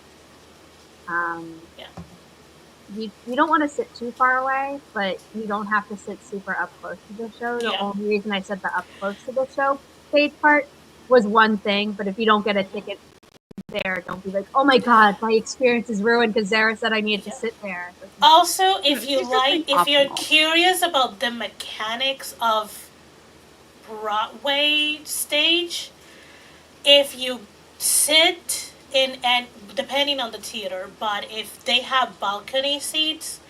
You don't want to sit too far away, but you don't have to sit super up close to the show. The only reason I said the up close to the show stage part was one thing, but if you don't get a ticket there, don't be like, oh my god, my experience is ruined because Zara said I needed to sit there. Also, if you're curious about the mechanics of Broadway stage, if you sit in, and depending on the theater, but if they have balcony seats,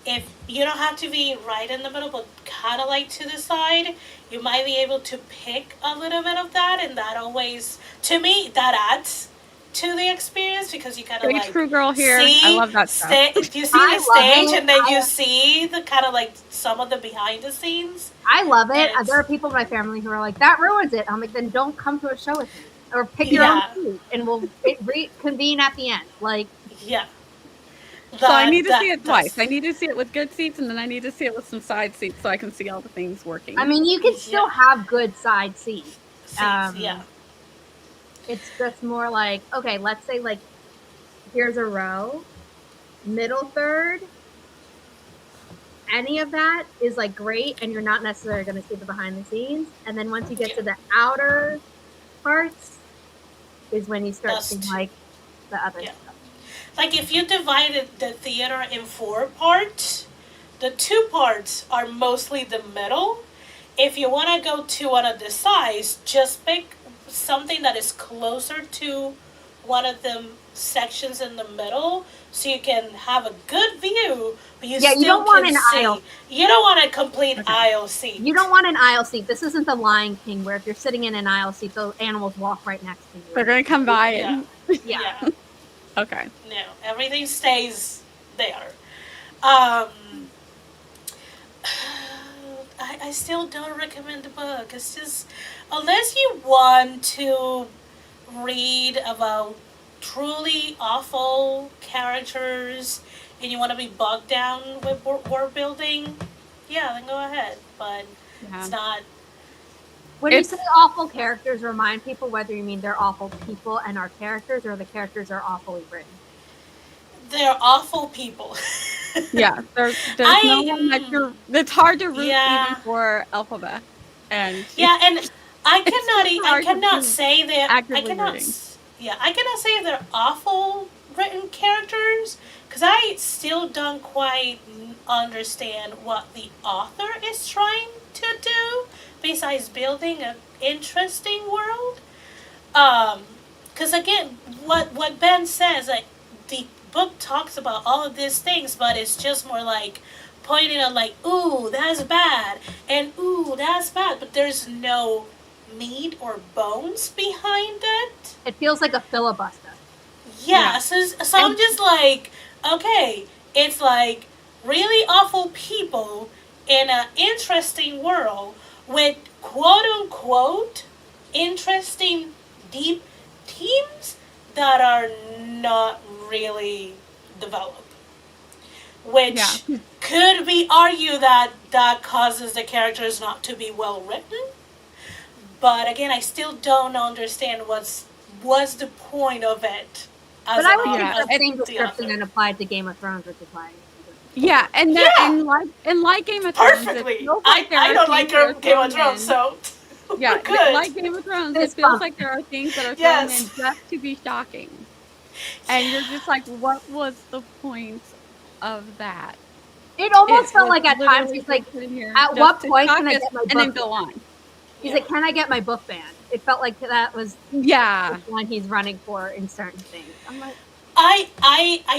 if you don't have to be right in the middle, but kind of like to the side, you might be able to pick a little bit of that, and that always, to me, that adds to the experience because you kind of like True girl here. I love that stuff. You see the stage, and then you see the kind of like some of the behind the scenes. I love it. There are people in my family who are like, that ruins it. I'm like, then don't come to a show with me. Or pick your own seat, and we'll reconvene at the end. So I need to see it twice. I need to see it with good seats, and then I need to see it with some side seats so I can see all the things working. I mean, you can still have good side seats. It's just more like, okay, let's say like, here's a row, middle third. Any of that is like great, and you're not necessarily going to see the behind the scenes. And then once you get to the outer parts, is when you start seeing like the other stuff. Like if you divided the theater in 4 parts, the 2 parts are mostly the middle. If you want to go to one of the sides, just pick something that is closer to one of the sections in the middle, so you can have a good view, but you don't want an aisle. You don't want a complete aisle seat. You don't want an aisle seat. This isn't the Lion King where if you're sitting in an aisle seat, the animals walk right next to you. They're going to come by and... Yeah. Okay. No, everything stays there. I still don't recommend the book. It's just, unless you want to read about truly awful characters and you want to be bogged down with world building, then go ahead. But it's not. When you say awful characters, remind people whether you mean they're awful people and are characters, or the characters are awfully written. They're awful people. There's no one that it's hard to root even for Alphabet. And and I cannot say that I cannot say they're awful written characters because I still don't quite understand what the author is trying to do besides building an interesting world. Because again, what Ben says, like the book talks about all of these things, but it's just more like pointing out like, ooh, that's bad, and ooh, that's bad, but there's no meat or bones behind it. It feels like a filibuster. So I'm just like, okay, it's like really awful people in an interesting world with quote-unquote interesting deep themes that are not really developed. Which could be argued that causes the characters not to be well written. But again, I still don't understand what's the point of it. But I would think the same description and applied to Game of Thrones, which is why. And like Game of Thrones, perfectly. I don't like Game of Thrones, so good. Like Game of Thrones, it feels like there are things that are thrown in just to be shocking, and you're just like, what was the point of that? It almost It felt was like at times literally he's like, put in here at just what to point shock can I us get my and then book go back? on. He's like, can I get my book banned? It felt like that was Yeah. the one he's running for in certain things. I'm like, I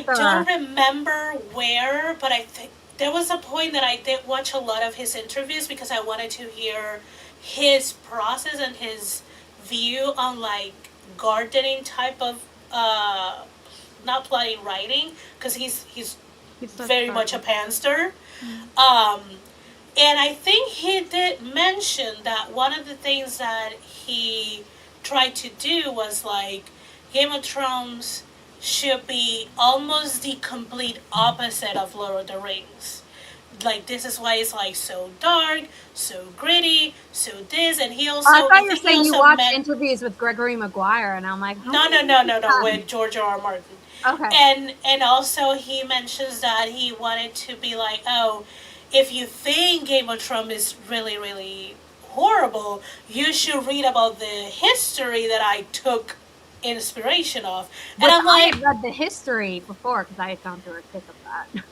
Sure. don't remember where, but I think there was a point that I did watch a lot of his interviews because I wanted to hear his process and his view on like gardening type of not plotting writing, because he's He's such very much a garden. panster. Mhm. And I think he did mention that one of the things that he tried to do was like Game of Thrones should be almost the complete opposite of Lord of the Rings. Like this is why it's like so dark, so gritty, so this, and he also. I thought you were think he saying you also watched meant- interviews with Gregory Maguire, and I'm like, No, with George R. R. Martin. Okay. And also he mentions that he wanted to be like, oh, if you think Game of Thrones is really, really horrible, you should read about the history that I took inspiration of. And Which I'm I like, had read the history before because I had gone through a kick of that.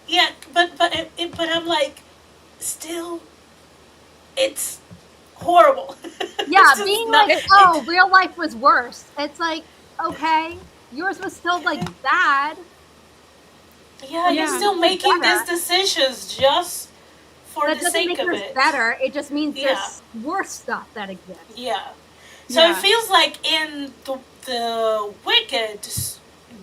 yeah, but I'm like, still, it's horrible. Yeah, It's just being not- like, oh, real life was worse. It's like, okay, yours was still like bad. yeah, you're Yeah. still making Better. these decisions just for That the doesn't sake make of yours it. better. It just means Yeah. there's worse stuff that exists. Yeah. So Yeah. it feels like in the Wicked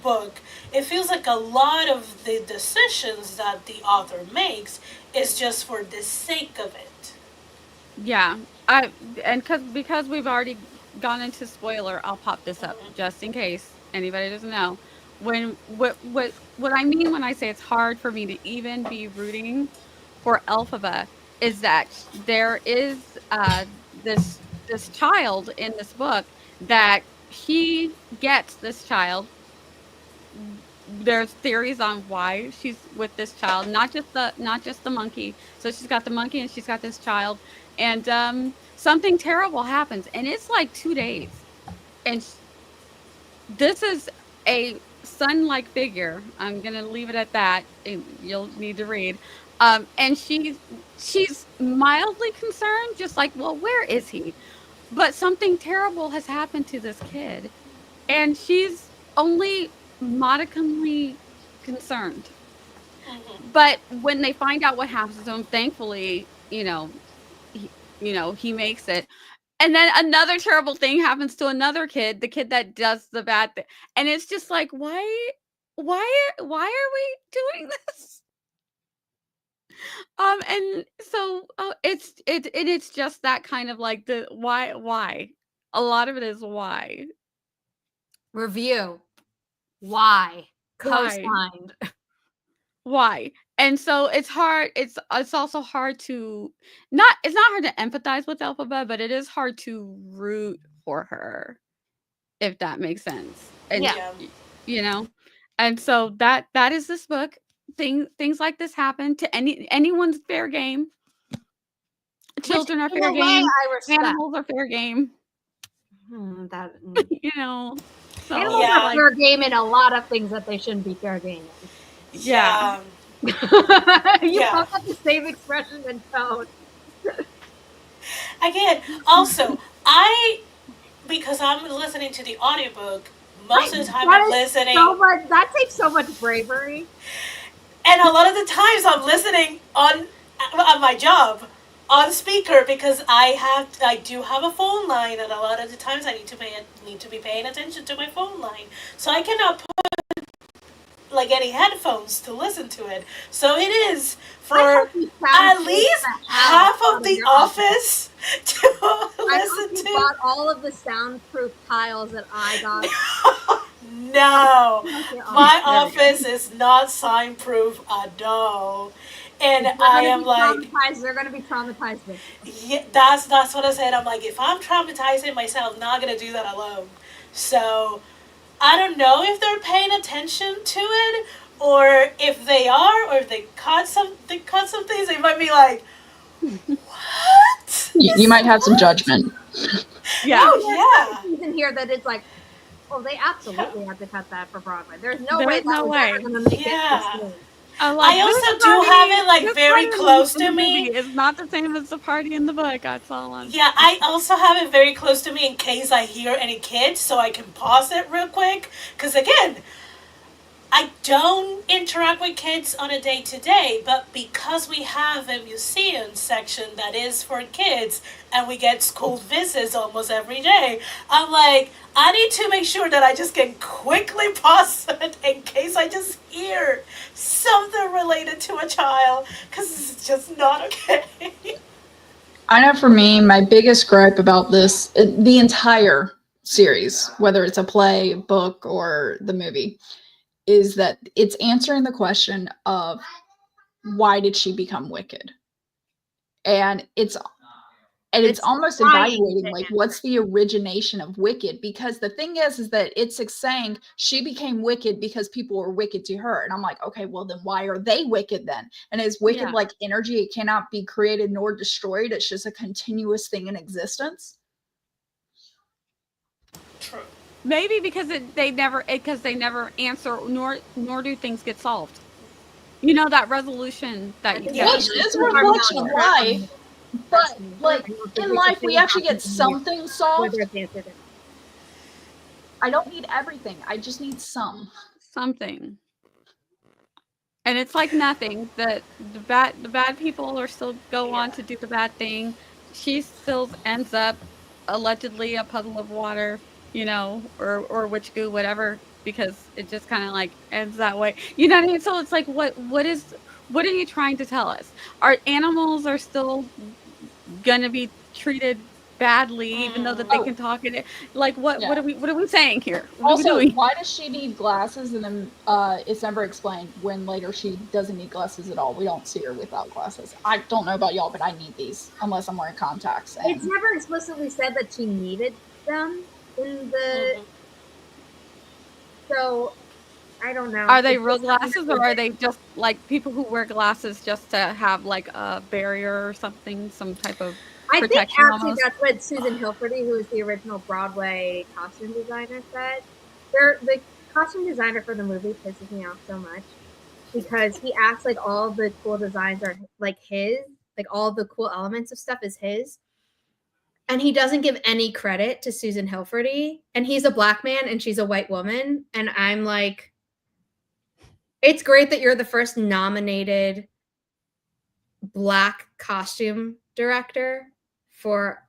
book, it feels like a lot of the decisions that the author makes is just for the sake of it. Yeah. And because we've already gone into spoiler, I'll pop this up just in case anybody doesn't know. When what I mean when I say it's hard for me to even be rooting for Elphaba is that there is this child in this book that he gets this child. There's theories on why she's with this child, not just the monkey. So she's got the monkey and she's got this child, and something terrible happens, and it's like 2 days, and this is a sun-like figure. I'm gonna leave it at that. And you'll need to read. And she's mildly concerned, just like, well, where is he? But something terrible has happened to this kid, and she's only modicumly concerned. But when they find out what happens to him, thankfully, he makes it. And then another terrible thing happens to another kid, the kid that does the bad thing. And it's just like, why are we doing this? And so it's just that kind of like the why. A lot of it is why. Review. Why? Why? Co-signed. Why? And so it's hard. It's also hard to it's not hard to empathize with Elphaba, but it is hard to root for her, if that makes sense. And Yeah. you know, and so that is this book. Things like this happen to anyone's fair game. Children are in fair a way game. I respect. Animals are fair game. That So animals Yeah. are fair game in a lot of things that they shouldn't be fair game in. yeah. You Yeah. both have the same expression and tone. Again, also, because I'm listening to the audiobook, most of the time That I'm is listening, that takes so much bravery. and a lot of the times I'm listening on my job on speaker because I do have a phone line, and a lot of the times I need to be paying attention to my phone line, so I cannot put like any headphones to listen to it. So it is for at least half of the office to I listen hope you to. bought all of the soundproof tiles that I got. No, my There we go. office is not soundproof at all, and They're I gonna am be like, traumatized. They're going to be traumatized with it. yeah, that's what I said. I'm like, if I'm traumatizing myself, I'm not gonna do that alone. So I don't know if they're paying attention to it, or if they are, or if they caught some things. They might be like, what? You might have some judgment. Yeah. Oh Things in here that it's like, oh, they absolutely have to cut that for Broadway. There's no There's way that no was way. ever going to make Yeah. it this I also do have it like very close to me. It's not the same as the party in the book. That's all I'm Yeah, I also have it very close to me in case I hear any kids, so I can pause it real quick. Because again, I don't interact with kids on a day-to-day, but because we have a museum section that is for kids, and we get school visits almost every day, I'm like, I need to make sure that I just can quickly pause it in case I just hear something related to a child, because it's just not okay. I know for me, my biggest gripe about this, the entire series, whether it's a play, book, or the movie, is that it's answering the question of why did she become wicked? And it's almost evaluating like what's the origination of wicked, because the thing is that it's saying she became wicked because people were wicked to her. And I'm like, okay, well then why are they wicked then? And is wicked like energy? It cannot be created nor destroyed. It's just a continuous thing in existence. True. Maybe because they never answer nor do things get solved. You know, that resolution that you get. Which is a reflection of life. But like in life, we actually get something solved. I don't need everything. I just need something. And it's like nothing that the bad people are still go on to do the bad thing. She still ends up allegedly a puddle of water, you know, or witch goo, whatever, because it just kind of like ends that way. You know what I mean? So it's like, what are you trying to tell us? Our animals are still gonna be treated badly, even though that they can talk. And like, what are we saying here? Also, why does she need glasses? And then it's never explained when later she doesn't need glasses at all. We don't see her without glasses. I don't know about y'all, but I need these unless I'm wearing contacts. And it's never explicitly said that she needed them in the. So I don't know. Are they real glasses, or are they just like people who wear glasses just to have like a barrier or something, some type of protection? I think actually almost? that's what Susan Hilferty, who is the original Broadway costume designer, said. The costume designer for the movie pisses me off so much because he acts like all the cool designs are like his, like all the cool elements of stuff is his. And he doesn't give any credit to Susan Hilferty. And he's a black man and she's a white woman. And I'm like, it's great that you're the first nominated black costume director for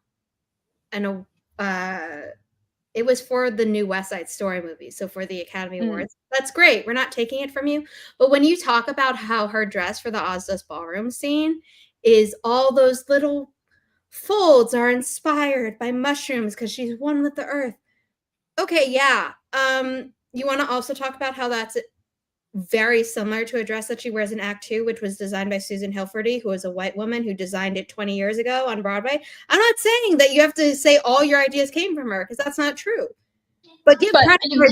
it was for the new West Side Story movie. So for the Academy Awards, that's great. We're not taking it from you. But when you talk about how her dress for the Ozdust Ballroom scene is all those little folds are inspired by mushrooms because she's one with the earth. Okay, yeah. You want to also talk about how that's very similar to a dress that she wears in Act 2, which was designed by Susan Hilferty, who is a white woman who designed it 20 years ago on Broadway. I'm not saying that you have to say all your ideas came from her, because that's not true. But you can't do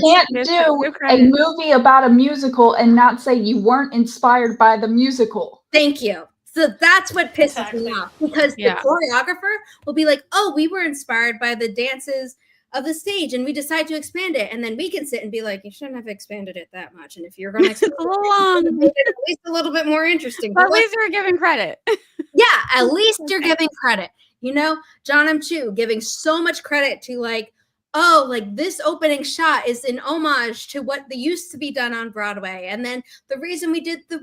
a movie about a musical and not say you weren't inspired by the musical. Thank you. So that's what pisses me off, because the choreographer will be like, oh, we were inspired by the dances of the stage and we decide to expand it. And then we can sit and be like, you shouldn't have expanded it that much. And if you're going to expand it, make it at least a little bit more interesting. But at least you're giving credit. Yeah, at least you're giving credit. You know, John M. Chu giving so much credit to like, oh, like this opening shot is an homage to what used to be done on Broadway. And then the reason we did the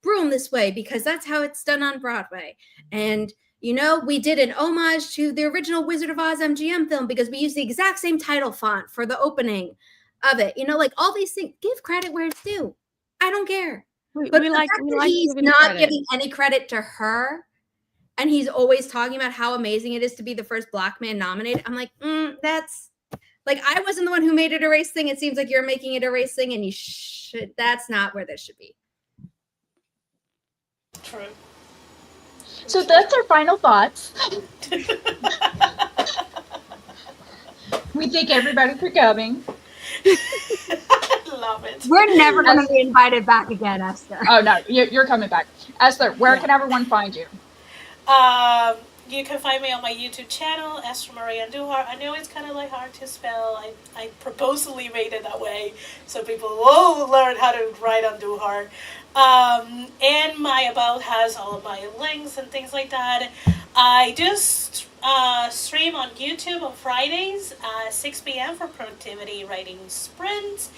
broom this way, because that's how it's done on Broadway. And you know, we did an homage to the original Wizard of Oz MGM film because we used the exact same title font for the opening of it. You know, like all these things, give credit where it's due. I don't care. But he's not giving any credit to her, and he's always talking about how amazing it is to be the first black man nominated. I'm like, that's like, I wasn't the one who made it a race thing. It seems like you're making it a race thing, and you should. That's not where this should be. True. So that's our final thoughts. We thank everybody for coming. I love it. We're never going to be invited back again, Esther. Oh, no, you're coming back. Esther, where can everyone find you? You can find me on my YouTube channel, Esther Andújar. I know it's kind of like hard to spell. I purposely made it that way so people will learn how to write Andújar. And my About has all of my links and things like that. I just stream on YouTube on Fridays at 6 p.m. for productivity writing sprints.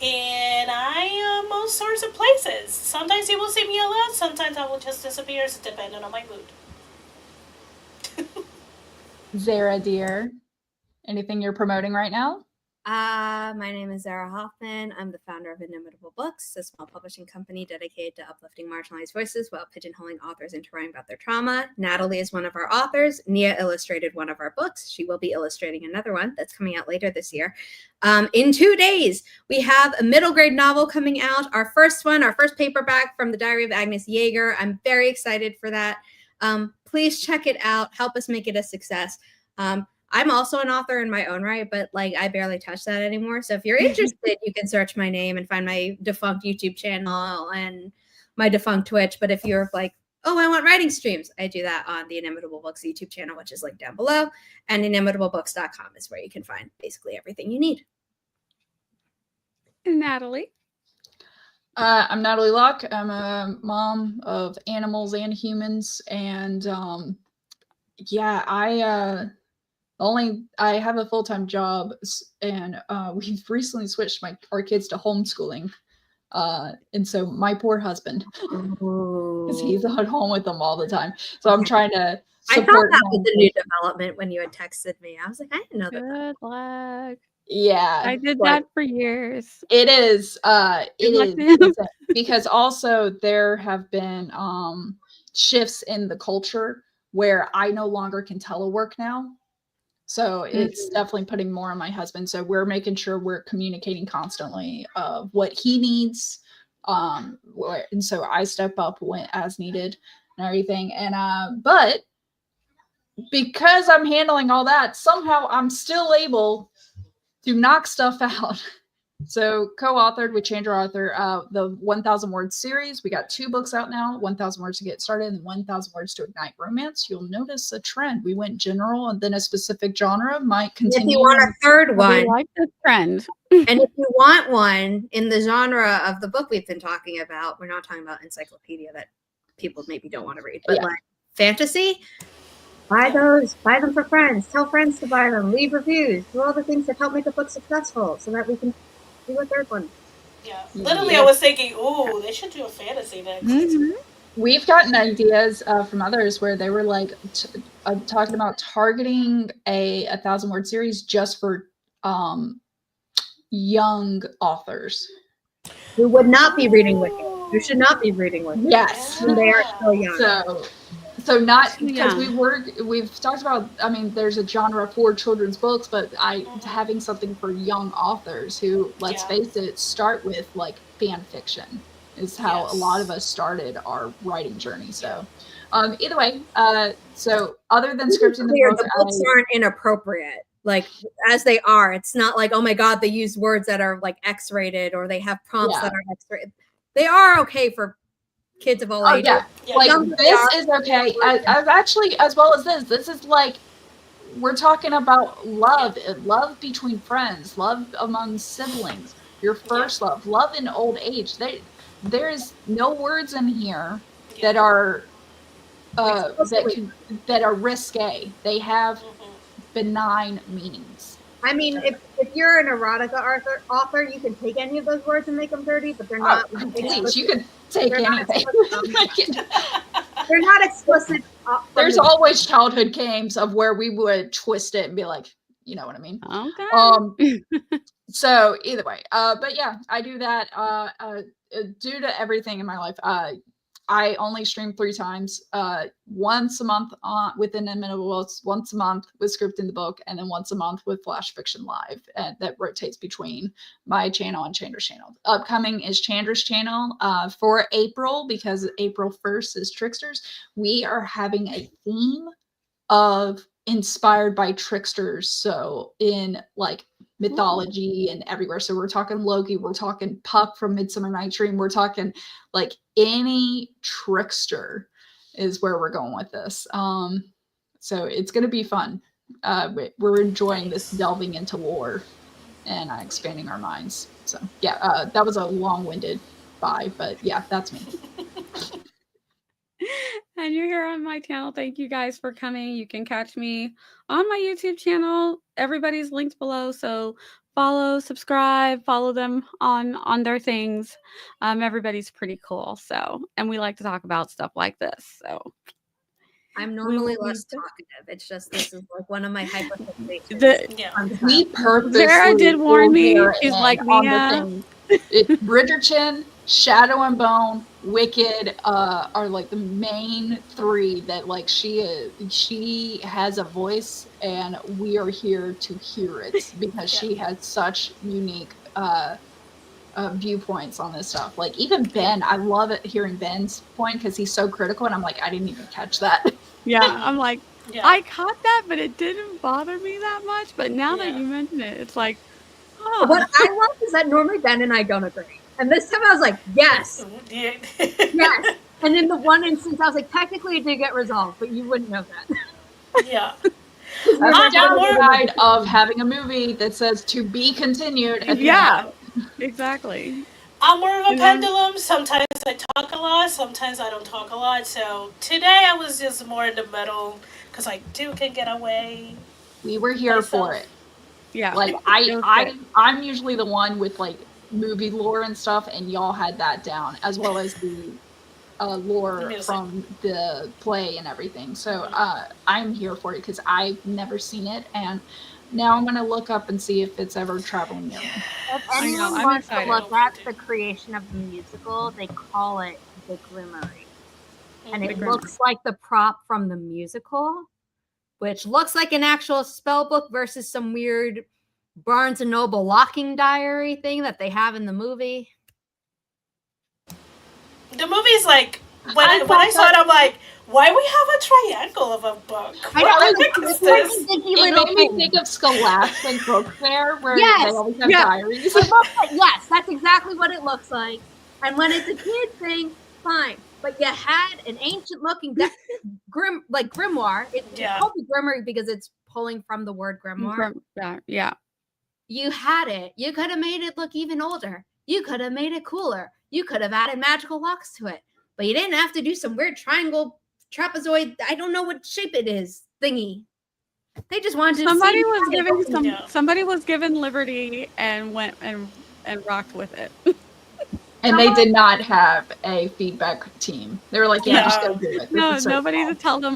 And I am all sorts of places. Sometimes you will see me a lot, sometimes I will just disappear, depending on my mood. Zara, dear, anything you're promoting right now? My name is Zara Hoffman. I'm the founder of Inimitable Books, a small publishing company dedicated to uplifting marginalized voices while pigeonholing authors into writing about their trauma. Natalie is one of our authors. Nia illustrated one of our books. She will be illustrating another one that's coming out later this year. In 2 days, we have a middle grade novel coming out. Our first paperback from the Diary of Agnes Yeager. I'm very excited for that. Please check it out. Help us make it a success. I'm also an author in my own right, but like I barely touch that anymore. So if you're interested, you can search my name and find my defunct YouTube channel and my defunct Twitch. But if you're like, oh, I want writing streams, I do that on the Inimitable Books YouTube channel, which is linked down below. And inimitablebooks.com is where you can find basically everything you need. Natalie. I'm Natalie Locke. I'm a mom of animals and humans. And yeah, I have a full-time job, and we've recently switched our kids to homeschooling. And so my poor husband, because he's at home with them all the time. So I'm trying to support I thought that him. was a new development when you had texted me. I was like, I didn't know that. Good luck. Yeah. I did that for years. It is. Good It luck is. Because also there have been shifts in the culture where I no longer can telework now. So it's definitely putting more on my husband. So we're making sure we're communicating constantly of what he needs. And so I step up as needed and everything. And but because I'm handling all that, somehow I'm still able to knock stuff out. So co-authored with Chandra Arthur, the 1,000 Words series. We got 2 books out now, 1,000 Words to Get Started and 1,000 Words to Ignite Romance. You'll notice a trend. We went general and then a specific genre might continue. If you want a third one. We like this trend. And if you want one in the genre of the book we've been talking about, we're not talking about encyclopedia that people maybe don't want to read, but like fantasy, buy those, buy them for friends, tell friends to buy them, leave reviews, do all the things that help make a book successful so that we can do a third one. Yeah. Literally, I was thinking, ooh, they should do a fantasy next. We've gotten ideas from others where they were like talking about targeting a 1,000-word series just for young authors who would not be reading with you. Who should not be reading with you. Yes, they are so young. So not because we've talked about, I mean, there's a genre for children's books, but having something for young authors who, let's face it, start with like fan fiction is how a lot of us started our writing journey. So either way, so other than scripting the books aren't inappropriate. Like as they are, it's not like, oh my God, they use words that are like X-rated or they have prompts that are X-rated. They are okay for kids of all ages. Like this is okay. I've actually, as well as this is like, we're talking about love between friends, love among siblings, your first love in old age. There's no words in here that are that are risque. They have benign meanings. I mean, if you're an erotica author, you can take any of those words and make them dirty, but they're not. Please, you can take anything. They're not explicit. There's always childhood games of where we would twist it and be like, you know what I mean? Okay. So either way, but yeah, I do that. Due to everything in my life, I only stream 3 times, once a month with Inimitable Books, once a month with Scripting the Book, and then once a month with Flash Fiction Live. And that rotates between my channel and Chandra's channel. Upcoming is Chandra's channel for April, because April 1st is Tricksters. We are having a theme of inspired by tricksters. So in like mythology and everywhere. So we're talking Loki, we're talking Puck from Midsummer Night's Dream, we're talking like any trickster is where we're going with this. So it's going to be fun. We're enjoying this delving into lore and expanding our minds. So yeah, that was a long-winded bye, but yeah, that's me. And you're here on my channel. Thank you guys for coming. You can catch me on my YouTube channel. Everybody's linked below, so follow, subscribe, follow them on their things. Everybody's pretty cool. So, and we like to talk about stuff like this. So I'm we normally will less be- talkative. It's just this is like one of my hyperfixations. Yeah. We purposely Zara did warn me. pulled her She's in like, on the Mia. thing. Bridgerton, Shadow and Bone, Wicked are like the main three that like she has a voice, and we are here to hear it because she has such unique viewpoints on this stuff. Like even Ben, I love it hearing Ben's point because he's so critical, and I'm like, I didn't even catch that. Yeah, I'm like, Yeah. I caught that, but it didn't bother me that much. But now that Yeah. you mention it, it's like, oh, What I love is that normally Ben and I don't agree. And this time I was like, yes, Yeah. yes. And in the one instance, I was like, technically it did get resolved, but you wouldn't know that. Yeah. That's the I'm downside of having a movie that says to be continued. At the yeah, end. exactly. I'm more of a You know? pendulum. Sometimes I talk a lot, sometimes I don't talk a lot. So today I was just more in the middle because I can get away. We were here for it. Yeah, Like I'm usually the one with like movie lore and stuff, and y'all had that down, as well as the lore Music. from the play and everything. So I'm here for it because I've never seen it, and now I'm gonna look up and see if it's ever traveling near me. If I know, anyone I'm wants excited. to look at the creation of the musical, they call it the Grimmery. And it The looks like the prop from the musical, which looks like an actual spell book versus some weird Barnes and Noble locking diary thing that they have in the movie. The movie's like when I saw it, I'm like, why we have a triangle of a book? I What don't the heck is it's like this? a dinky It little made me thing. think of Scholastic Book Fair, where Yes, they always have yeah. diaries. It looks like, yes, that's exactly what it looks like. And when it's a kid thing, fine. But you had an ancient looking grimoire. It's Yeah. called the Grimmery because it's pulling from the word grimoire. Yeah. You had it. You could have made it look even older. You could have made it cooler. You could have added magical locks to it. But you didn't have to do some weird triangle, trapezoid, I don't know what shape it is, thingy. They just wanted to Somebody see was how it giving opened. Yeah. somebody was given liberty and went and rocked with it. And they did not have a feedback team. They were like, yeah, just go do it. This No, is so nobody fun. to tell them,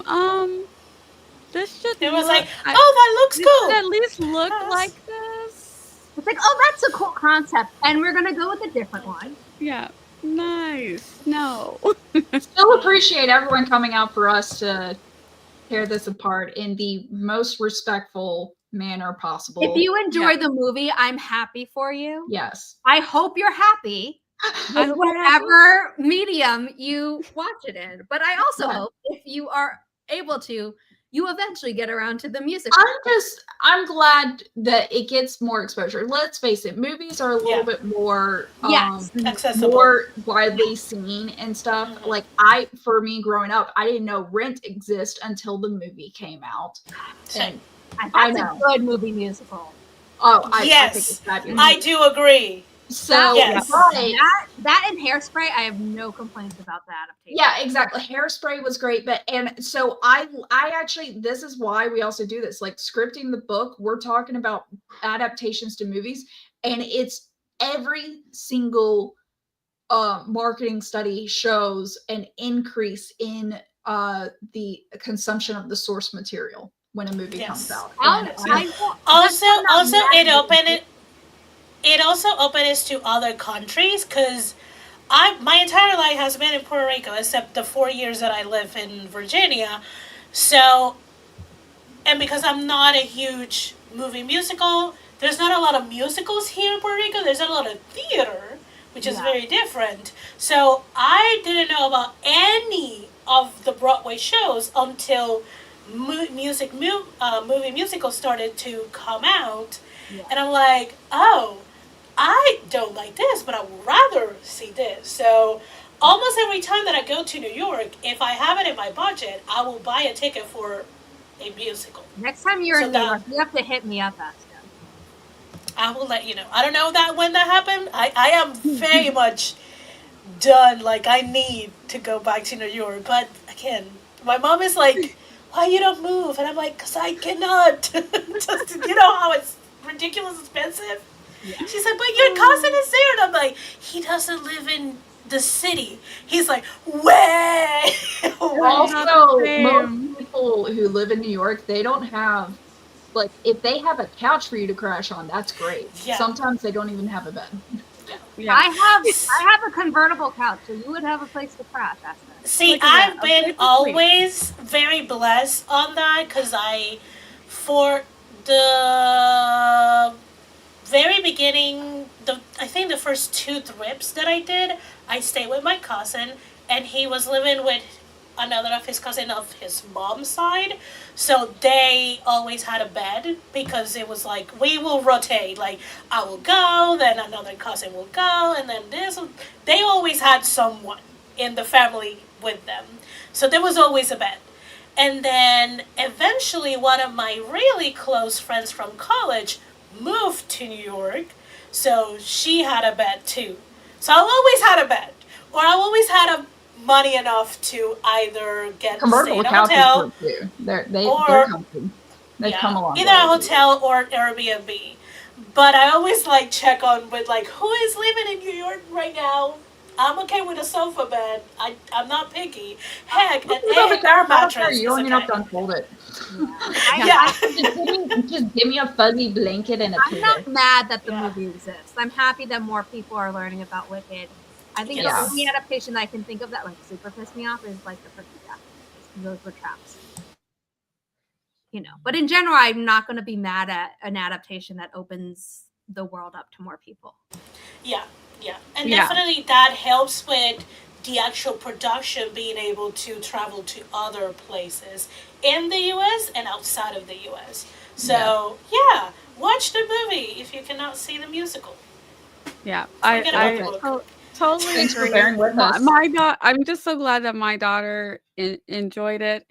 this should It was look, like, I- oh, that looks this should cool. at least look Yes. like this. It's like, oh, that's a cool concept. And we're going to go with a different one. Yeah. Nice. No. Still appreciate everyone coming out for us to tear this apart in the most respectful manner possible. If you enjoy Yeah. the movie, I'm happy for you. Yes. I hope you're happy I with hope you're happy. whatever medium you watch it in. But I also Yeah. hope if you are able to, you eventually get around to the musical. I'm glad that it gets more exposure. Let's face it, movies are a little Yeah. bit more Yes. Accessible. more widely seen and stuff. Mhm. Like for me growing up, I didn't know Rent exist until the movie came out. Same. And I that's know. a good movie musical. I think Yes. it's fabulous. I do agree. So Yes. That and Hairspray, I have no complaints about the adaptation. yeah, exactly. Hairspray was great, and so I actually, this is why we also do this, like scripting the book. We're talking about adaptations to movies, and it's every single marketing study shows an increase in the consumption of the source material when a movie Yes. comes out. Also, And Also, it also opens to other countries because my entire life has been in Puerto Rico except the 4 years that I live in Virginia. So, and because I'm not a huge movie musical, there's not a lot of musicals here in Puerto Rico. There's not a lot of theater, which is Yeah. very different. So I didn't know about any of the Broadway shows until movie musicals started to come out. Yeah. And I'm like, oh, I don't like this, but I would rather see this. So almost every time that I go to New York, if I have it in my budget, I will buy a ticket for a musical. Next time you're So in New that- York, you have to hit me up, Esther. I will let you know. I don't know when that happened. I am very much done. Like, I need to go back to New York. But again, my mom is like, why you don't move? And I'm like, because I cannot. Just, you know how it's ridiculous expensive? Yeah. She's like, but your cousin is there. And I'm like, he doesn't live in the city. He's like, way. Also, Same. most people who live in New York, they don't have, like, if they have a couch for you to crash on, that's great. Yeah. Sometimes they don't even have a bed. Yeah. I have a convertible couch, so you would have a place to crash, Esther. See, Look at I've that. been Okay, always very blessed on that because for the very beginning, I think the first 2 trips that I did, I stayed with my cousin, and he was living with another of his cousin of his mom's side. So they always had a bed because it was like, we will rotate. Like, I will go, then another cousin will go, and then this. They always had someone in the family with them. So there was always a bed. And then eventually one of my really close friends from college moved to New York. So she had a bed too. So I always had a bed. Or I always had money enough to either stay Convertible in a couches hotel. work too. They're Or- comfy. They've Yeah, come along. either a hotel or Airbnb. But I always like check on with like who is living in New York right now. I'm okay with a sofa bed. I'm not picky. Heck, an air mattress You is don't even have to okay. unfold it. Yeah. Just give me a fuzzy blanket and a I'm not pillow. mad that the Yeah. movie exists. I'm happy that more people are learning about Wicked. I think Yes. the only adaptation that I can think of that like super pissed me off is like the Perky Jack. Those were traps. You know, but in general, I'm not going to be mad at an adaptation that opens the world up to more people. Yeah. And Yeah. definitely that helps with the actual production being able to travel to other places in the US and outside of the US. So, yeah, watch the movie if you cannot see the musical. Yeah, Forget about I the book. totally Thanks for agree. bearing with us. I'm just so glad that my daughter enjoyed it.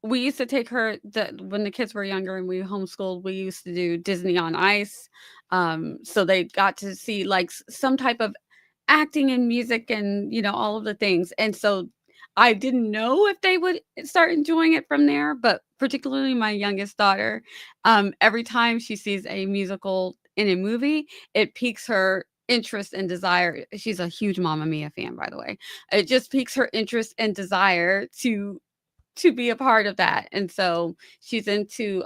We used to take her when the kids were younger and we homeschooled. We used to do Disney on Ice, so they got to see like some type of acting and music and all of the things. And so I didn't know if they would start enjoying it from there, but particularly my youngest daughter, every time she sees a musical in a movie, it piques her interest and desire. She's a huge Mamma Mia fan, by the way. It just piques her interest and desire to be a part of that. And so she's into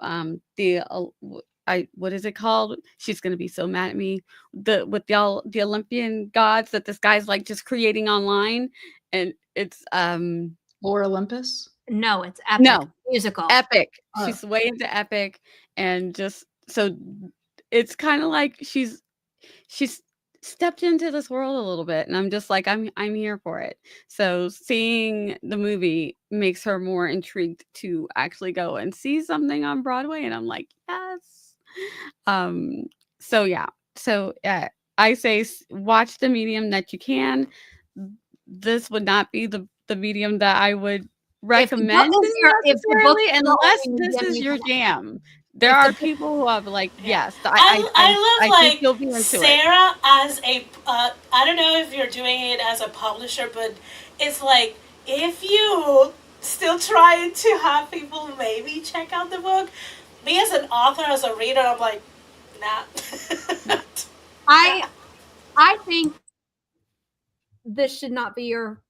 what is it called? She's gonna be so mad at me. With the Olympian gods that this guy's like just creating online, and it's Lore Olympus. No, it's epic. No. Musical. Epic. Oh. She's way into Epic, and just so it's kind of like she's stepped into this world a little bit, and I'm just like I'm here for it. So seeing the movie makes her more intrigued to actually go and see something on Broadway, and I'm like, yes. So yeah. So I say watch the medium that you can. This would not be the medium that I would recommend if the book necessarily, is the unless only this medium is you your can- jam. There If are the- people who have like, yes, I I love think you'll be like into it. Sarah as a I don't know if you're doing it as a publisher, but it's like if you still trying to have people maybe check out the book, me as an author, as a reader, I'm like, nah. I think this should not be your.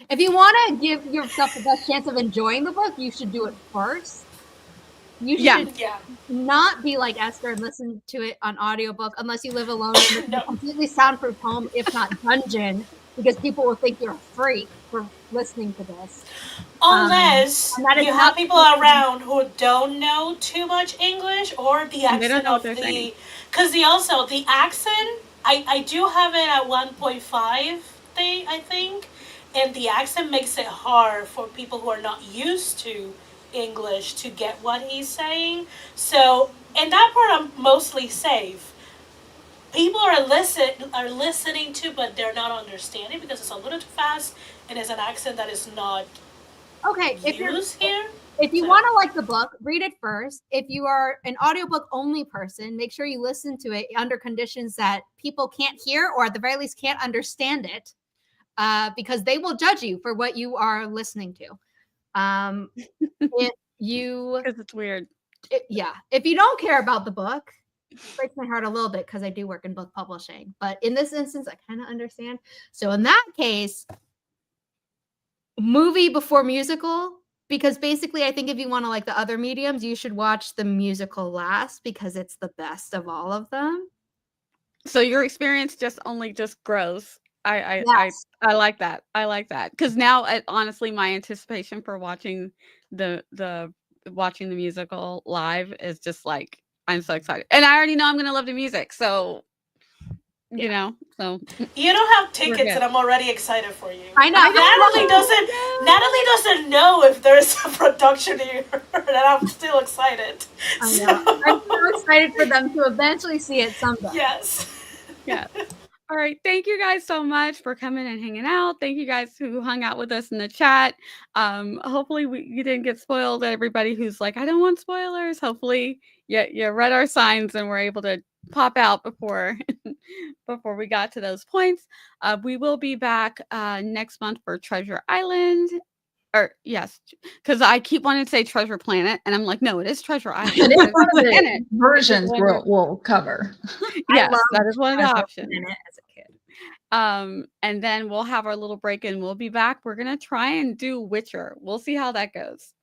If you want to give yourself the best chance of enjoying the book, you should do it first. You should Yeah. not be like Esther and listen to it on audiobook unless you live alone in No. a completely soundproof home, if not dungeon, because people will think you're a freak for listening to this. Unless and that is you not have people true. around who don't know too much English or the And they don't accent know what of they're the, saying. because the accent, I do have it at 1.5 thing, I think, and the accent makes it hard for people who are not used to English to get what he's saying. So in that part, I'm mostly safe. People are listening to, but they're not understanding because it's a little too fast and it's an accent that is not Okay, if you So- want to like the book, read it first. If you are an audiobook only person, make sure you listen to it under conditions that people can't hear or at the very least can't understand it, because they will judge you for what you are listening to. If you, Because it's weird. if you don't care about the book, it breaks my heart a little bit because I do work in book publishing. But in this instance, I kind of understand. So in that case, movie before musical, because basically I think if you want to like the other mediums, you should watch the musical last because it's the best of all of them. So your experience just grows. I Yes. like that. I like that because now, honestly, my anticipation for watching the musical live is just like I'm so excited, and I already know I'm gonna love the music. So you know, so You don't have tickets, good. and I'm already excited for you. I know. Natalie doesn't know if there's a production here, and I'm still excited. I know. I'm so excited for them to eventually see it someday. Yes. Yeah. All right. Thank you guys so much for coming and hanging out. Thank you guys who hung out with us in the chat. Hopefully you didn't get spoiled. Everybody who's like, I don't want spoilers. Hopefully you read our signs and were able to pop out before we got to those points. We will be back next month for Treasure Island. Or yes, because I keep wanting to say Treasure Planet, and I'm like, no, it is Treasure Island. It is one of the Planet. versions we'll cover. Yes, that is one of the Treasure options. Planet as a kid. And then we'll have our little break and we'll be back. We're gonna try and do Witcher. We'll see how that goes.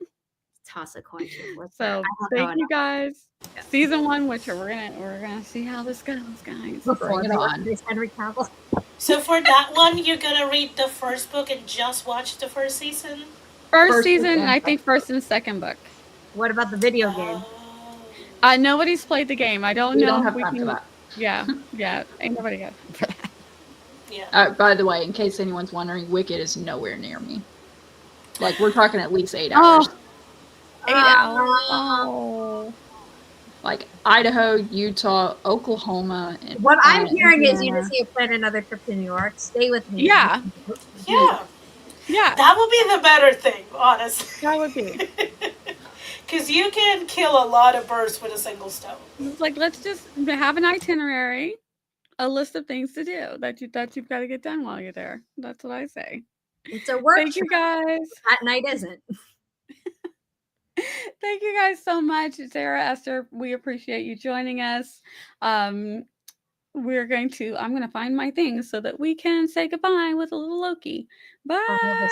Toss a coin to Witcher. So thank you guys. Season 1 Witcher. We're gonna see how this goes, guys. Bring it on. Henry Cavill. So for that one, you're gonna read the first book and just watch the first season? First season, and I think first and second book. What about the video game? Nobody's played the game. I don't know. We don't have if we time can. for that. Yeah. Ain't nobody got time for that. Yeah. By the way, in case anyone's wondering, Wicked is nowhere near me. Like, we're talking at least 8 hours. 8 hours. Oh. Like Idaho, Utah, Oklahoma. And What I'm hearing is Indiana. you just need to plan another trip to New York. Stay with me. Yeah. Yeah. That would be the better thing, honestly. That would be. Because you can kill a lot of birds with a single stone. It's like, let's just have an itinerary, a list of things to do that you've got to get done while you're there. That's what I say. It's a work Thank you guys. At night isn't. Thank you guys so much, Zara, Esther. We appreciate you joining us. I'm going to find my things so that we can say goodbye with a little Loki. Bye.